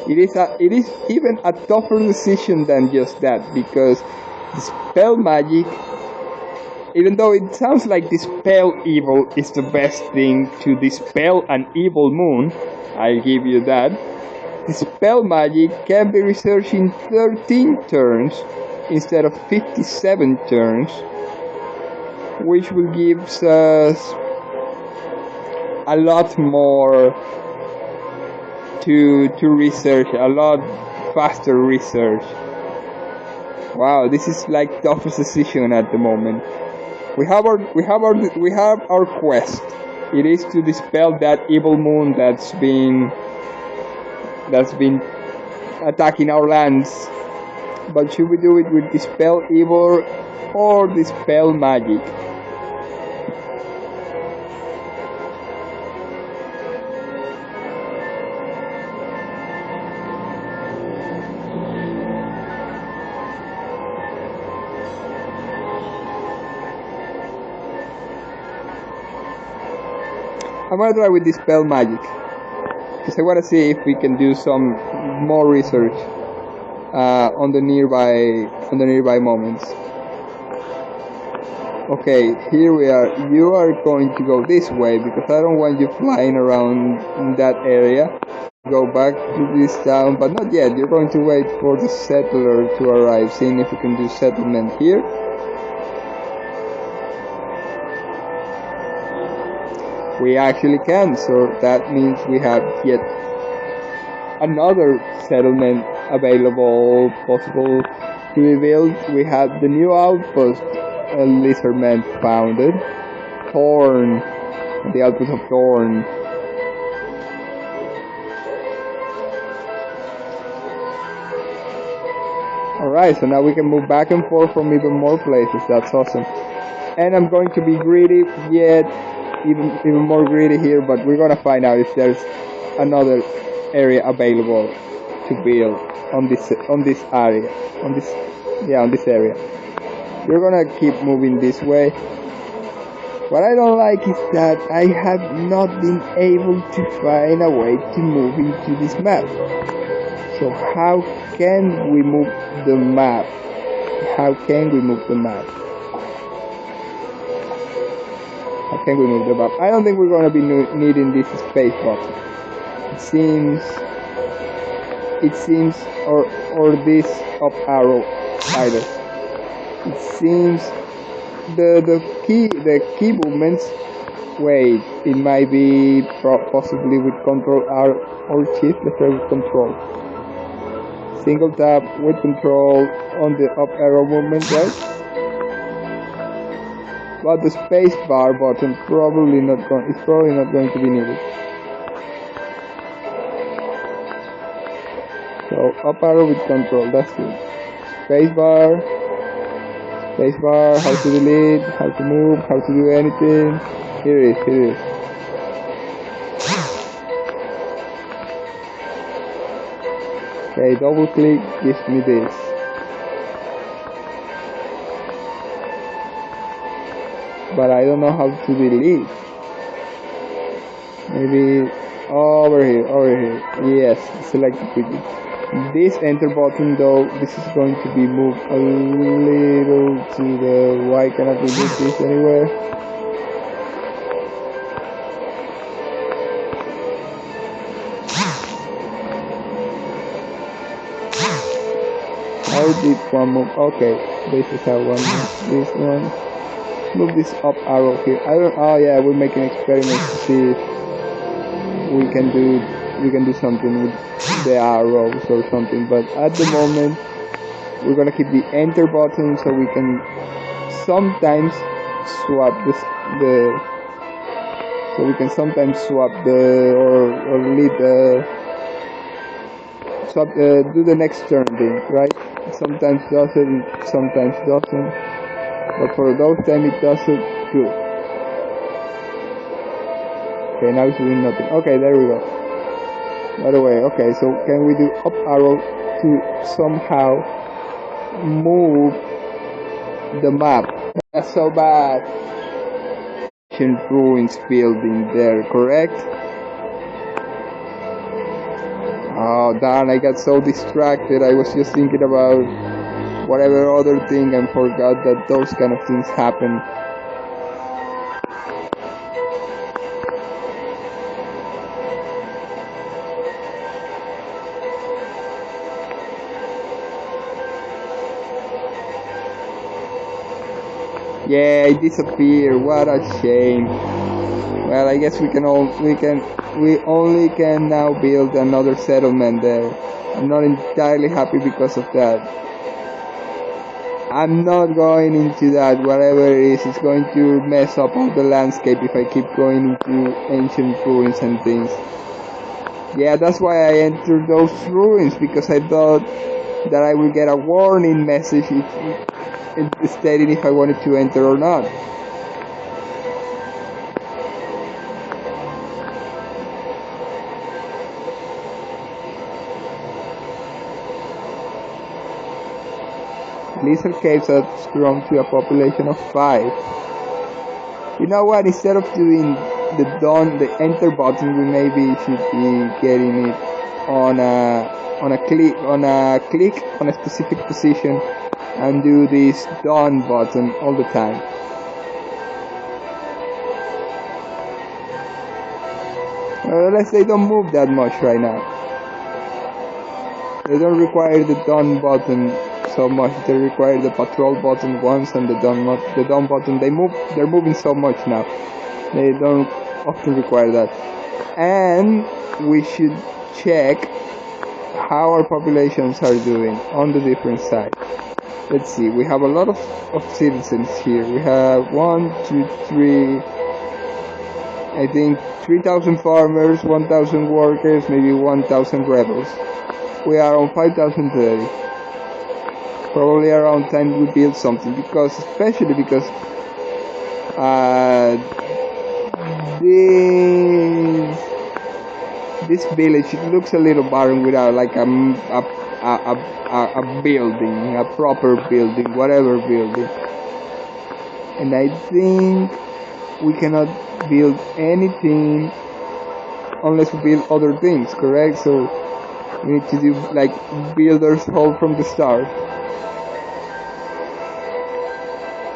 It is even a tougher decision than just that, because dispel magic, even though it sounds like dispel evil is the best thing to dispel an evil moon, I'll give you that. Dispel magic can be researched in 13 turns instead of 57 turns, which will give us a lot more to research, a lot faster research. Wow, this is like toughest decision at the moment. We have our quest. It is to dispel that evil moon that's been attacking our lands. But should we do it with dispel evil or dispel magic? I'm gonna try with dispel magic, because I wanna see if we can do some more research on the nearby moments. Okay, here we are. You are going to go this way because I don't want you flying around in that area. Go back to this town, but not yet. You're going to wait for the settler to arrive, seeing if we can do settlement here. We actually can, so that means we have yet another settlement available, possible to be built. We have the new outpost Lizardmen founded, Thorn, the outpost of Thorn. Alright, so now we can move back and forth from even more places. That's awesome. And I'm going to be greedy yet. Even more greedy here, but we're gonna find out if there's another area available to build on this area, on this area. We're gonna keep moving this way. What I don't like is that I have not been able to find a way to move into this map. So how can we move the map? How can we move the map? How can we move the map? I don't think we're going to be needing this space box. It seems, or this up arrow either. It seems the key movements. Wait, it might be possibly with Control R or Shift. Let's try with Control. Single tap with Control on the up arrow movement, right? But the space bar button is probably not going to be needed. Oh, up arrow with control, that's it. Spacebar, how to delete, how to move, how to do anything. Here it is. Okay, double click gives me this. But I don't know how to delete. Maybe over here. Yes, select the quickly. This enter button though, this is going to be moved a little to the, why cannot we do this anywhere? How did one move? Okay, this is how one moves. This one. Move this up arrow here. I don't. Oh yeah, we're making experiments to see if we can do something with the arrows or something. But at the moment, we're gonna keep the enter button so we can sometimes swap this so we can sometimes swap or lead swap do the next turn thing, right? Sometimes does it, sometimes doesn't. But for those time it does it good. Okay, now it's doing nothing. Okay, there we go. By the way, okay, so can we do up arrow to somehow move the map? That's so bad. Ancient ruins building there, correct? Oh darn, I got so distracted. I was just thinking about whatever other thing and forgot that those kind of things happen. Yeah, it disappeared. What a shame. Well, I guess we only can now build another settlement there. I'm not entirely happy because of that. I'm not going into that. Whatever it is, it's going to mess up all the landscape if I keep going into ancient ruins and things. Yeah, that's why I entered those ruins, because I thought that I would get a warning message stating if I wanted to enter or not. Lizard caves have grown to a population of 5. You know what? Instead of doing the enter button, we maybe should be getting it on a click on a specific position and do this done button all the time. Unless they don't move that much right now. They don't require the done button so much. They require the patrol button once and the done button. They're moving so much now. They don't often require that. And we should check how our populations are doing on the different sides. Let's see, we have a lot of citizens here. We have 1, 2, 3, I think 3,000 farmers, 1,000 workers, maybe 1,000 rebels. We are on 5,030. Probably around time we build something, especially because this village, it looks a little barren without like a building, a proper building, whatever building. And I think we cannot build anything unless we build other things, correct? So we need to do like builder's hall from the start.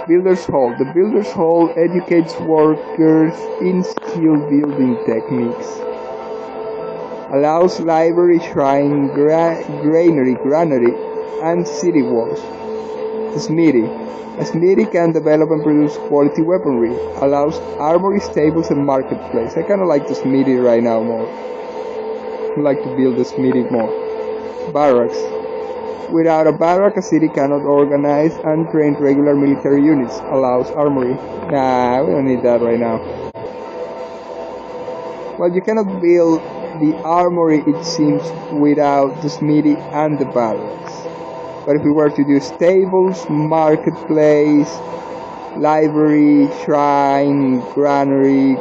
Builder's Hall. The Builder's Hall educates workers in skill building techniques. Allows library, shrine, granary, and city walls. The Smithy. A smithy can develop and produce quality weaponry. Allows armory, stables, and marketplace. I kind of like the smithy right now more. I'd like to build the smithy more. Barracks. Without a barrack, a city cannot organize and train regular military units. Allows armory. Nah, we don't need that right now. Well, you cannot build the armory, it seems, without the smithy and the barracks. But if we were to do stables, marketplace, library, shrine, granary,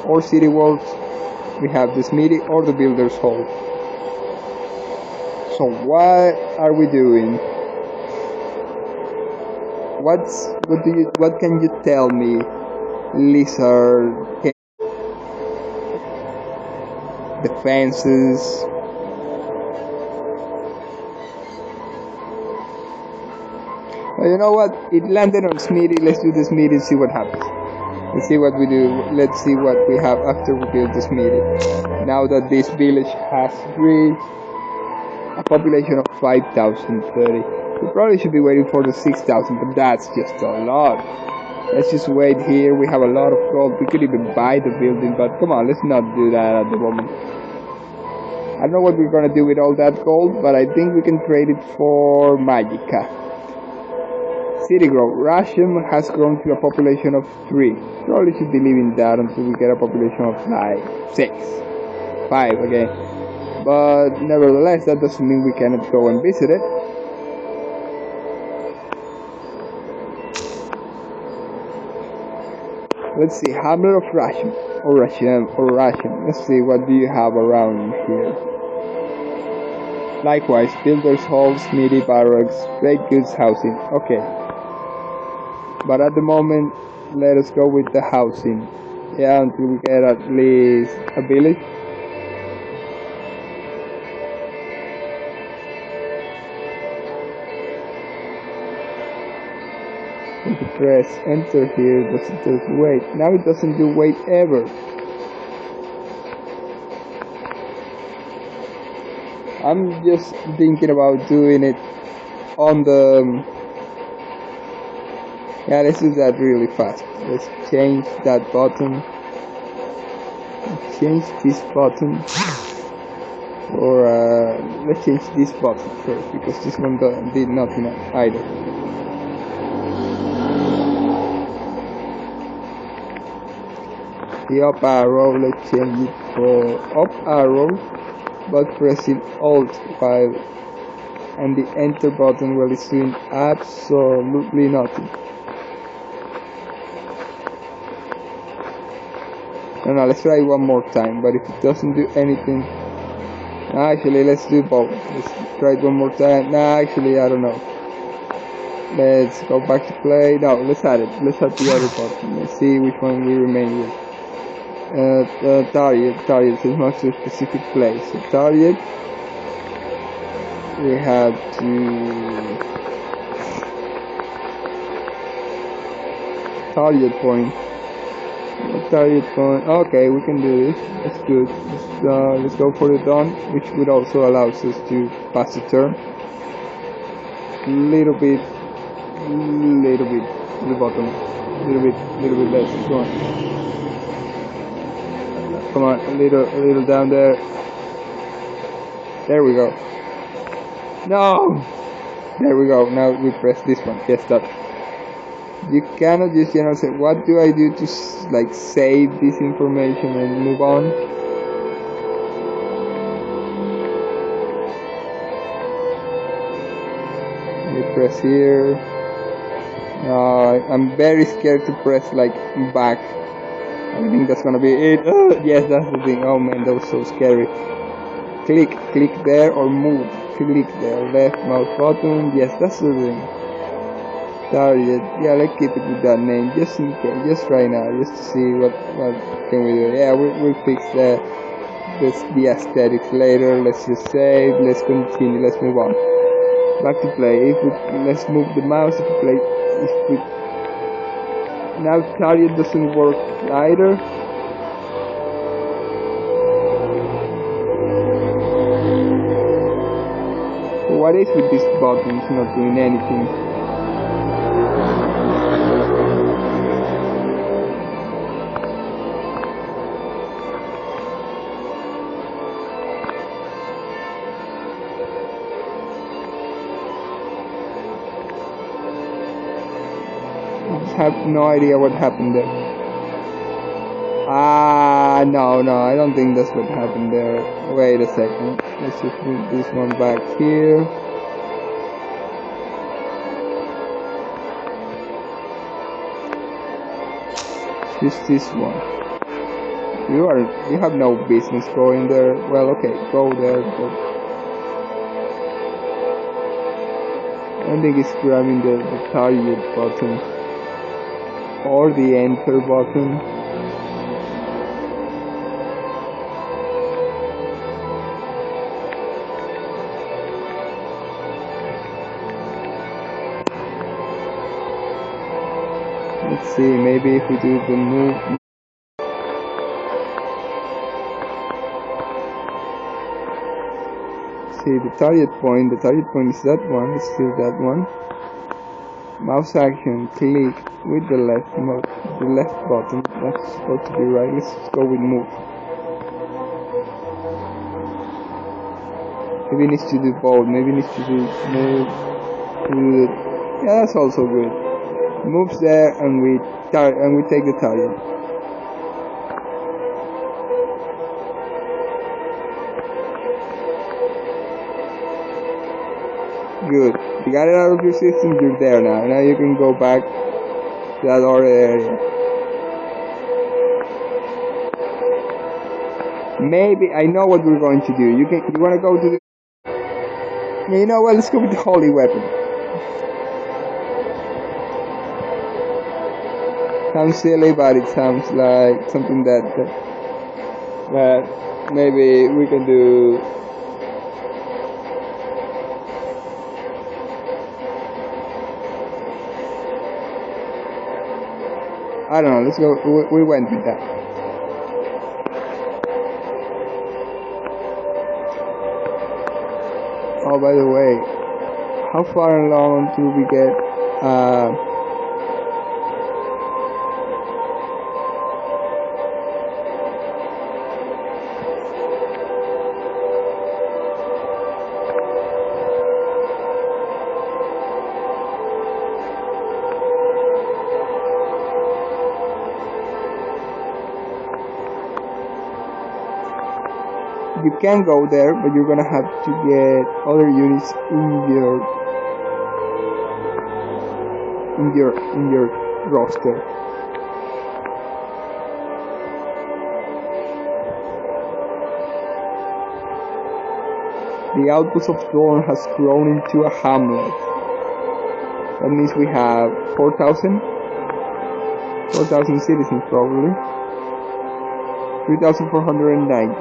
or city walls, we have the smithy or the builder's hall. So what are we doing? What can you tell me, Lizard? The fences. Well, you know what? It landed on Smithy. Let's do the Smithy and see what happens. Let's see what we do. Let's see what we have after we build the Smithy. Now that this village has reached a population of 5,030. We probably should be waiting for the 6,000, but that's just a lot. Let's just wait here. We have a lot of gold. We could even buy the building, but come on, let's not do that at the moment. I don't know what we're gonna do with all that gold, but I think we can trade it for Magica. City growth. Rasham has grown to a population of 3. Probably should be leaving that until we get a population of like 6. 5 again. But nevertheless, that doesn't mean we cannot go and visit it. Let's see, Hamlet of Rasham. Or Rasham. Let's see, what do you have around here? Likewise, builders' halls, smithy, barracks, trade goods, housing. Okay. But at the moment, let us go with the housing. Yeah, until we get at least a village. If you press enter here, it doesn't wait. Now it doesn't do wait ever. I'm just thinking about doing it on the... Yeah, let's do that really fast. Let's change that button. Let's change this button. Or let's change this button first, because this one did nothing either. The up arrow, let's change it for up arrow, but pressing Alt while and the enter button while it's doing absolutely nothing. No, let's try one more time, but if it doesn't do anything, actually let's do both. Let's try it one more time. Actually I don't know. Let's go back to play. No, let's add it. Let's add the other button. Let's see which one we remain with. Target is not to a specific place. So target, we have to target point. Okay, we can do this. That's good. Let's go for the done, which would also allows us to pass the turn. Little bit to the bottom. Little bit less. Go on. Come on, a little down there. There we go. No! There we go. Now we press this one. Yes, that. You cannot just say, what do I do to like save this information and move on? You press here. I'm very scared to press like back. I think that's gonna be it. Yes, that's the thing. Oh man, that was so scary. Click there or move. Click there. Left mouse button. Yes, that's the thing. Target. Yeah, let's keep it with that name just in case. Just right now, just to see what can we do. Yeah, we'll fix the aesthetics later. Let's just save. Let's continue. Let's move on. Back to play. Let's move the mouse. Now target doesn't work either. What is with this button? It's not doing anything. I have no idea what happened there. No, I don't think that's what happened there. Wait a second. Let's just move this one back here. Just this one. You have no business going there. Well, okay, go there, but I don't think it's grabbing the target button or the enter button. Let's see, maybe if we do the move. See the target point is that one, it's still that one. Mouse action, click with the left button, that's supposed to be right. Let's go with move. Maybe it needs to do both, maybe it needs to do move, yeah, that's also good. Moves there and we take the target. Good. You got it out of your system, you're there now. Now you can go back to that other area. Maybe I know what we're going to do. You wanna go to the yeah, you know what, let's go with the holy weapon. Sounds silly, but it sounds like something that maybe we can do. I don't know, let's go, we went with that. Oh, by the way, how far along do we get, you can go there, but you're gonna have to get other units in your roster. The outpost of Thorn has grown into a hamlet. That means we have 4,000 citizens probably. 3,490.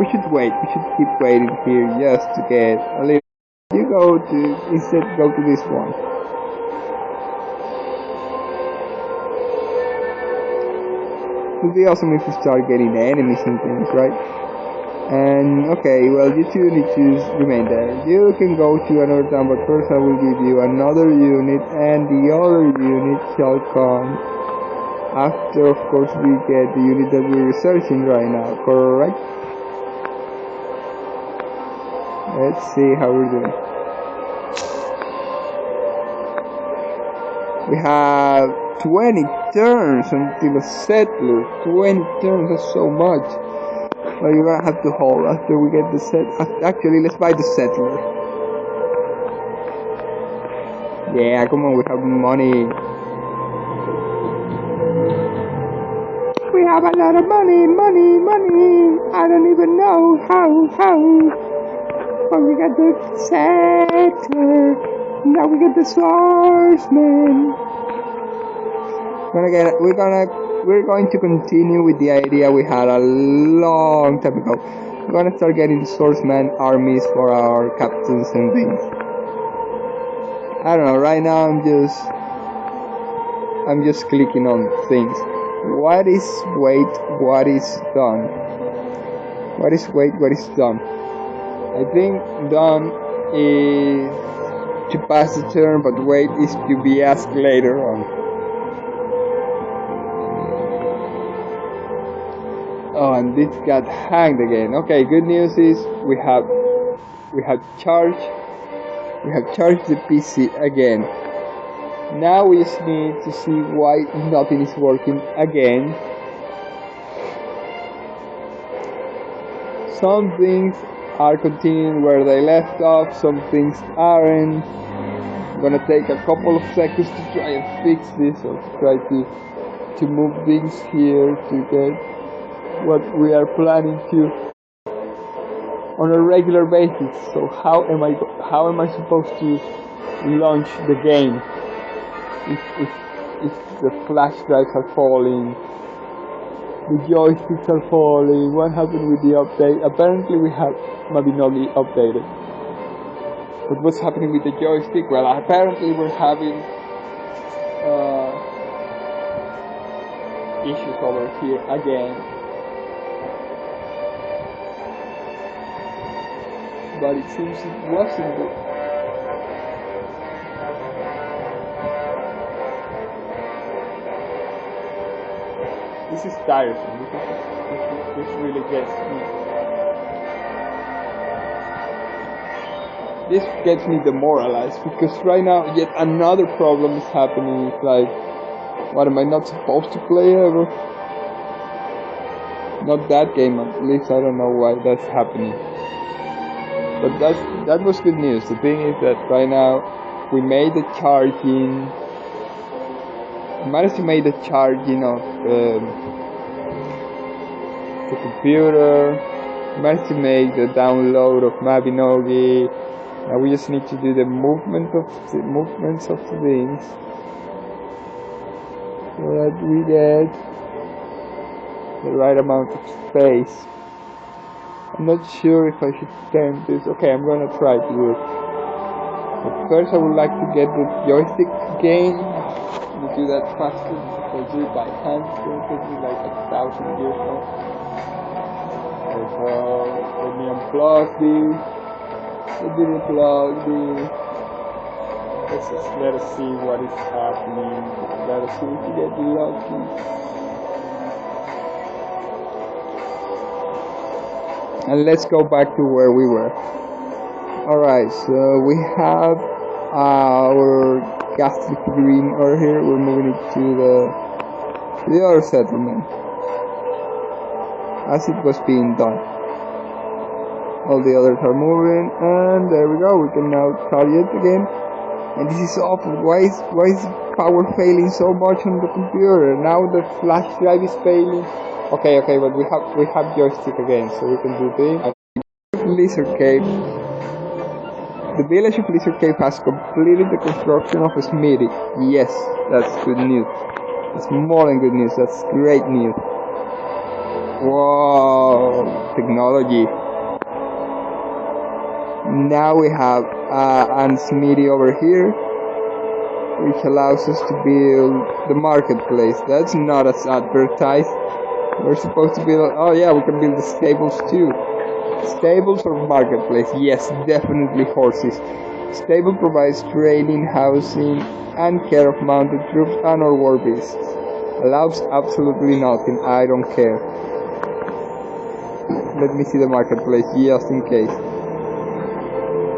We should keep waiting here just to get a little. Instead go to this one. It would be awesome if we start getting enemies and things, right? And okay, well, you two need to remain there. You can go to another town, but first I will give you another unit, and the other unit shall come after, of course, we get the unit that we're researching right now, correct? Let's see how we're doing. We have 20 turns until a settler. 20 turns, that's so much. Well, you're gonna have to hold after we get the set. Actually, let's buy the settler. Yeah, come on, we have money. We have a lot of money. I don't even know how. But we got the settler. Now we get the swordsman. We're going to continue with the idea we had a long time ago. We're gonna start getting swordsman armies for our captains and things. I don't know. Right now, I'm just clicking on things. What is wait? What is done? What is wait? What is done? I think done is to pass the turn, but wait is to be asked later on. Oh, and this got hanged again. Okay, good news is we have charged the PC again. Now we just need to see why nothing is working again. Some things are continuing where they left off, some things aren't. I'm gonna take a couple of seconds to try and fix this, or to try to move things here to get what we are planning to on a regular basis. So how am I supposed to launch the game if the flash drives are falling, the joysticks are falling? What happened with the update? Apparently we have Mabinogi updated. But what's happening with the joystick? Well, apparently we're having issues over here again. But it seems it wasn't good. This is tiresome. This really gets me. This gets me demoralized, because right now yet another problem is happening. It's like, what, am I not supposed to play ever? Not that game, at least. I don't know why that's happening. But that was good news. The thing is that right now we made the charging. We managed to make the charging of the computer. We managed to make the download of Mabinogi. Now we just need to do the movements of the things so that we get the right amount of space. I'm not sure if I should turn this. Okay, I'm gonna try to do it. But first I would like to get the joystick again. Let me do that faster. If I do it by hand, it's gonna take me like 1,000 years now. So let me unplug this. Let me unplug this. Let us see what is happening. Let us see if we get lucky. And let's go back to where we were. Alright, so we have our ghastly green over here. We're moving it to the other settlement, as it was being done. All the others are moving, and there we go. We can now target again. And this is awful. Why is power failing so much on the computer? Now the flash drive is failing. Okay, but we have joystick again, so we can do this. Lizard Cave. The village of Lizard Cave has completed the construction of a smithy. Yes, that's good news. That's more than good news. That's great news. Whoa, technology. Now we have a smithy over here, which allows us to build the marketplace. That's not as advertised. We're supposed to build. Oh yeah, we can build the stables too. Stables or marketplace? Yes, definitely horses. Stable provides training, housing, and care of mounted troops and or war beasts. Allows absolutely nothing. I don't care. Let me see the marketplace just in case.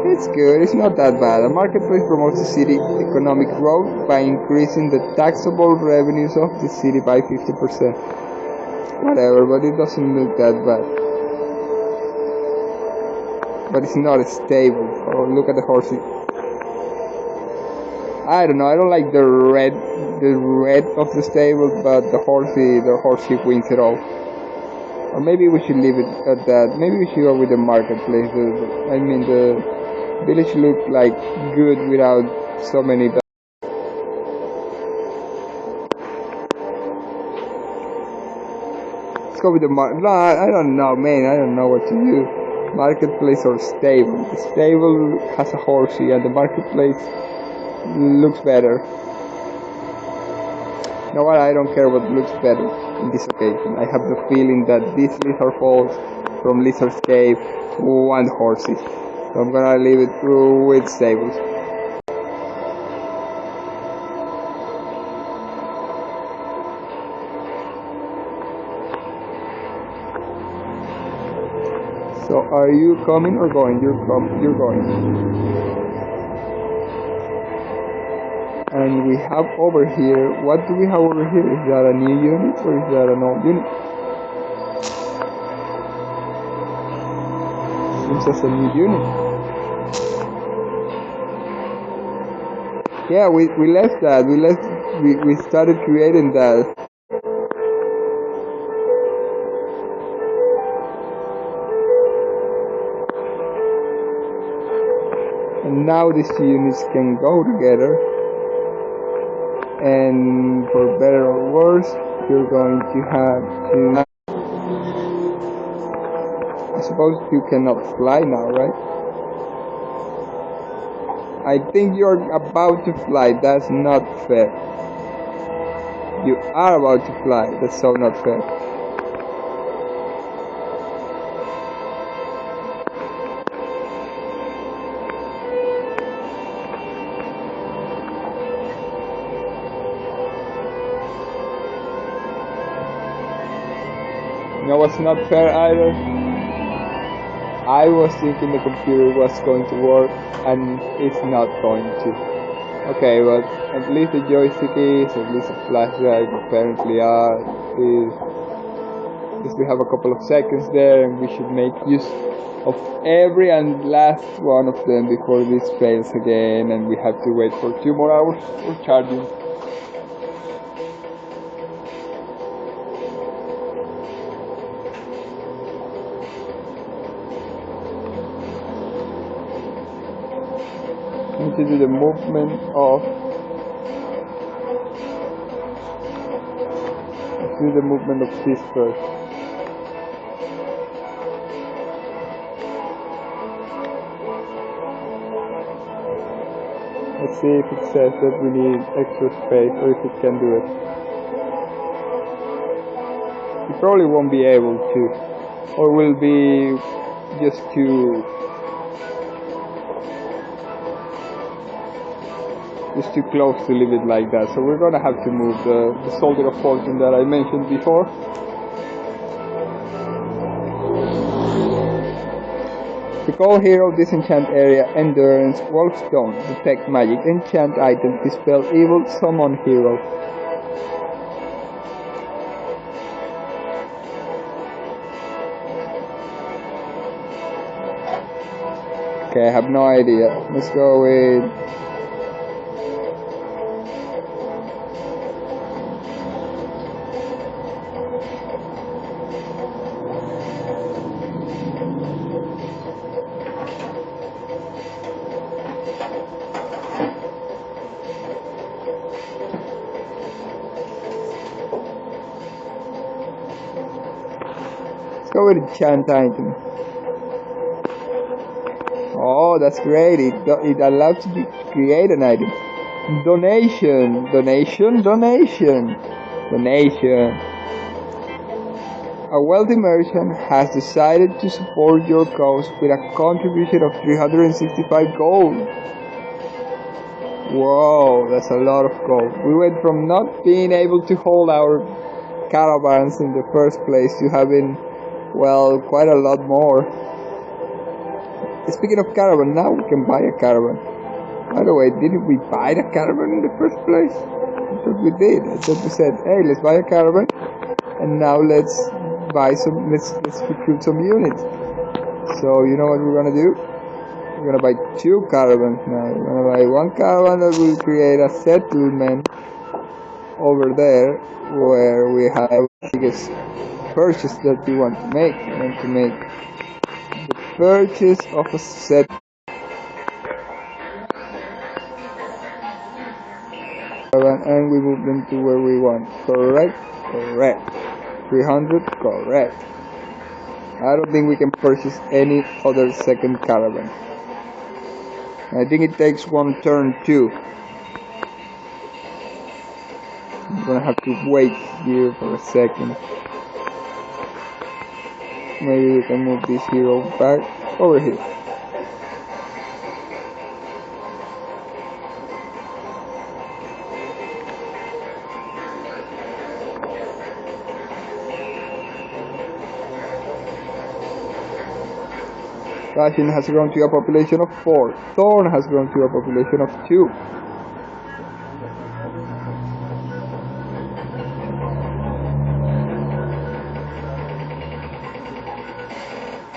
It's good. It's not that bad. A marketplace promotes the city economic growth by increasing the taxable revenues of the city by 50%. Whatever, but it doesn't look that bad. But it's not stable. Oh, look at the horsey. I don't know. I don't like the red of the stable, but the horsey wins it all. Or maybe we should leave it at that. Maybe we should go with the marketplace. The village looked like good without so many. Go with the no, I don't know, man. I don't know what to do. Marketplace or stable? The stable has a horsey, and the marketplace looks better. You know what? I don't care what looks better in this occasion. I have the feeling that this Lizard Falls from Lizard's Cave want horses, so I'm gonna leave it through with stables. So are you coming or going? You're going. And we have over here, what do we have over here? Is that a new unit or is that an old unit? Seems as a new unit. Yeah, we left that. We started creating that. And now these two units can go together. And for better or worse, you're going to have to... I suppose you cannot fly now, right? I think you're about to fly. That's not fair. You are about to fly. That's so not fair. You know what's not fair either? I was thinking the computer was going to work and it's not going to. Okay, but at least the joystick is, at least the flash drive apparently are. Is we have a couple of seconds there and we should make use of every and last one of them before this fails again and we have to wait for 2 more hours for charging. To do the movement of this first. Let's see if it says that we need extra space or if it can do it. You probably won't be able to, or will be just too close to leave it like that. So we're gonna have to move the Soldier of Fortune that I mentioned before. The goal here of this enchant area: Endurance, Wolfstone, detect magic, enchant item, dispel evil, summon hero. Okay, I have no idea. Let's go with... go with enchant item. Oh, that's great. It allows you to create an item. Donation. A wealthy merchant has decided to support your cause with a contribution of 365 gold. Whoa, that's a lot of gold. We went from not being able to hold our caravans in the first place to having, well, quite a lot more. Speaking of caravan, now we can buy a caravan. By the way, didn't we buy the caravan in the first place? I thought we did. I thought we said, hey, let's buy a caravan, and now let's recruit some units. So you know what we're gonna do? We're gonna buy 2 caravans now. We're gonna buy 1 caravan that will create a settlement over there where we have the biggest purchase that we want to make. We want to make the purchase of a set, and we move them to where we want. Correct. 300. Correct. I don't think we can purchase any other second caravan. I think it takes 1 turn too. I'm gonna have to wait here for a second. Maybe we can move this hero back over here. Bastion has grown to a population of 4. Thorn has grown to a population of 2.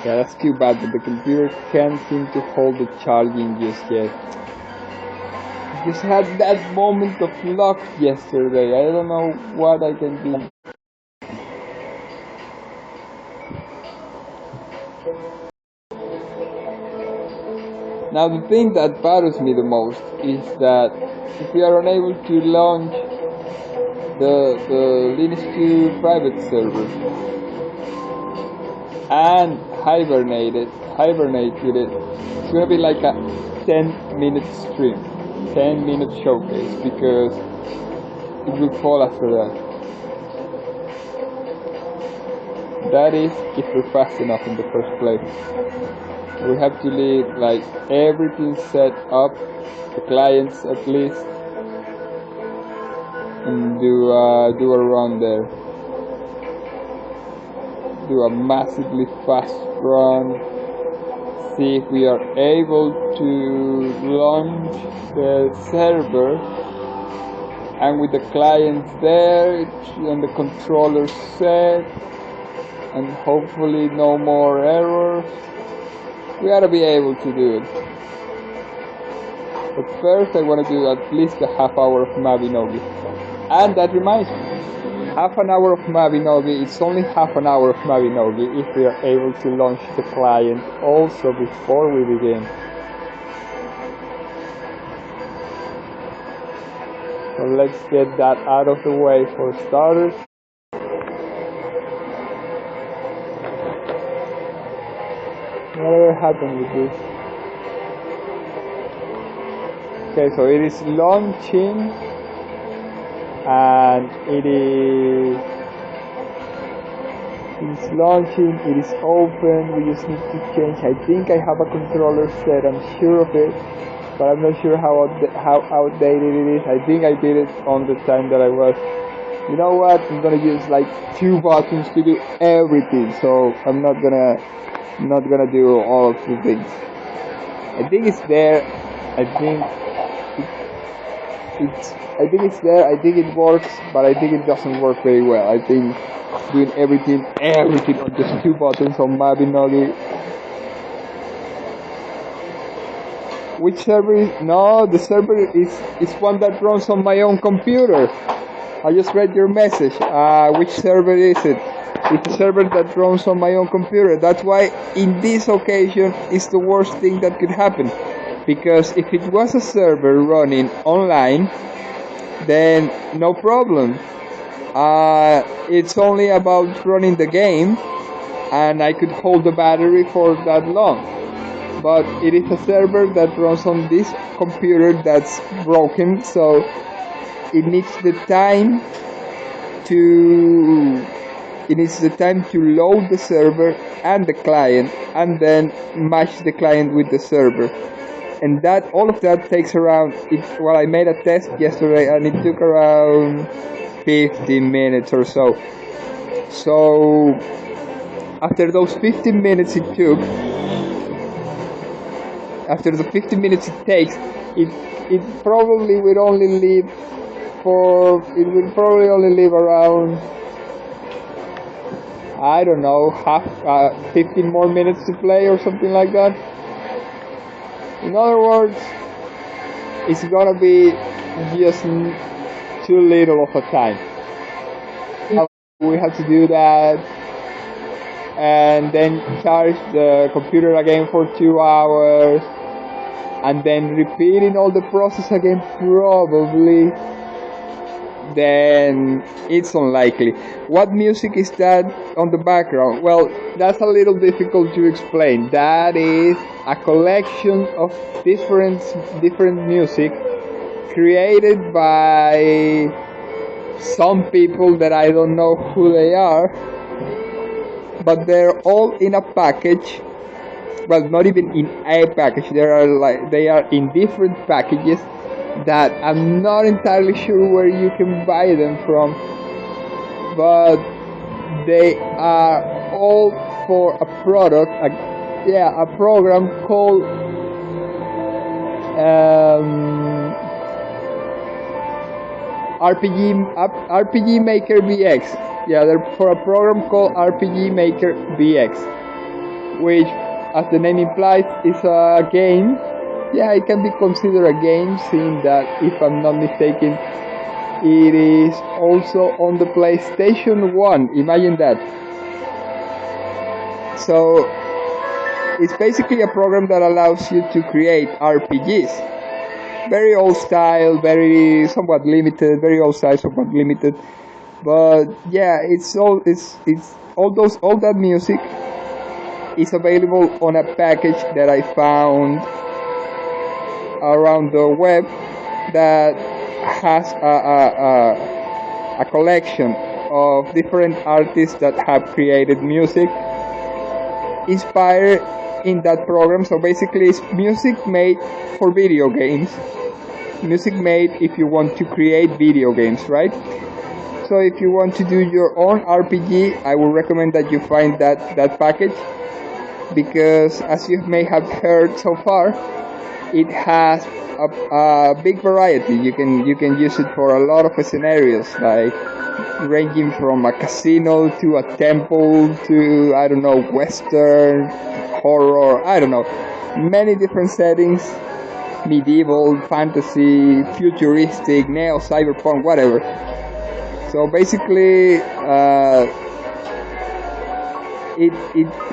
Yeah, that's too bad, but the computer can't seem to hold the charging just yet. Just had that moment of luck yesterday. I don't know what I can do. Now the thing that bothers me the most is that if we are unable to launch the Linux 2 private server and hibernate with it, it's gonna be like a 10-minute stream, 10-minute showcase, because it will fall after that. That is, if we're fast enough in the first place. We have to leave like everything set up, the clients at least, and do a run there. Do a massively fast run. See if we are able to launch the server, and with the clients there and the controller set, and hopefully no more errors, we ought to be able to do it. But first I want to do at least a half hour of Mabinogi. And that reminds me, half an hour of Mabinogi, it's only half an hour of Mabinogi if we are able to launch the client also before we begin. So let's get that out of the way for starters. Whatever happened with this? Okay, so it is launching, and it's launching, it is open. We just need to change. I think I have a controller set, I'm sure of it, but I'm not sure how outdated it is. I think I did it on the time that I was. You know what? I'm gonna use like 2 buttons to do everything, so I'm not gonna do all of the things. I think it's there. I think it's there. I think it works, but I think it doesn't work very well. I think doing everything on just 2 buttons on Mabinogi. Which server is? No, the server is one that runs on my own computer. I just read your message. Which server is it? It's a server that runs on my own computer. That's why in this occasion it's the worst thing that could happen. Because if it was a server running online, then no problem. It's only about running the game, and I could hold the battery for that long. But it is a server that runs on this computer that's broken, so it needs the time to load the server and the client, and then match the client with the server. And all of that takes around. Well, I made a test yesterday, and it took around 15 minutes or so. So after those 15 minutes it took, after the 15 minutes it takes, it probably will only leave around, I don't know, 15 more minutes to play or something like that. In other words, it's gonna be just too little of a time. We have to do that, and then charge the computer again for 2 hours, and then repeating all the process again, probably. Then it's unlikely. What music is that on the background? Well, that's a little difficult to explain. That is a collection of different music created by some people that I don't know who they are, but they're all in a package. Well, not even in a package. They are in different packages that I'm not entirely sure where you can buy them from, but they are all for a product, a program called RPG Maker VX. Yeah, they're for a program called RPG Maker VX. which, as the name implies, is a game. Yeah, it can be considered a game, seeing that, if I'm not mistaken, it is also on the PlayStation 1. Imagine that. So, it's basically a program that allows you to create RPGs. Very old style, very somewhat limited, very old style, somewhat limited. But yeah, it's all that music is available on a package that I found around the web that has a collection of different artists that have created music inspired in that program. So basically, it's music made for video games. Music made if you want to create video games, right? So if you want to do your own RPG, I would recommend that you find that package, because as you may have heard so far, it has a big variety. You can use it for a lot of scenarios, like ranging from a casino to a temple to, I don't know, western, horror, I don't know, many different settings, medieval, fantasy, futuristic, neo, cyberpunk, whatever. So basically, it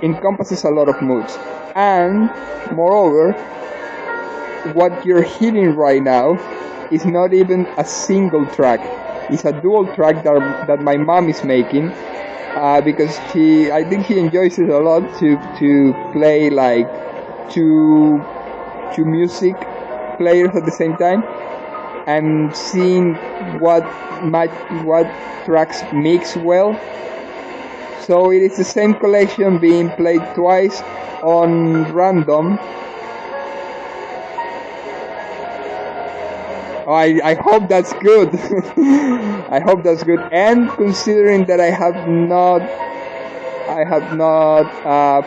encompasses a lot of moods. And moreover, what you're hearing right now is not even a single track. It's a dual track that my mom is making, because I think she enjoys it a lot to play like two music players at the same time, and seeing what tracks mix well. So it is the same collection being played twice on random. I hope that's good. I hope that's good. And considering that I have not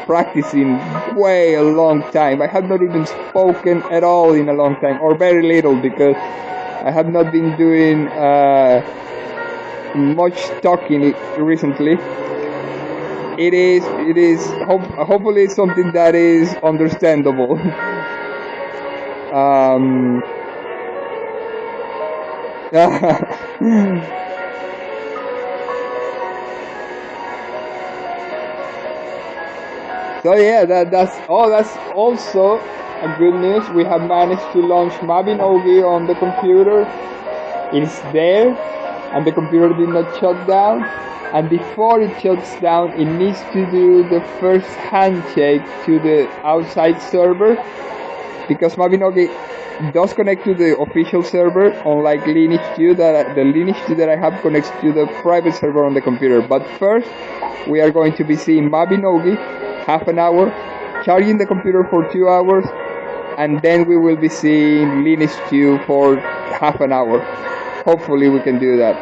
practiced in way a long time. I have not even spoken at all in a long time, or very little, because I have not been doing much talking recently. It is hopefully something that is understandable. So yeah, that's also a good news. We have managed to launch Mabinogi on the computer. It's there, and the computer did not shut down. And before it shuts down, it needs to do the first handshake to the outside server, because Mabinogi does connect to the official server, unlike Lineage 2, the Lineage 2 that I have connects to the private server on the computer. But first, we are going to be seeing Mabinogi, half an hour, charging the computer for 2 hours, and then we will be seeing Lineage 2 for half an hour. Hopefully we can do that.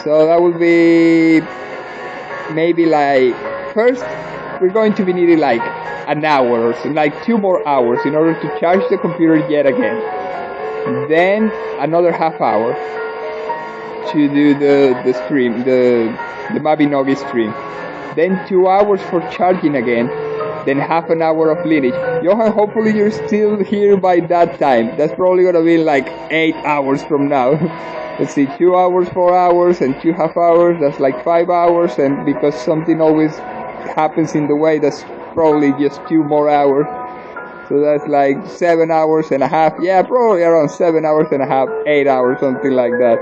So that will be maybe like, first we're going to be needing like an hour or so, like 2 more hours in order to charge the computer yet again. Then another half hour to do the stream, the Mabinogi stream. Then 2 hours for charging again. Then half an hour of Lineage. Johan, hopefully you're still here by that time. That's probably gonna be like 8 hours from now. Let's see, 2 hours, 4 hours, and 2 half hours. That's like 5 hours, and because something always happens in the way, that's probably just 2 more hours. So that's like 7 hours and a half. Yeah, probably around 7 hours and a half, 8 hours, something like that.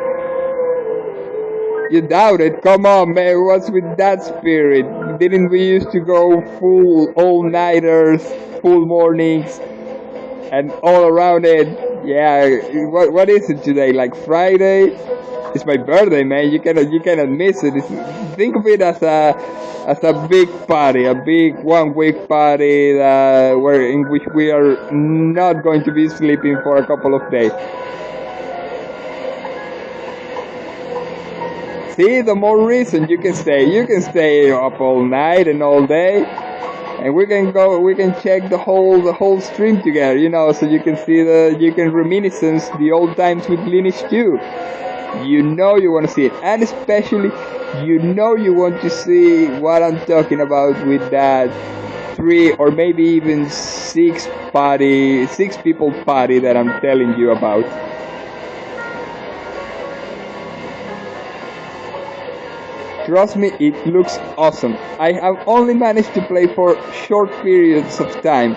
You doubt it? Come on, man, what's with that spirit? Didn't we used to go full all-nighters, full mornings, and all around it? Yeah, what is it today? Like Friday? It's my birthday, man. You cannot miss it. Think of it as a big party, a big 1 week party in which we are not going to be sleeping for a couple of days. See, the more reason you can stay. You can stay up all night and all day, and we can check the whole stream together, so you can see you can reminiscence the old times with Lineage 2. You know you want to see it, and especially you know you want to see what I'm talking about with that 3 or maybe even 6 people party that I'm telling you about. Trust me, it looks awesome. I have only managed to play for short periods of time,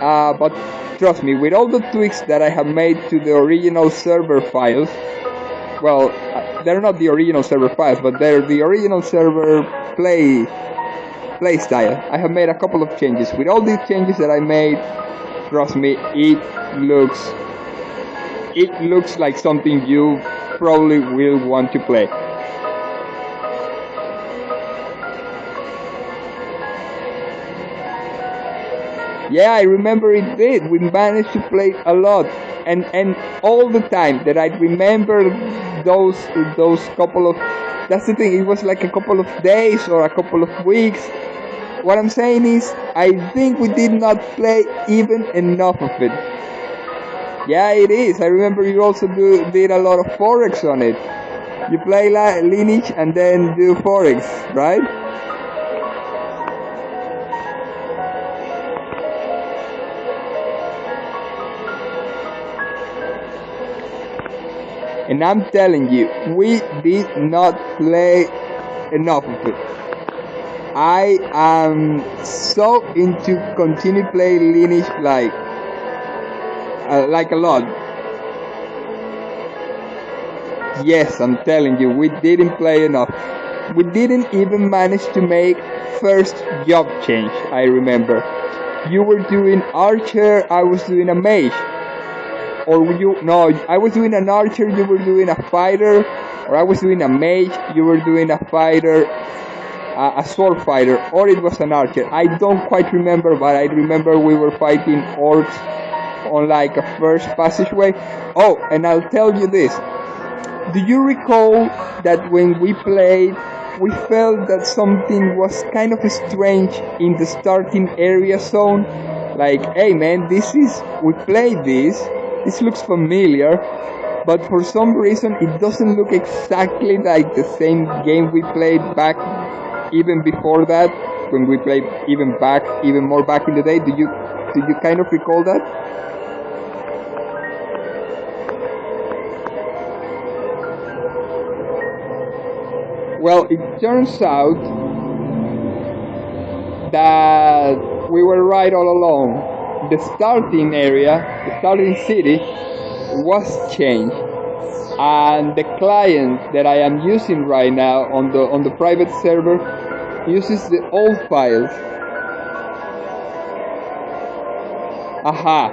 but trust me, with all the tweaks that I have made to the original server files, well, they're not the original server files, but they're the original server play style. I have made a couple of changes. With all these changes that I made, trust me, it looks like something you probably will want to play. Yeah, I remember it did. We managed to play a lot, and all the time that I remember those couple of. That's the thing. It was like a couple of days or a couple of weeks. What I'm saying is, I think we did not play even enough of it. Yeah, it is. I remember you also did a lot of Forex on it. You play Lineage and then do Forex, right? And I'm telling you, we did not play enough of it. I am so into continue playing Lineage like a lot. Yes, I'm telling you, we didn't play enough. We didn't even manage to make first job change, I remember. You were doing archer, I was doing a mage. Or I was doing an archer, you were doing a fighter. Or I was doing a mage, you were doing a fighter, a sword fighter. Or it was an archer. I don't quite remember, but I remember we were fighting orcs on like a first passageway. Oh, and I'll tell you this. Do you recall that when we played, we felt that something was kind of strange in the starting area zone? Like, hey man, we played this looks familiar, but for some reason it doesn't look exactly like the same game we played back even before that, when we played even more back in the day. Did you kind of recall that? Well, it turns out that we were right all along. The starting city was changed, and the client that I am using right now on the private server uses the old files. Aha.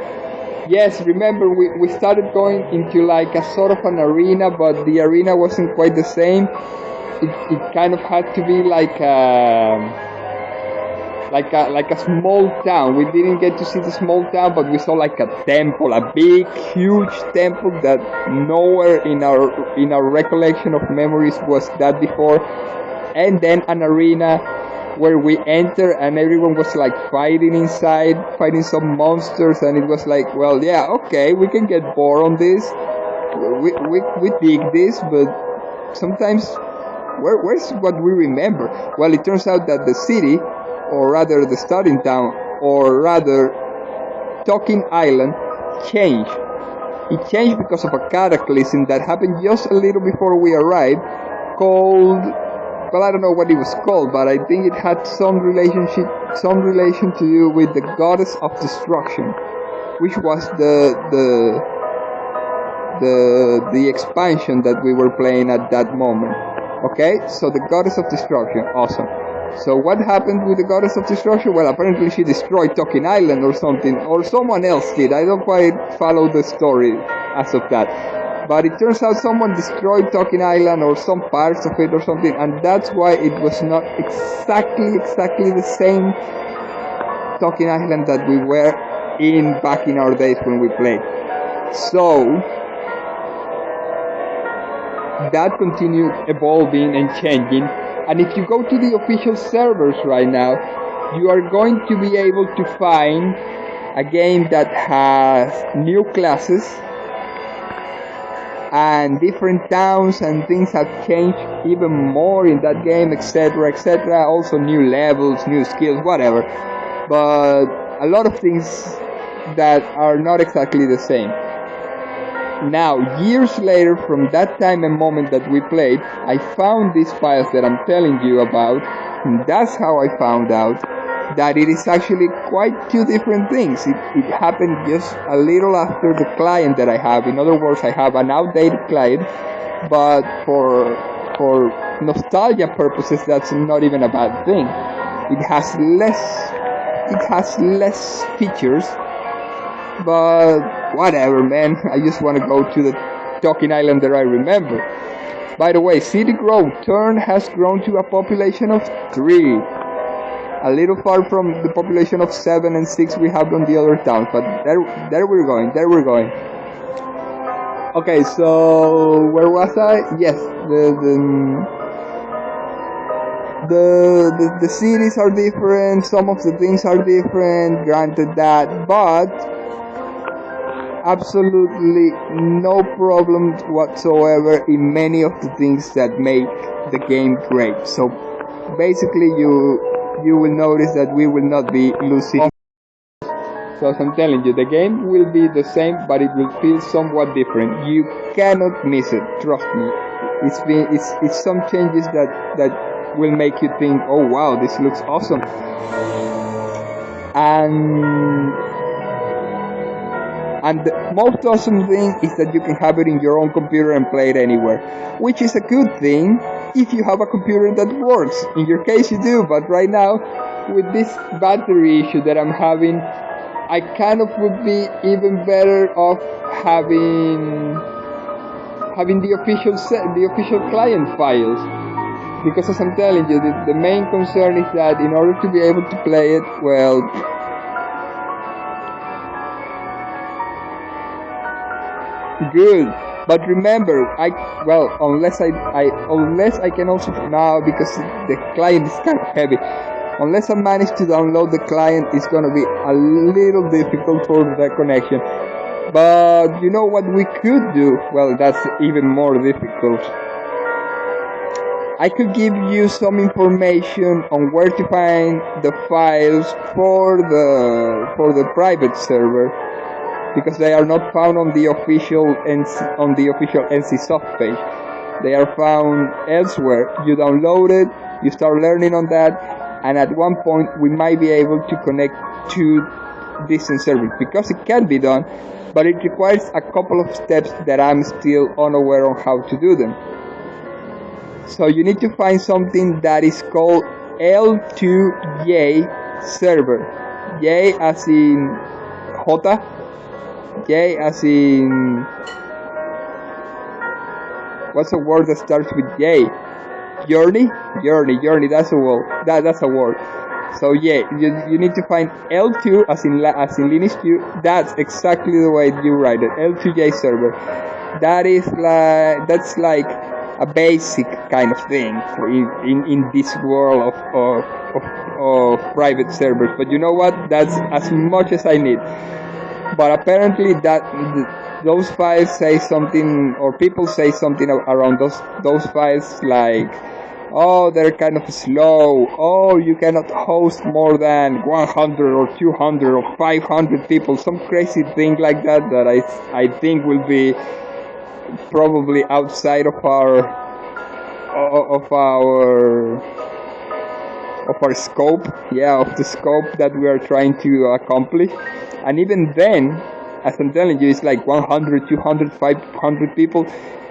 Yes, remember we started going into like a sort of an arena, but the arena wasn't quite the same. It kind of had to be like a small town. We didn't get to see the small town, but we saw like a temple, a big, huge temple that nowhere in our recollection of memories was that before. And then an arena where we enter and everyone was like fighting inside, fighting some monsters, and it was like, well, yeah, okay, we can get bored on this. We dig this, but sometimes where's what we remember? Well, it turns out that the city, or rather the starting town, or rather Talking Island, changed. It changed because of a cataclysm that happened just a little before we arrived, called, well, I don't know what it was called, but I think it had some relation to do with the goddess of destruction, which was the expansion that we were playing at that moment. Okay, so the goddess of destruction, awesome. So what happened with the goddess of destruction? Well, apparently she destroyed Talking Island or something, or someone else did. I don't quite follow the story as of that. But it turns out someone destroyed Talking Island or some parts of it or something, and that's why it was not exactly the same Talking Island that we were in back in our days when we played. So that continued evolving and changing, and if you go to the official servers right now, you are going to be able to find a game that has new classes, and different towns and things have changed even more in that game, etc., etc. Also new levels, new skills, whatever. But a lot of things that are not exactly the same. Now, years later, from that time and moment that we played, I found these files that I'm telling you about, and that's how I found out that it is actually quite two different things. It happened just a little after the client that I have. In other words, I have an outdated client, but for nostalgia purposes, that's not even a bad thing. It has less features, but whatever, man. I just want to go to the talking island that I remember. By the way, city growth. Turn has grown to a population of 3. A little far from the population of 7 and 6 we have on the other towns, but there we're going. Okay, so where was I? Yes, the cities are different. Some of the things are different. Granted that, but absolutely no problems whatsoever in many of the things that make the game great. So basically you will notice that we will not be losing. So as I'm telling you, the game will be the same, but it will feel somewhat different. You cannot miss it, trust me. It's some changes that will make you think, oh wow, this looks awesome. And the most awesome thing is that you can have it in your own computer and play it anywhere, which is a good thing if you have a computer that works. In your case you do, but right now, with this battery issue that I'm having, I kind of would be even better off having the official client files. Because as I'm telling you, the main concern is that in order to be able to play it, well, good. But remember, unless I can also now, because the client is kind of heavy. Unless I manage to download the client, it's gonna be a little difficult for the connection. But you know what we could do? Well, that's even more difficult. I could give you some information on where to find the files for the private server, because they are not found on the official NCSoft page. They are found elsewhere. You download it, you start learning on that, and at one point we might be able to connect to distant servers, because it can be done, but it requires a couple of steps that I'm still unaware on how to do them. So you need to find something that is called L2J server. J as in J, J as in, what's a word that starts with J? Journey, that's a word. That's a word. So yeah, you need to find L2 as in Linux 2. That's exactly the way you write it. L2J server. That's like a basic kind of thing in this world of private servers. But you know what? That's as much as I need. But apparently those files say something, or people say something around those files like, oh, they're kind of slow, oh, you cannot host more than 100 or 200 or 500 people, some crazy thing like that I think will be probably outside of our scope, of the scope that we are trying to accomplish. And even then, as I'm telling you, it's like 100, 200, 500 people.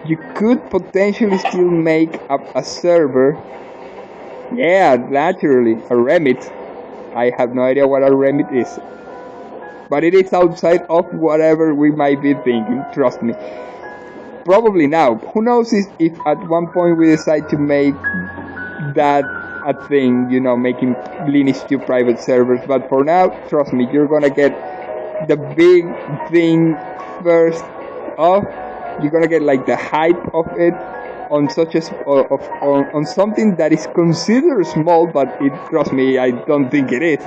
You could potentially still make a server. Yeah, naturally, a remit. I have no idea what a remit is, but it is outside of whatever we might be thinking, trust me. Probably now. Who knows if at one point we decide to make that a thing, making Linux 2 private servers. But for now, trust me, you're gonna get the big thing first off. You're gonna get like the hype of it on on something that is considered small, but trust me, I don't think it is.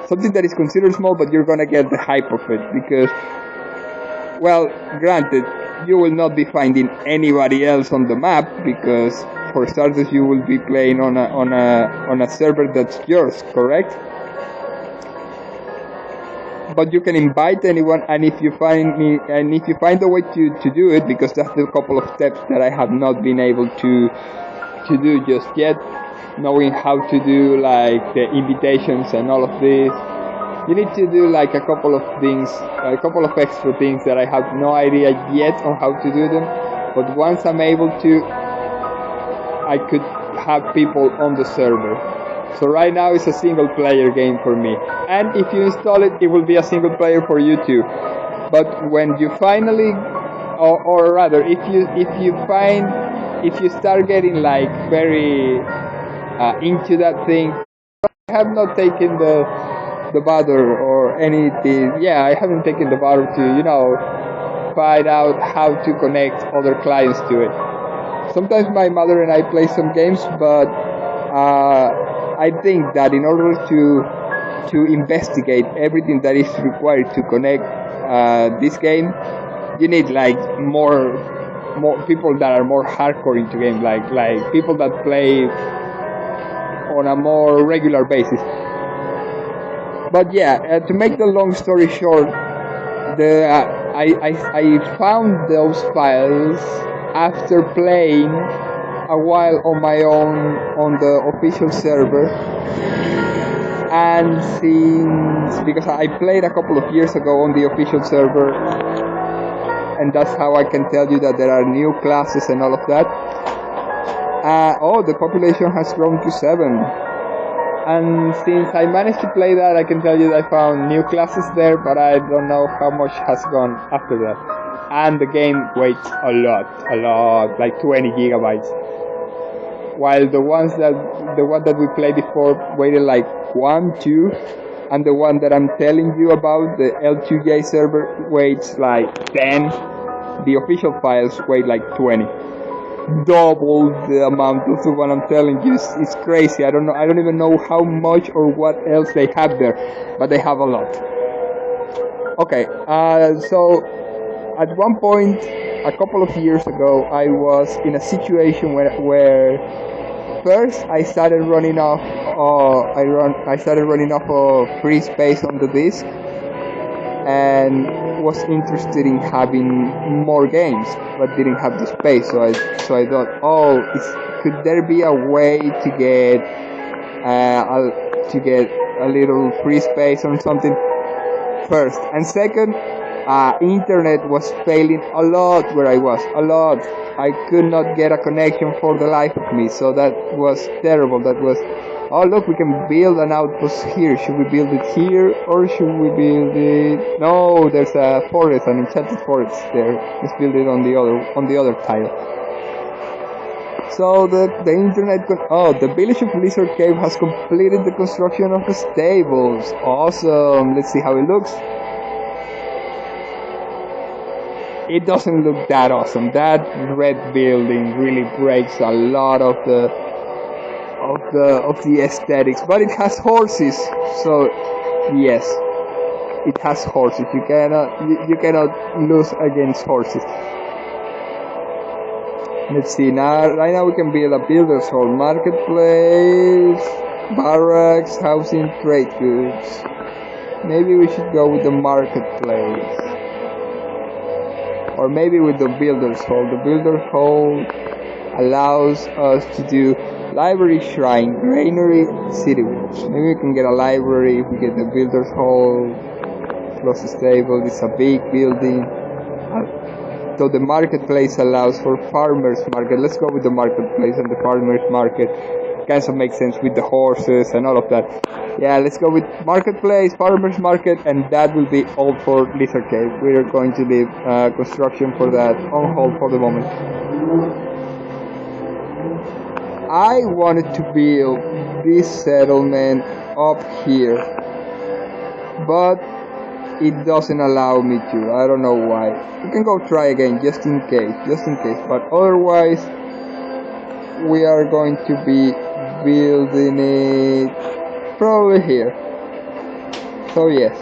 Something that is considered small, but you're gonna get the hype of it because, well, granted, you will not be finding anybody else on the map, because for starters you will be playing on a server that's yours, correct? But you can invite anyone, and if you find a way to do it, because that's the couple of steps that I have not been able to do just yet, knowing how to do like the invitations and all of this. You need to do like a couple of things, a couple of extra things that I have no idea yet on how to do them. But once I'm able to, I could have people on the server. So right now it's a single player game for me. And if you install it, it will be a single player for you too. But when you finally, or rather, if you start getting like very into that thing, I have not taken the bother or anything. Yeah, I haven't taken the bother to find out how to connect other clients to it. Sometimes my mother and I play some games, but I think that in order to investigate everything that is required to connect this game, you need like more people that are more hardcore into game, like people that play on a more regular basis. But yeah, to make the long story short, I found those files after playing a while on my own on the official server, and because I played a couple of years ago on the official server, and that's how I can tell you that there are new classes and all of that. The population has grown to 7. And since I managed to play that, I can tell you that I found new classes there, but I don't know how much has gone after that. And the game weighs a lot, like 20 gigabytes. While the one that we played before weighted like 1, 2, and the one that I'm telling you about, the L2J server, weighs like 10. The official files weigh like 20. Double the amount of the one I'm telling you. It's crazy. I don't even know how much or what else they have there, but they have a lot. Okay, so at one point a couple of years ago, I was in a situation where first I started running off of free space on the disk, and was interested in having more games, but didn't have the space. So I thought, could there be a way to get a little free space on something? First, and second, internet was failing a lot where I was. A lot. I could not get a connection for the life of me. So that was terrible. That was, look, we can build an outpost here. Should we build it here, or should we build it? No, there's a forest, an enchanted forest there. Let's build it on the other tile. So the internet. The village of Lizard Cave has completed the construction of the stables. Awesome. Let's see how it looks. It doesn't look that awesome. That red building really breaks a lot of the aesthetics, but it has horses. So yes, it has horses. You cannot lose against horses. Let's see, right now we can build a builder's hall, marketplace, barracks, housing, trade goods. Maybe we should go with the marketplace. Or maybe with the builder's hall. The builder's hall allows us to do library, shrine, granary, city walls. Maybe we can get a library if we get the builder's hall plus a stable. It's a big building. So the marketplace allows for farmers market. Let's go with the marketplace and the farmers market. Kind of makes sense with the horses and all of that. Yeah, let's go with marketplace, farmers market, and that will be all for Lizard Cave. We are going to leave construction for that on hold for the moment. I wanted to build this settlement up here, but it doesn't allow me to. I don't know why. We can go try again just in case. But otherwise, we are going to be building it probably here. So yes.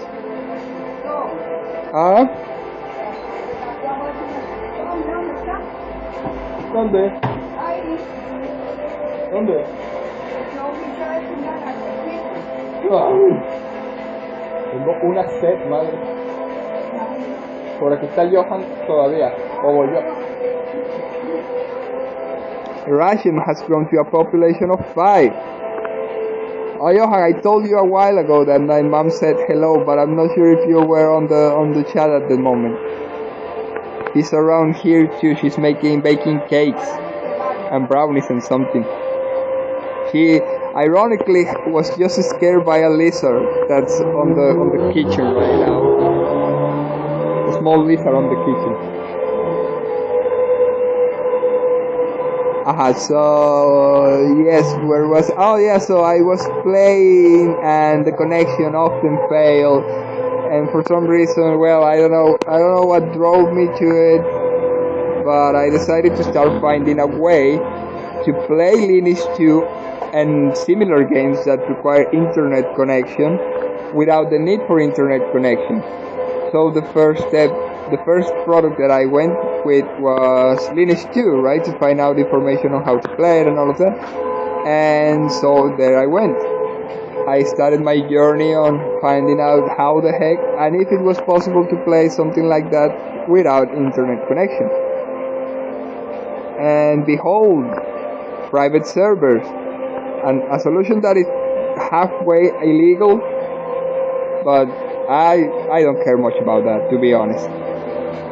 ¿Dónde? ¿Dónde? Tengo una sed, madre. Por aquí está Johan todavía. O voy yo. Russian has grown to a population of 5. Oh, Johan, I told you a while ago that my mom said hello, but I'm not sure if you were on the chat at the moment. She's around here too. She's baking cakes and brownies and something. She ironically was just scared by a lizard that's on the kitchen right now. A small lizard on the kitchen. So yes, where was? Oh yeah, so I was playing and the connection often failed, and for some reason, well, I don't know what drove me to it, but I decided to start finding a way to play Lineage 2 and similar games that require internet connection without the need for internet connection. So the first product that I went with was Lineage 2, right, to find out information on how to play it and all of that. And so there I went. I started my journey on finding out how the heck and if it was possible to play something like that without internet connection. And behold, private servers, and a solution that is halfway illegal, but I don't care much about that, to be honest.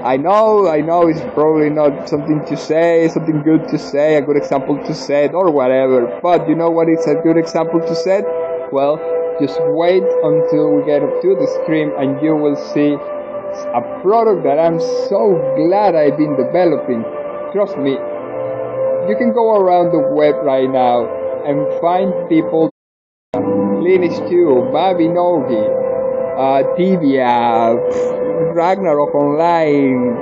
I know it's probably not something to say, something good to say, a good example to set, or whatever, but you know what is a good example to set? Well, just wait until we get up to the stream and you will see a product that I'm so glad I've been developing. Trust me, you can go around the web right now and find people, Lineage 2, Mabinogi, Tibia, Ragnarok Online,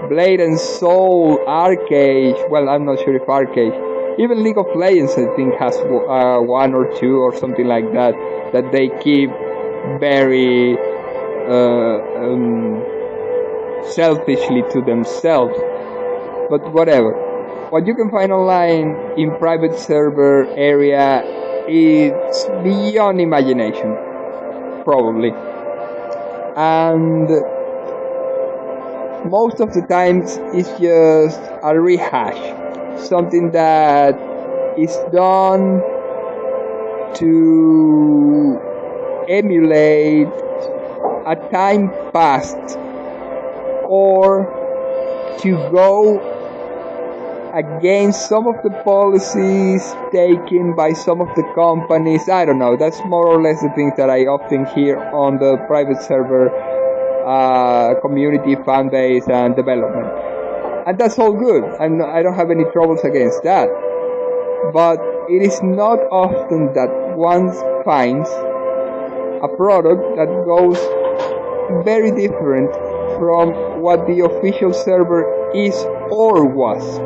Blade and Soul, Arcade. Well, I'm not sure if Arcade. Even League of Legends, I think, has one or two or something like that they keep very selfishly to themselves. But whatever. What you can find online in private server area is beyond imagination, probably. And most of the times it's just a rehash, something that is done to emulate a time past or to go against some of the policies taken by some of the companies. I don't know, that's more or less the things that I often hear on the private server community, fan base and development, and that's all good. I don't have any troubles against that, but it is not often that one finds a product that goes very different from what the official server is or was.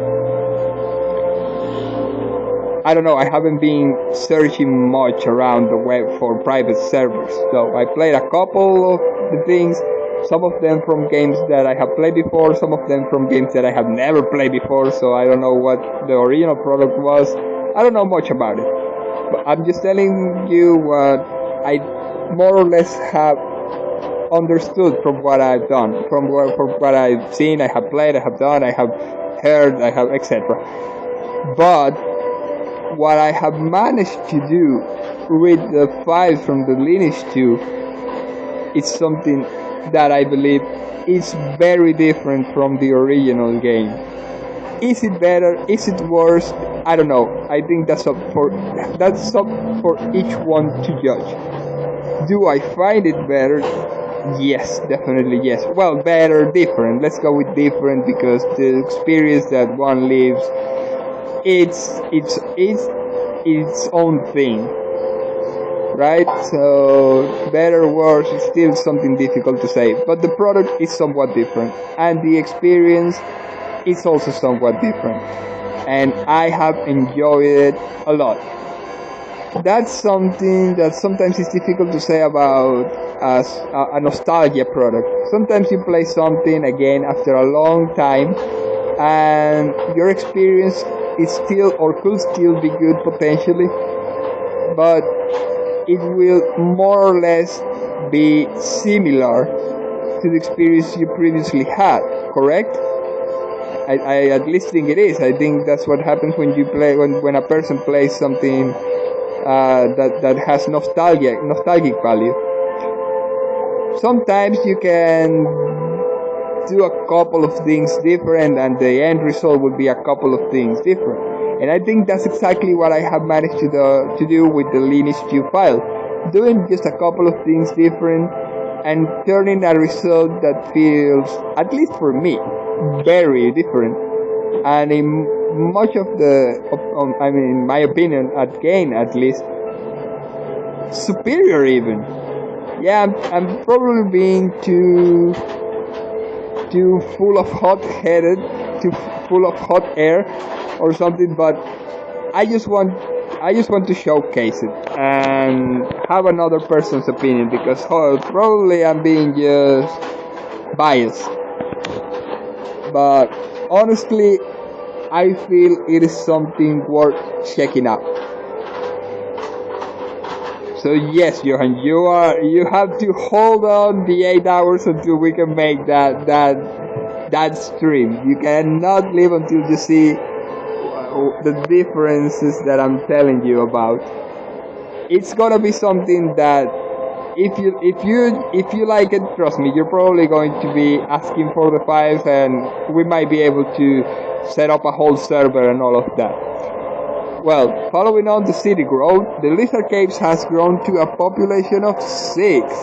I don't know, I haven't been searching much around the web for private servers, so I played a couple of the things, some of them from games that I have played before, some of them from games that I have never played before, so I don't know what the original product was. I don't know much about it, but I'm just telling you what I more or less have understood from what I've done, from what I've seen, I have played, I have done, I have heard, I have etc. But what I have managed to do with the files from the Lineage 2 is something that I believe is very different from the original game. Is it better? Is it worse? I don't know. I think that's up for each one to judge. Do I find it better? Yes, definitely yes. Well, better, different. Let's go with different because the experience that one lives, it's its own thing, right? So better, worse, is still something difficult to say. But the product is somewhat different, and the experience is also somewhat different. And I have enjoyed it a lot. that's something that sometimes is difficult to say about as a nostalgia product. Sometimes you play something again after a long time, and your experience is still or could still be good potentially, but it will more or less be similar to the experience you previously had, correct? I at least think it is. I think that's what happens when you play when a person plays something that has nostalgic value. Sometimes you can do a couple of things different, and the end result would be a couple of things different. And I think that's exactly what I have managed to do with the Lineage 2 file, doing just a couple of things different and turning a result that feels, at least for me, very different. And in much of I mean, in my opinion, at least, superior even. Yeah, I'm probably being too full of hot-headed, too full of hot air, or something. But I just want I just want to showcase it and have another person's opinion because probably I'm being just biased. But honestly, I feel it is something worth checking out. So yes, Johan, you have to hold on the 8 hours until we can make that stream. You cannot leave until you see the differences that I'm telling you about. It's gonna be something that if you like it, trust me, you're probably going to be asking for the files, and we might be able to set up a whole server and all of that. Well, following on the city growth, the Lizard Caves has grown to a population of 6.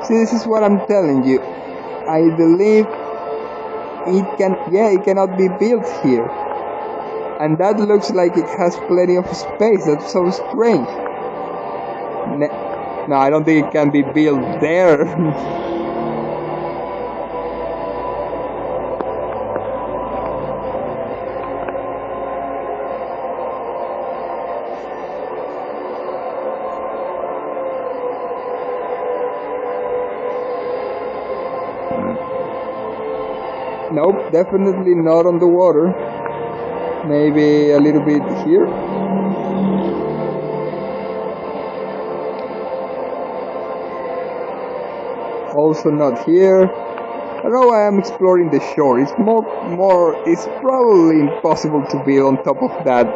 See, this is what I'm telling you. I believe it cannot be built here. And that looks like it has plenty of space. That's so strange. No, I don't think it can be built there. Nope, definitely not on the water. Maybe a little bit here. Also not here. Although I am exploring the shore, it's it's probably impossible to build on top of that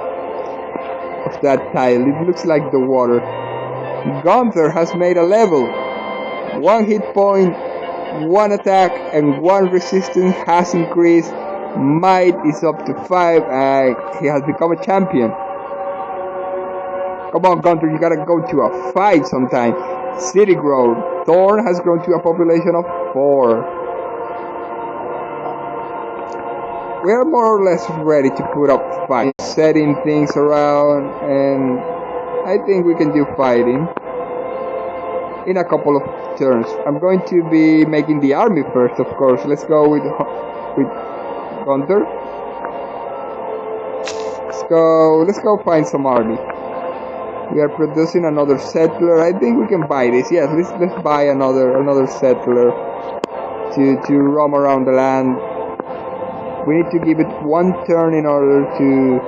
tile. It looks like the water. Gunther has made a level. 1 hit point, 1 attack, and 1 resistance has increased. Might is up to 5, and he has become a champion. Come on, Gunther, you gotta go to a fight sometime. City growth. Thorn has grown to a population of 4. We are more or less ready to put up fights, setting things around, and I think we can do fighting in a couple of turns. I'm going to be making the army first, of course. Let's go with Gunther. Let's go find some army. We are producing another settler. I think we can buy this. Yes, let's buy another settler to roam around the land. We need to give it 1 turn in order to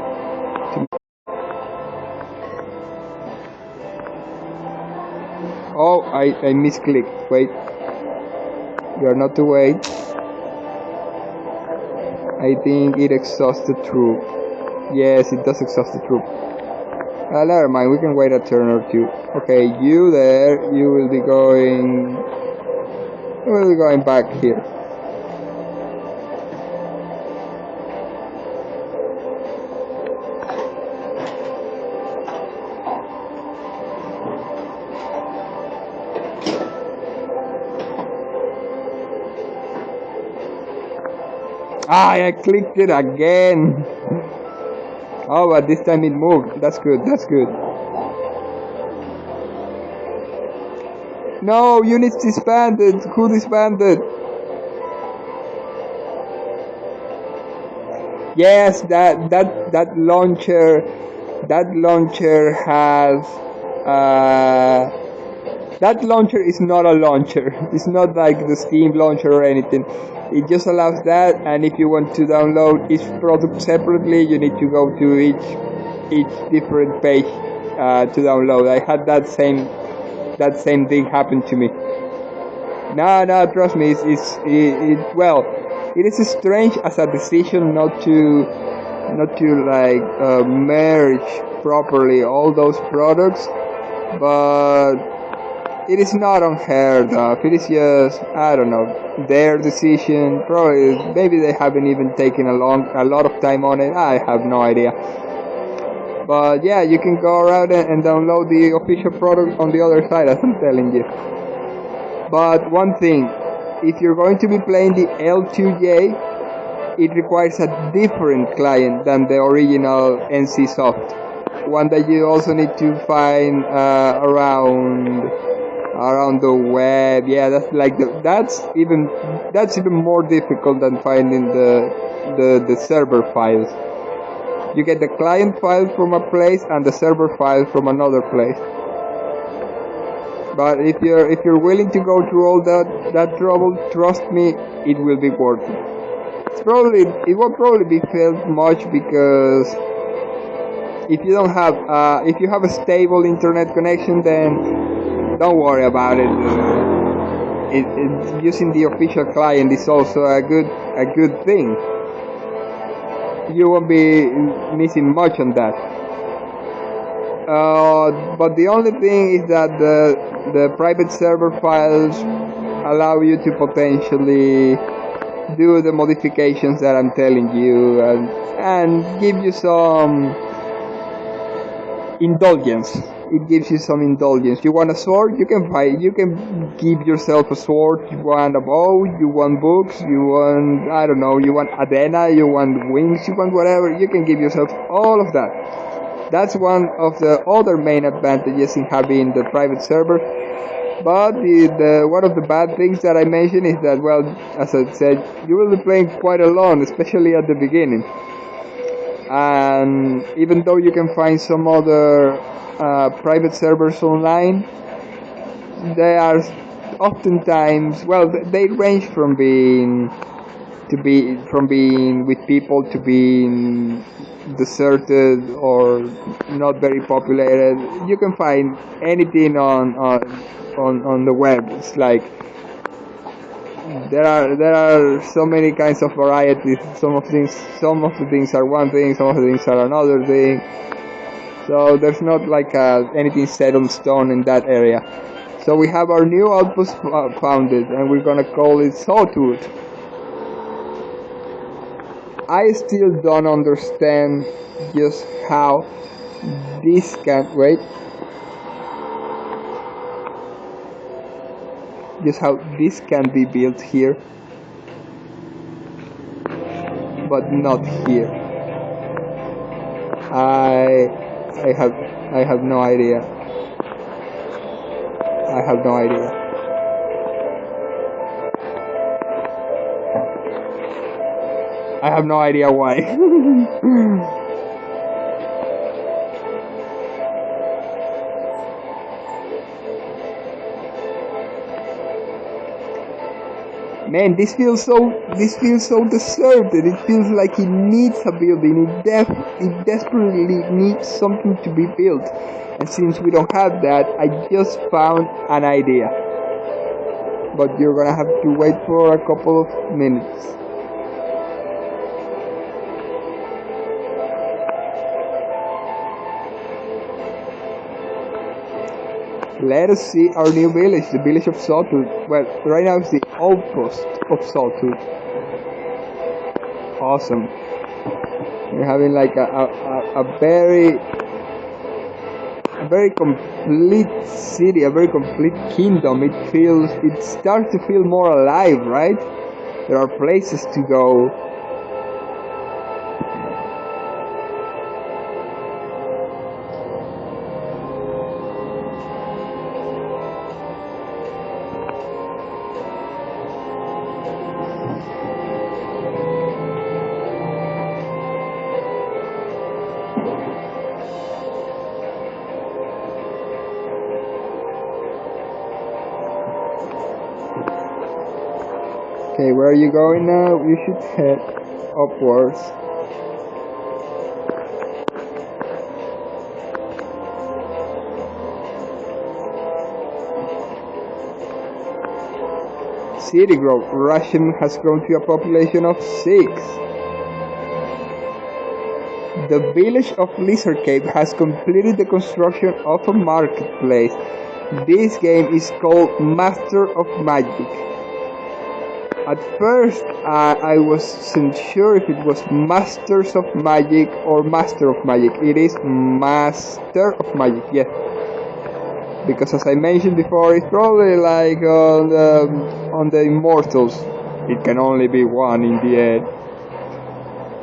Oh, I misclicked. Wait. You are not to wait. I think it exhausts the troop. Yes, it does exhaust the troop. Never mind, we can wait a turn or 2. Okay, you there, you will be going back here. Ah, I clicked it again. Oh, but this time it moved. That's good. That's good. No, units disbanded. Who disbanded? Yes, that launcher. That launcher has. That launcher is not a launcher. It's not like the Steam launcher or anything. It just allows that, and if you want to download each product separately, you need to go to each different page to download. I had that same thing happen to me. No, trust me, well, it is strange as a decision not to like merge properly all those products, but it is not unheard of. It is just, I don't know, their decision. Probably, maybe they haven't even taken a lot of time on it. I have no idea. But yeah, you can go around and download the official product on the other side, as I'm telling you. But one thing, if you're going to be playing the L2J, it requires a different client than the original NCSoft. One that you also need to find around the web. Yeah, that's even more difficult than finding the server files. You get the client file from a place and the server file from another place. But if you're willing to go through all that trouble, trust me, it will be worth it. It won't probably be felt much because if you have a stable internet connection, then don't worry about it. Using the official client is also a good thing. You won't be missing much on that. But the only thing is that the private server files allow you to potentially do the modifications that I'm telling you and give you some indulgence. It gives you some indulgence. You want a sword? You can give yourself a sword. You want a bow? You want books? You want, I don't know, you want Adena? You want wings? You want whatever? You can give yourself all of that. That's one of the other main advantages in having the private server. But the one of the bad things that I mentioned is that, well, as I said, you will be playing quite alone, especially at the beginning. And even though you can find some other private servers online, they are oftentimes, well, they range from being with people to being deserted or not very populated. You can find anything on the web. It's like there are so many kinds of varieties. Some of the things are one thing, some of the things are another thing. So there's not like anything set on stone in that area. So we have our new outpost founded, and we're gonna call it Sawtooth. I still don't understand just how this can just how this can be built here, but not here. I have no idea. I have no idea. I have no idea why. Man, this feels so deserted. It feels like it needs a building. It desperately needs something to be built. And since we don't have that, I just found an idea. But you're gonna have to wait for a couple of minutes. Let us see our new village, the village of Sawtooth. Well, right now it's the outpost of Sawtooth. Awesome. We're having like a very complete city, a very complete kingdom. It starts to feel more alive, right? There are places to go. Okay, where are you going now? You should head upwards. City growth. Russian has grown to a population of 6. The village of Lizard Cave has completed the construction of a marketplace. This game is called Master of Magic. At first, I wasn't sure if it was Masters of Magic or Master of Magic. It is Master of Magic, yes. Because as I mentioned before, it's probably like on the Immortals. It can only be one in the end.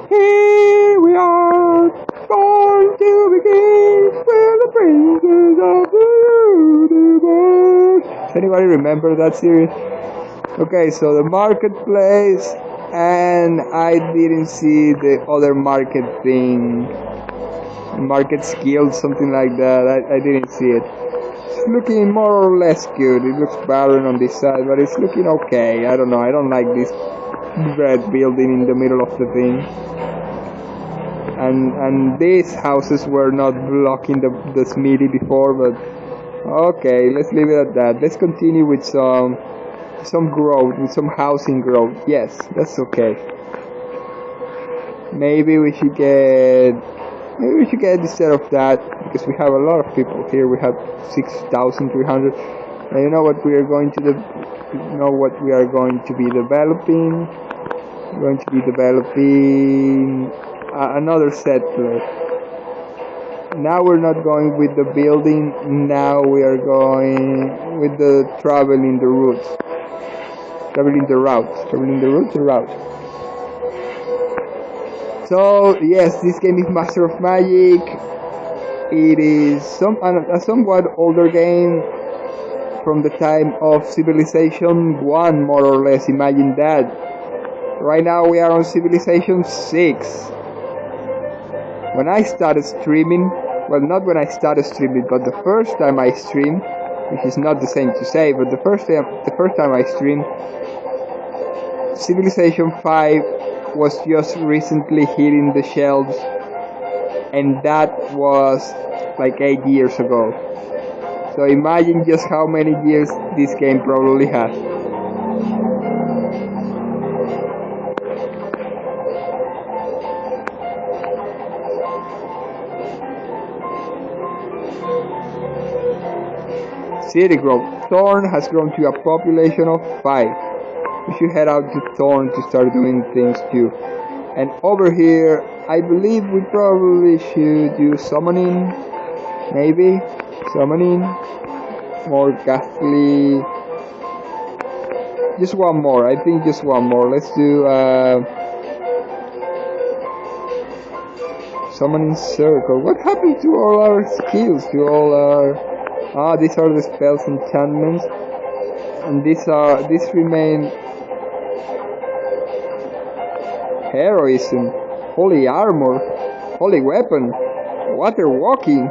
Here we are, born to begin, we're the princes of the universe. Does anybody remember that series? Okay, so the marketplace, and I didn't see the other market thing. Market skills, something like that. I didn't see it. It's looking more or less good. It looks barren on this side, but it's looking okay. I don't know. I don't like this red building in the middle of the thing. And these houses were not blocking the smithy before, but okay, let's leave it at that. Let's continue with some growth, with some housing growth. Yes, that's okay. Maybe we should get instead of that, because we have a lot of people here. We have 6,300. And you know what we are going to be developing? We're going to be developing another settler. Now we're not going with the building. Now we are going with the traveling the route. So yes, this game is Master of Magic. It is a somewhat older game, from the time of Civilization 1, more or less. Imagine that. Right now we are on Civilization 6. When I started streaming, well, not when I started streaming, but the first time I streamed, which is not the same to say, but the first time I streamed, Civilization 5 was just recently hitting the shelves, and that was like 8 years ago. So imagine just how many years this game probably has. City growth. Thorn has grown to a population of 5. We should head out to Thorn to start doing things too. And over here, I believe we probably should do summoning. Maybe summoning. More ghastly. Just one more. I think just one more. Let's do summoning circle. What happened to all our skills? To all our these are the spells, enchantments, and these remain. Heroism, holy armor, holy weapon, water walking,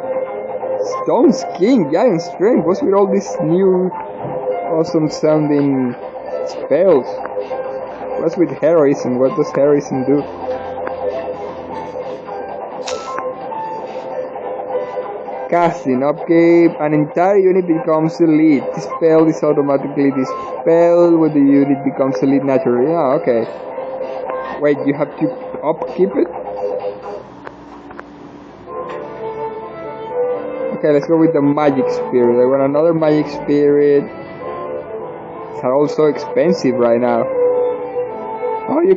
stone skin, giant strength. What's with all these new awesome sounding spells? What's with heroism? What does heroism do? Casting, upkeep, an entire unit becomes elite. This spell is automatically dispelled when the unit becomes elite naturally. Ah, okay. Wait, you have to upkeep it? Okay, let's go with the magic spirit. I want another magic spirit. It's also expensive right now. Oh, you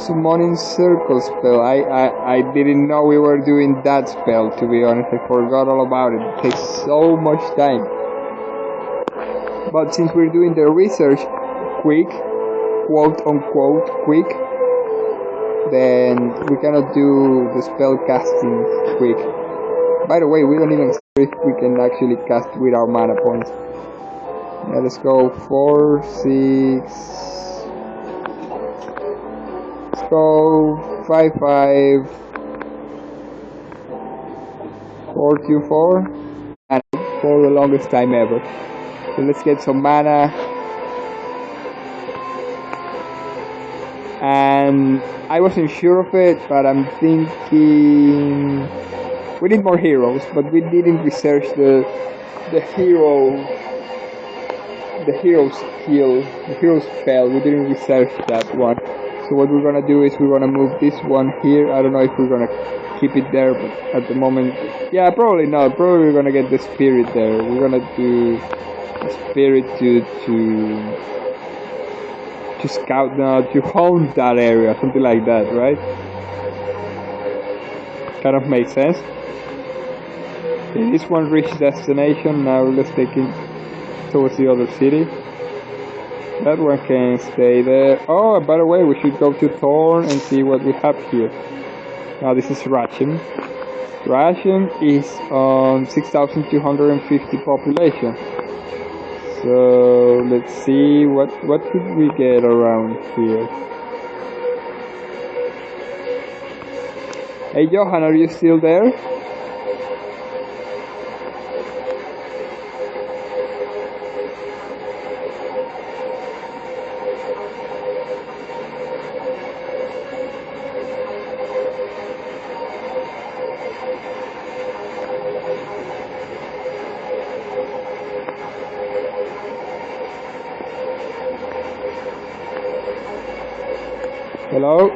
summoning circle spell. I didn't know we were doing that spell, to be honest. I forgot all about it. It takes so much time. But since we're doing the research quick, quote unquote quick, then we cannot do the spell casting quick. By the way, we don't even see if we can actually cast with our mana points. Yeah, let's go 4, 6. Let's go 5, 5. 4, 2, 4. And for the longest time ever. So let's get some mana. and I wasn't sure of it, but I'm thinking we need more heroes, but we didn't research the hero the hero skill, the hero spell. We didn't research that one. So what we're gonna do is we're gonna move this one here. I don't know if we're gonna keep it there, but at the moment, yeah, probably not. Probably we're gonna get the spirit there. We're gonna do a spirit to scout, to hone that area, something like that, right? Kind of makes sense. Okay, this one reached destination. Now let's take it towards the other city. That one can stay there. Oh, by the way, we should go to Thorn and see what we have here. Now this is Ration. Ration is on 6,250 population. So let's see what could we get around here. Hey Johan, are you still there? Hello?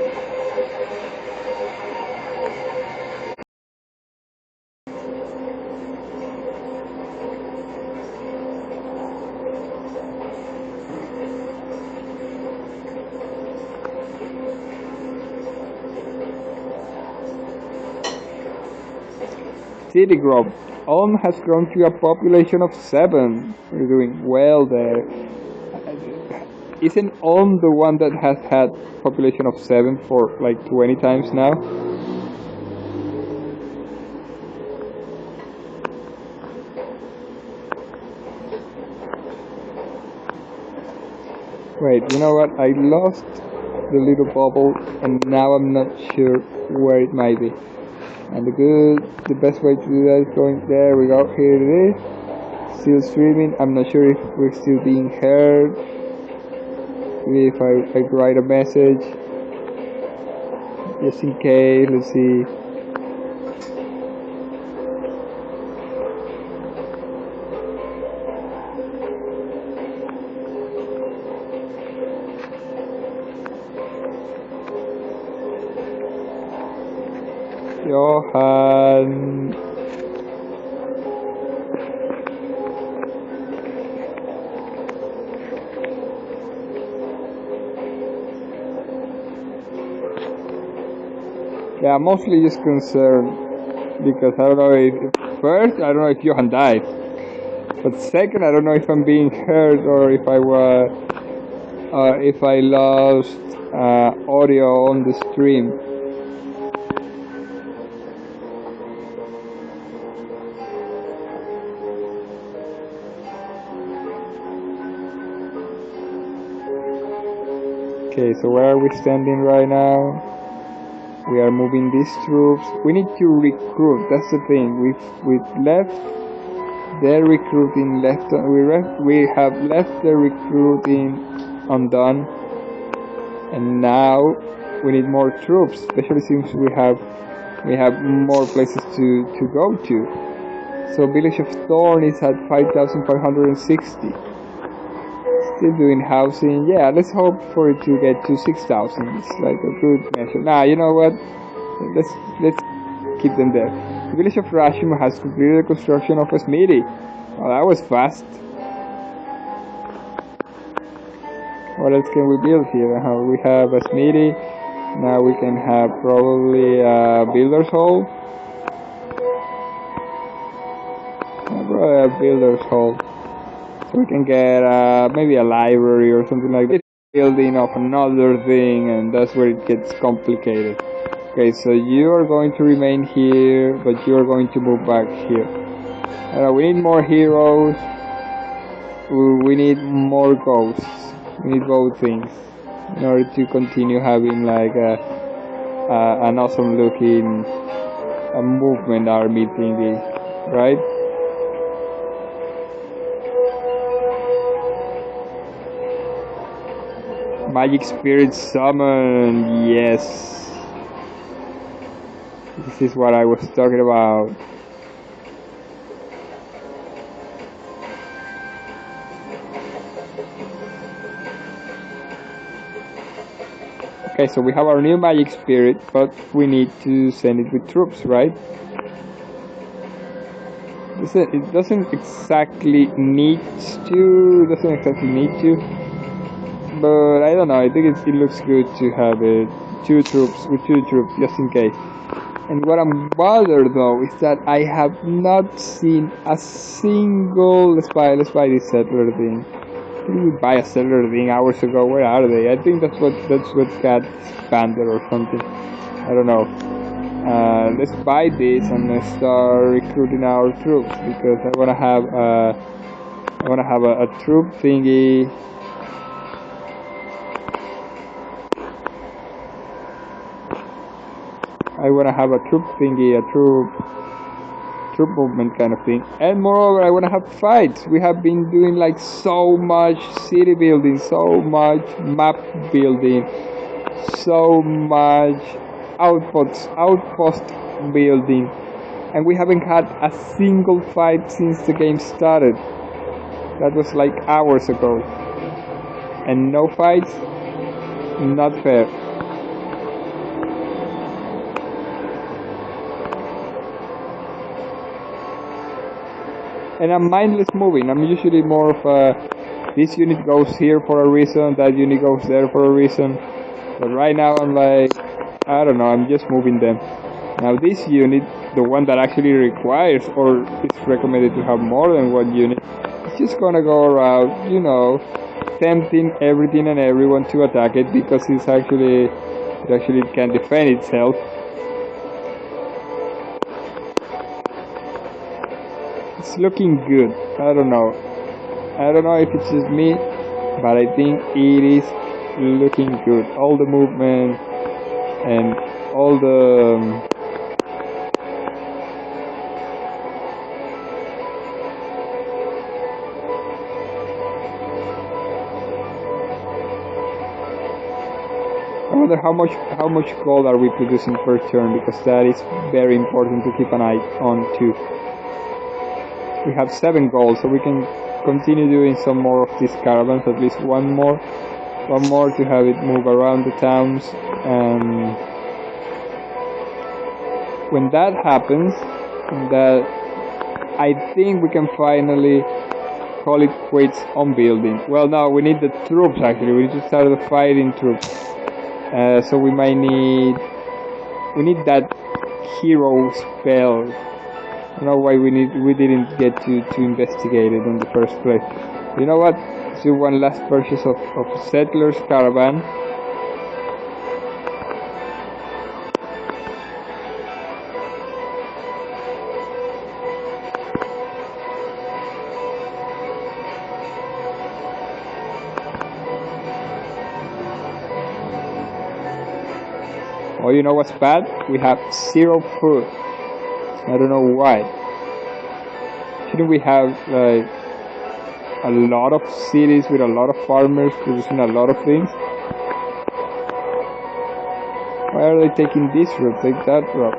City Grove. Ulm has grown to a population of 7. We're doing well there. Isn't Ulm the one that has had population of 7 for like 20 times now? Wait, you know what? I lost the little bubble and now I'm not sure where it might be. And the best way to do that is going, there we go, here it is. Still streaming. I'm not sure if we're still being heard. Maybe if I write a message, just in case, let's see. Johan. Yeah, mostly just concerned because I don't know if first I don't know if Johan died, but second I don't know if I'm being heard or if if I lost audio on the stream. Okay, so where are we standing right now? We are moving these troops. We need to recruit. That's the thing. We've left the recruiting left. We have left the recruiting undone, and now we need more troops. Especially since we have more places to go to. So village of Thorn is at 5,560. Still doing housing. Yeah, let's hope for it to get to 6,000. It's like a good measure. Nah, you know what? Let's keep them there. The village of Rashima has completed the construction of a smithy. Oh, that was fast. What else can we build here? We have a smithy. Now we can have probably a builder's hall. Probably a builder's hall. So we can get maybe a library or something like that. Building of another thing, and that's where it gets complicated. Okay, so you are going to remain here, but you are going to move back here. We need more heroes. We need more ghosts. We need both things in order to continue having like an awesome looking movement army thingy, right? Magic Spirit Summon, yes. This is what I was talking about. Okay, so we have our new Magic Spirit, but we need to send it with troops, right? It doesn't exactly need to, but I don't know, I think it looks good to have it two troops, just in case. And what I'm bothered though is that I have not seen a single, let's buy this settler thing. Did we buy a settler thing hours ago? Where are they? I think that's what got expanded or something. I don't know. Let's buy this and let's start recruiting our troops because I wanna have a troop thingy. I wanna have a troop thingy, a troop movement kind of thing. And moreover, I wanna have fights. We have been doing like so much city building, so much map building, so much outpost building, and we haven't had a single fight since the game started. That was like hours ago. And no fights? Not fair. And I'm mindless moving. I'm usually more of a, this unit goes here for a reason, that unit goes there for a reason. But right now I'm like, I don't know, I'm just moving them. Now this unit, the one that actually requires or is recommended to have more than one unit, it's just gonna go around, you know, tempting everything and everyone to attack it because it actually can defend itself. It's looking good. I don't know if it's just me, but I think it is looking good. All the movement and all the I wonder how much gold are we producing per turn, because that is very important to keep an eye on too. We have 7 gold, so we can continue doing some more of these caravans, at least one more to have it move around the towns. And when that happens, that I think we can finally call it quits on building. Well, now we need the troops actually. We need to start the fighting troops. So we might need that hero spell. I don't know why we didn't get to investigate it in the first place. You know what? Let's do one last purchase of Settlers Caravan. Oh, you know what's bad? We have 0 food. I don't know why. Shouldn't we have like a lot of cities with a lot of farmers producing a lot of things? Why are they taking this route? Take that route.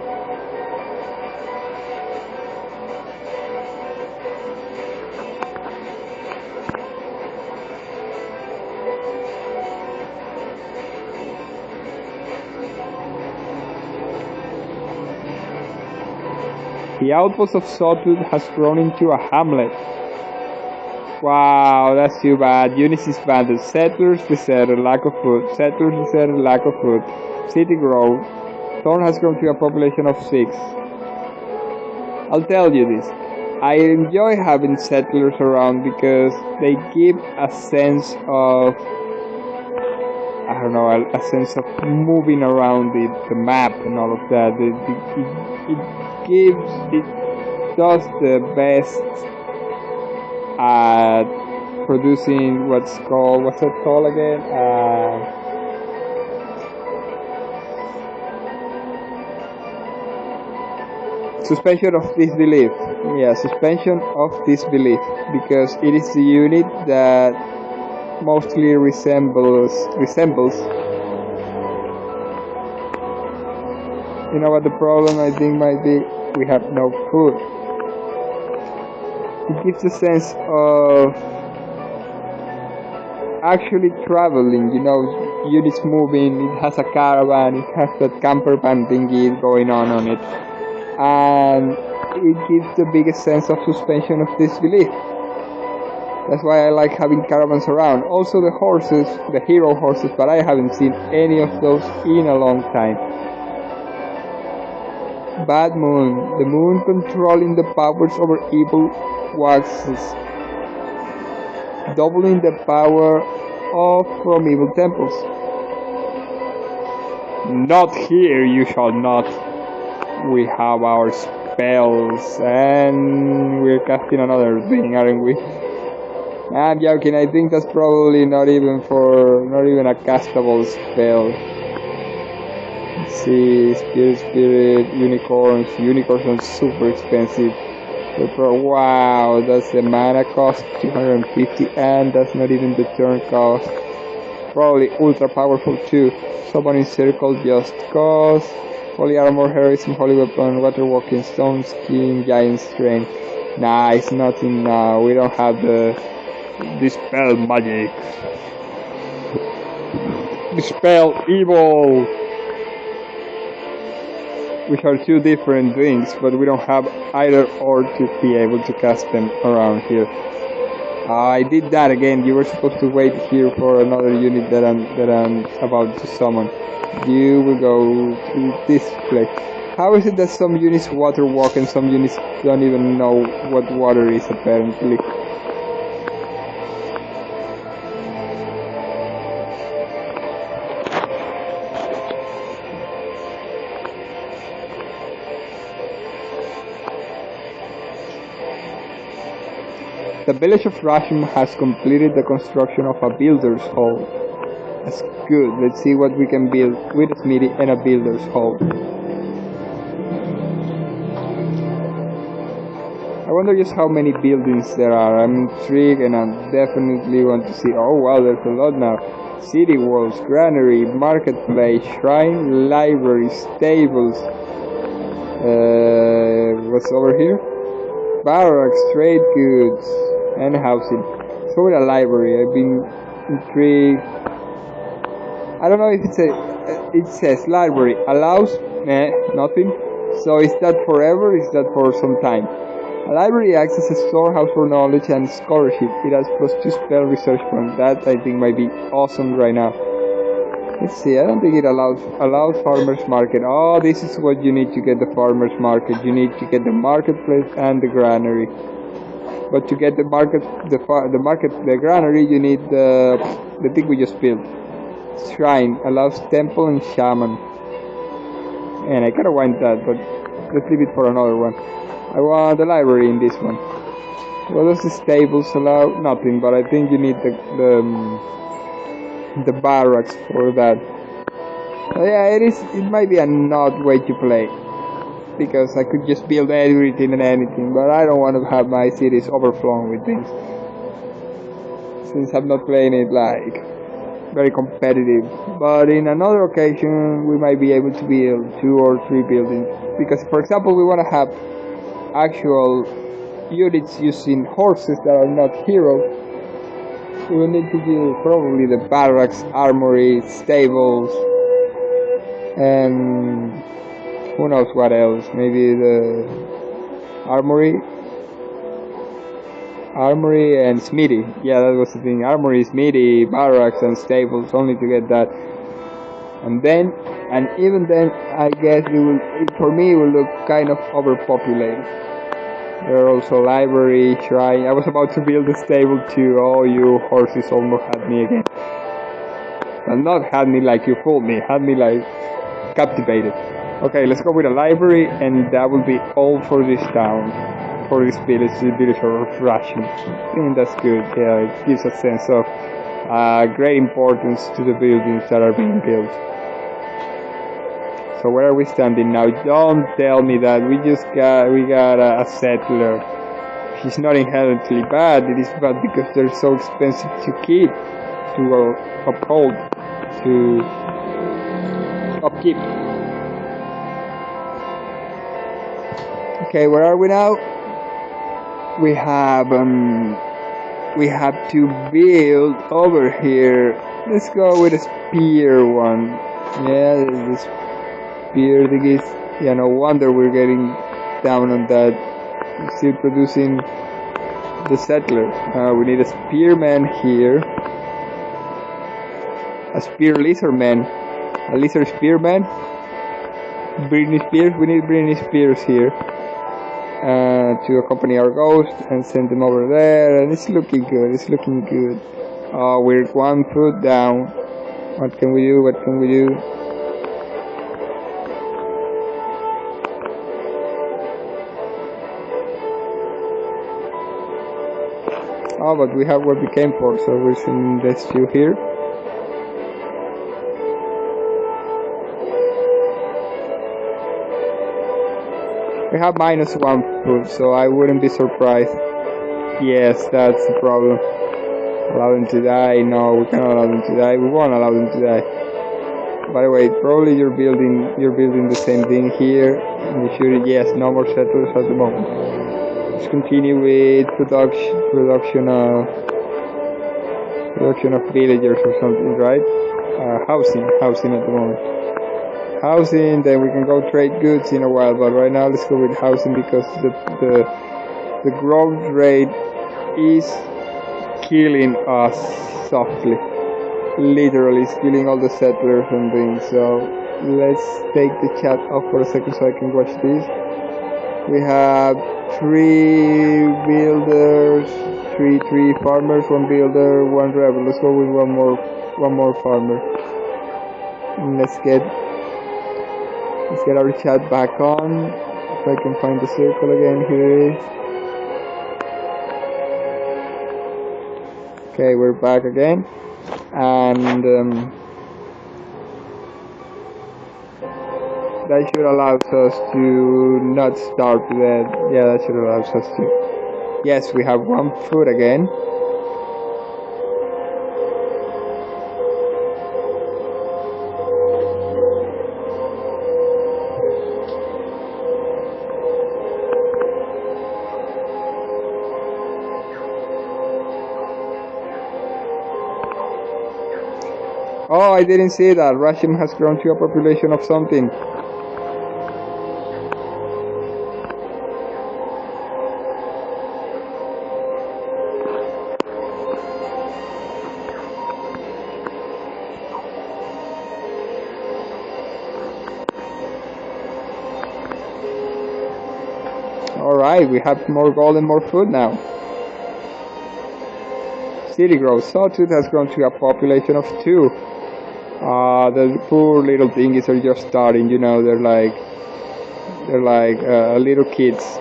The outpost of Sawtooth has grown into a hamlet. Wow, that's too bad. Units disbanded. Settlers deserted, lack of food. Settlers deserted, lack of food. City growth. Thorn has grown to a population of 6. I'll tell you this. I enjoy having settlers around because they give a sense of, I don't know, a sense of moving around the map and all of that. It does the best at producing what's it called again? Suspension of disbelief. Yeah, suspension of disbelief, because it is the unit that mostly resembles. You know what the problem I think might be? We have no food. It gives a sense of actually traveling, you know, units moving, it has a caravan, it has that camper van thingy going on it, and it gives the biggest sense of suspension of disbelief. That's why I like having caravans around. Also the horses, the hero horses, but I haven't seen any of those in a long time. Bad Moon, the moon controlling the powers over evil waxes, doubling the power from evil temples. Not here, you shall not. We have our spells, and we're casting another thing, aren't we? I'm joking. I think that's probably not even a castable spell. Let's see, spirit, unicorns. Unicorns are super expensive. Wow, that's the mana cost, 250, and that's not even the turn cost. Probably ultra powerful too. Summoning circle, just cause. Holy armor, heroism, holy weapon, water walking, stone skin, giant strength. Nice, nothing now. We don't have the dispel magic. Dispel evil. Which are two different things, but we don't have either or to be able to cast them around here. I did that again. You were supposed to wait here for another unit that I'm about to summon. You will go to this place. How is it that some units water walk and some units don't even know what water is apparently? The village of Rashim has completed the construction of a builder's hall. That's good. Let's see what we can build with a smithy and a builder's hall. I wonder just how many buildings there are. I'm intrigued and I definitely want to see. Oh wow, there's a lot now. City walls, granary, marketplace, shrine, library, stables. What's over here? Barracks, trade goods, and housing. So with a library, I've been intrigued. I don't know if it says library allows, nothing. So is that forever? Is that for some time? A library acts as a storehouse for knowledge and scholarship. It has +2 spell research points. That I think might be awesome right now. Let's see, I don't think it allows farmers market. Oh, this is what you need to get the farmers market. You need to get the marketplace and the granary. But to get the granary, you need the thing we just built. Shrine allows temple and shaman. And I kinda want that, but let's leave it for another one. I want the library in this one. What does the stables allow? Nothing, but I think you need the barracks for that. So yeah, it might be an odd way to play, because I could just build everything and anything, but I don't want to have my cities overflowing with things, since I'm not playing it like very competitive. But in another occasion we might be able to build 2 or 3 buildings, because for example we want to have actual units using horses that are not heroes. We will need to do probably the barracks, armory, stables, and who knows what else. Maybe the armory and smithy. Yeah, that was the thing. Armory, smithy, barracks, and stables, only to get that. And even then, I guess for me, it will look kind of overpopulated. There are also library, shrine. I was about to build a stable too. Oh, you horses almost had me again. And not had me like you fooled me, had me like captivated. Okay, let's go with a library, and that will be all for this town, for this village of Rashim. I think that's good. Yeah, it gives a sense of great importance to the buildings that are being built. So where are we standing now? Don't tell me that we got a settler. He's not inherently bad. It is bad because they're so expensive to keep. to uphold, to upkeep. Okay, where are we now? We have to build over here. Let's go with a spear one. Yeah, this spear thingies. Yeah, no wonder we're getting down on that. We're still producing the settler. We need a spearman here. A spear lizardman. A lizard spearman. Britney Spears. We need Britney Spears here. To accompany our ghost and send them over there, and it's looking good. It's looking good. We're 1 foot down. What can we do? What can we do? Oh, but we have what we came for, so we're sending this to here. We have -1 foot, so I wouldn't be surprised. Yes, that's the problem. Allow them to die? No, we cannot allow them to die. We won't allow them to die. By the way, probably you're building the same thing here. And you should, yes, no more settlers at the moment. Let's continue with production of villagers or something, right? Housing at the moment. Housing, then we can go trade goods in a while, but right now let's go with housing because the growth rate is killing us softly. Literally, it's killing all the settlers and things. So let's take the chat off for a second so I can watch this. We have 3 builders, 3 farmers, 1 builder, 1 rebel. Let's go with one more farmer. And let's get our chat back on. If I can find the circle again, here it is. Okay, we're back again, and that should allow us to not starve to death. Yeah, that should allow us to. Yes, we have 1 foot again. Oh, I didn't see that. Rashim has grown to a population of something. Alright, we have more gold and more food now. City growth. Sawtooth has grown to a population of 2. The poor little thingies are just starting, you know, they're like little kids.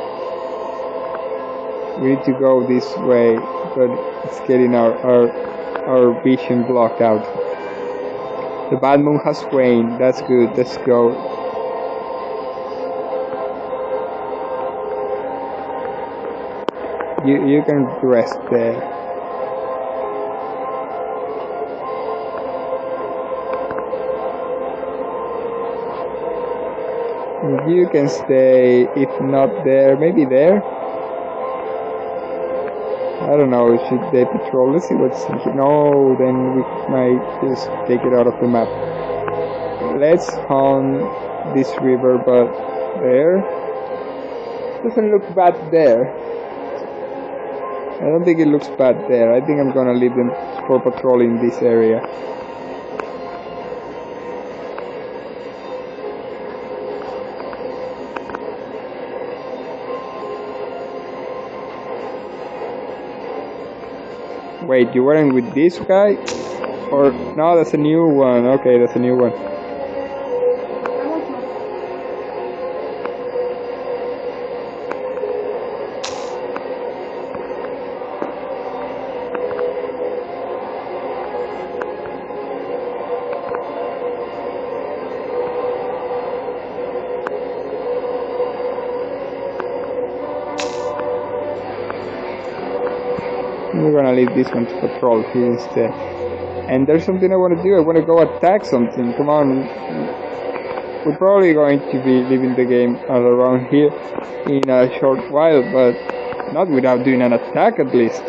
We need to go this way, but it's getting our vision blocked out. The bad moon has waned. That's good. Let's go. You can rest there. You can stay, if not there, maybe there. I don't know, should they patrol? Let's see what's here. No, then we might just take it out of the map. Let's hunt this river, but there doesn't look bad there. I don't think it looks bad there. I think I'm gonna leave them for patrolling this area. Wait, you weren't with this guy? Or, no, that's a new one. Okay, that's a new one. We're gonna leave this one to patrol here instead. And there's something I want to do. I want to go attack something. Come on. We're probably going to be leaving the game around here in a short while, but not without doing an attack at least.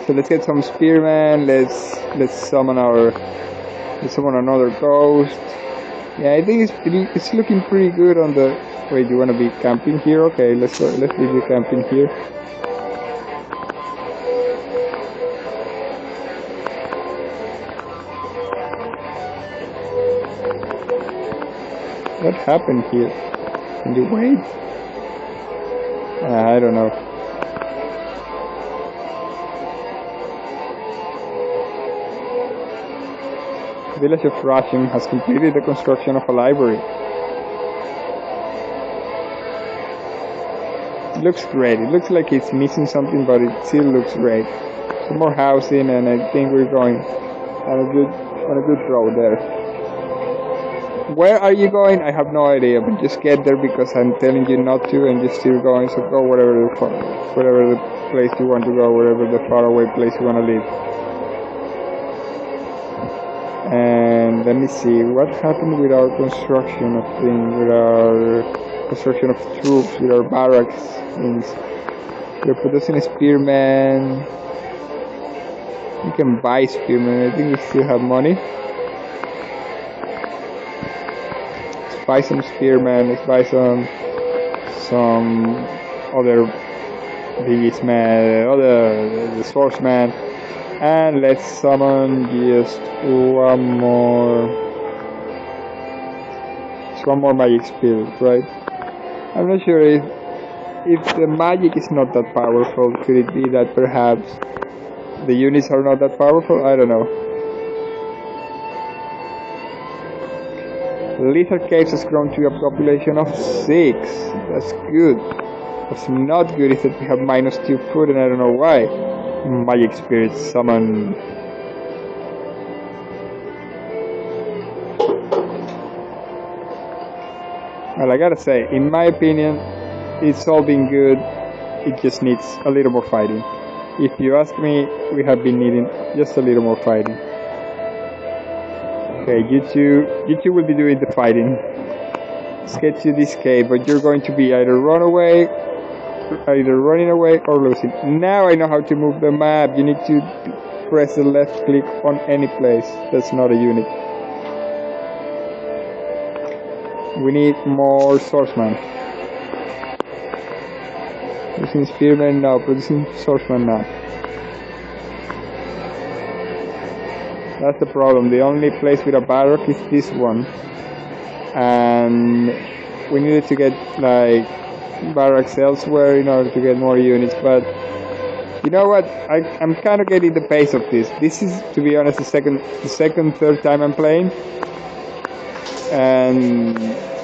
So let's get some spearmen. Let's summon another ghost. Yeah, I think it's looking pretty good on the. Wait, you want to be camping here? Okay, let's leave you camping here. What happened here? Can you wait? I don't know. The village of Rashim has completed the construction of a library. It looks great. It looks like it's missing something, but it still looks great. Some more housing, and I think we're going on a good road there. Where are you going? I have no idea, but just get there because I'm telling you not to, and you're still going. So go whatever the place you want to go, wherever the faraway place you want to live. And let me see what happened with our construction of things, with our construction of troops, with our barracks things. We're producing spearmen. You can buy spearmen. I think we still have money. Let's buy some spearmen. Let's buy some other thingies man, other swordsman. And let's summon just one more magic spirit, right? I'm not sure if the magic is not that powerful. Could it be that perhaps the units are not that powerful? I don't know. Lizard Caves has grown to a population of 6. That's good. What's not good is that we have -2 food, and I don't know why. Magic spirits summon. Well, I gotta say, in my opinion, it's all been good. It just needs a little more fighting. If you ask me, we have been needing just a little more fighting. Okay, you two will be doing the fighting. Let's get to this cave, but you're going to be either running away or losing. Now I know how to move the map. You need to press the left click on any place that's not a unit. We need more swordsman. Producing spearmen now, producing swordsman now. That's the problem. The only place with a barrack is this one. And we needed to get like barracks elsewhere in order to get more units, but you know what, I'm kind of getting the pace of this. This is, to be honest, the third time I'm playing, and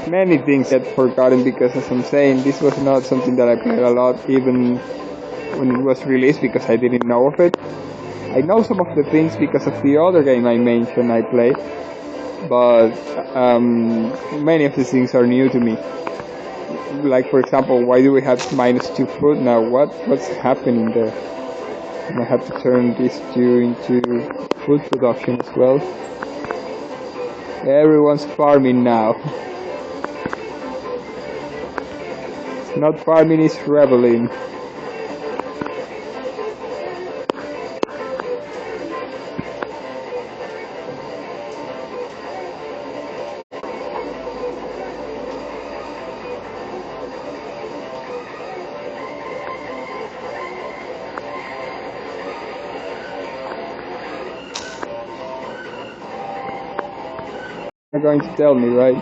many things get forgotten because, as I'm saying, this was not something that I played a lot even when it was released because I didn't know of it. I know some of the things because of the other game I mentioned I played, but many of these things are new to me. Like, for example, why do we have -2 food now? What's happening there? And I have to turn these two into food production as well. Everyone's farming now. It's not farming, it's rebelling. You're going to tell me, right?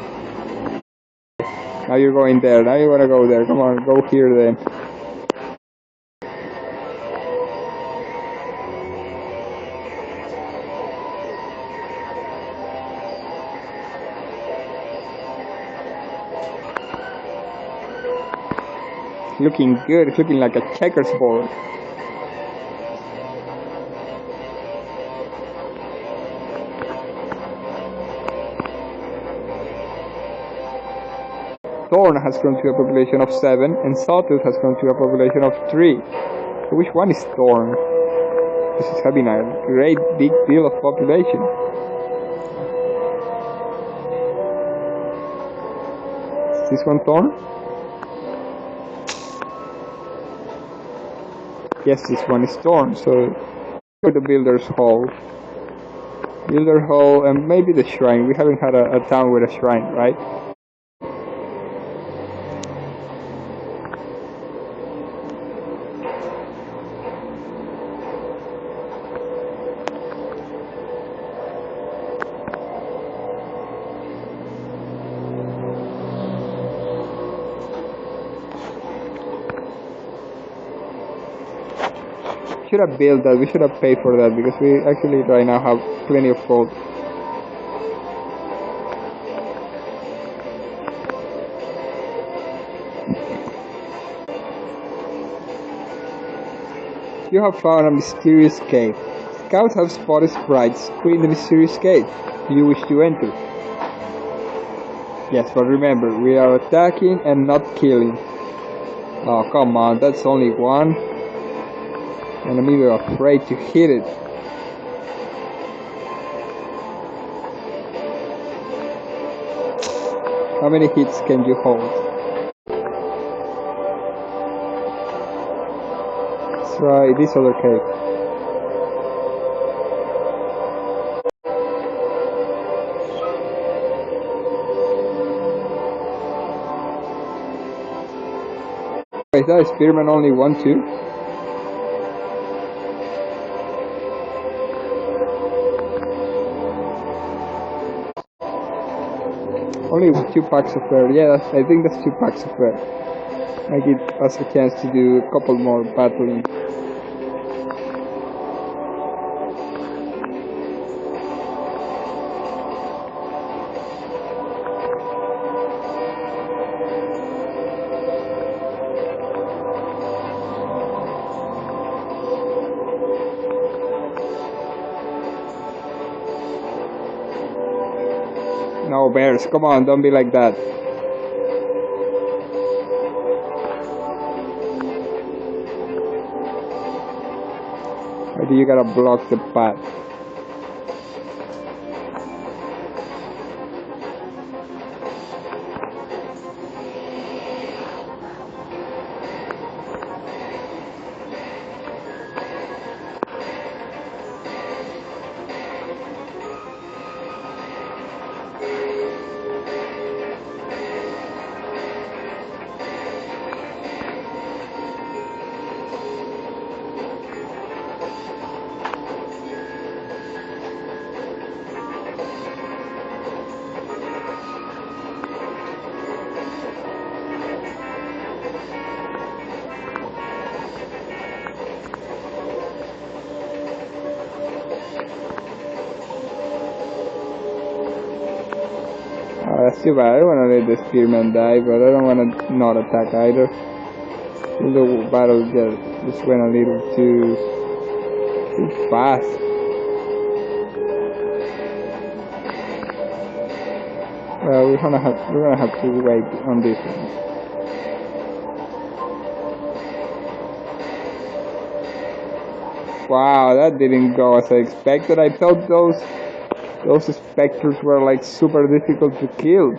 Now you're going there. Now you want to go there. Come on, go here then. Looking good. It's looking like a checkers board. Thorn has grown to a population of 7, and Sawtooth has grown to a population of 3. So which one is Thorn? because it's having a great big deal of population. Is this one torn? Yes, this one is torn, so the Builder's Hall. Builder Hall and maybe the Shrine. We haven't had a town with a shrine, right? Should have built that. We should have paid for that because we actually right now have plenty of gold. You have found a mysterious cave. Scouts have spotted sprites in the mysterious cave. Do you wish to enter? Yes, but remember, we are attacking and not killing. Oh, come on, that's only one. And I'm even afraid to hit it. How many hits can you hold? Let's try this other cave. Is that Spearman only 1-2? Only 2 packs of bear. Yeah, I think that's 2 packs of bear. I give us a chance to do a couple more battling. No, bears, come on, don't be like that. Why do you gotta block the path? That's too bad. I don't want to let the Spearman die, but I don't want to not attack either. The battle just went a little too fast. Well, we're gonna have to wait on this one. Wow, that didn't go as I expected. I thought those specters were like super difficult to kill.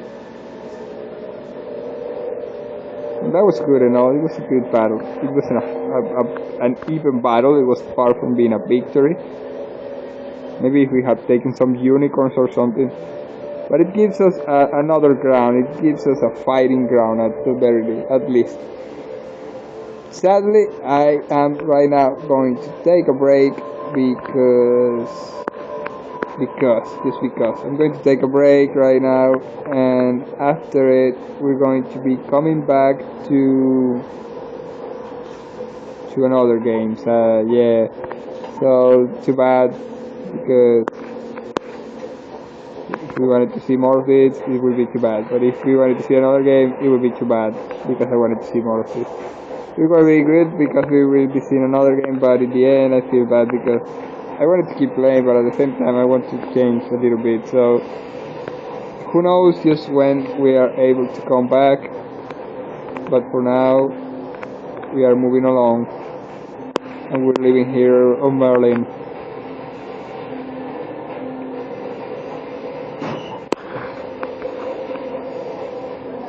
And that was good and all. It was a good battle. It was an even battle. It was far from being a victory. Maybe if we had taken some unicorns or something. But it gives us another ground. It gives us a fighting ground at least. Sadly, I am right now going to take a break because I'm going to take a break right now, and after it we're going to be coming back to another games. Yeah, so too bad, because if we wanted to see more of it would be too bad, but if we wanted to see another game it would be too bad, because I wanted to see more of it. We're going to be good because we will be seeing another game, but in the end I feel bad because I wanted to keep playing, but at the same time I want to change a little bit. So who knows just when we are able to come back, but for now we are moving along. and we're living here on Berlin.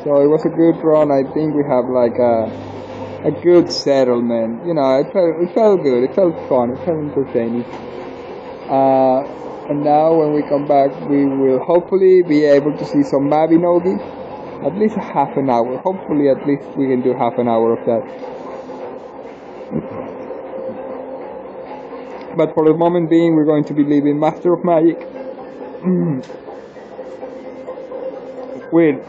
So it was a good run. I think we have like a good settlement. You know, it felt good. It felt fun. It felt entertaining. And now when we come back, we will hopefully be able to see some Mabinogi. At least half an hour. Hopefully, at least we can do half an hour of that. But for the moment being, we're going to be leaving Master of Magic with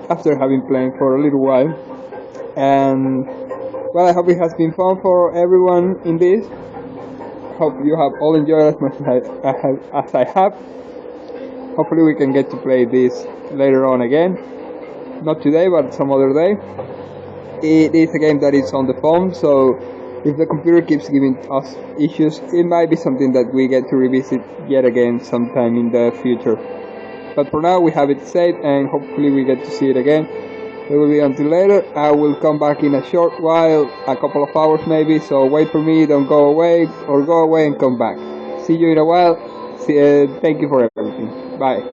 after having played for a little while. And well, I hope it has been fun for everyone in this. Hope you have all enjoyed as much as I have. Hopefully we can get to play this later on again. Not today, but some other day. It is a game that is on the phone, so if the computer keeps giving us issues, it might be something that we get to revisit yet again sometime in the future. But for now, we have it saved, and hopefully we get to see it again. It will be until later. I will come back in a short while, a couple of hours maybe, so wait for me, don't go away, or go away and come back. See you in a while. Thank you for everything. Bye.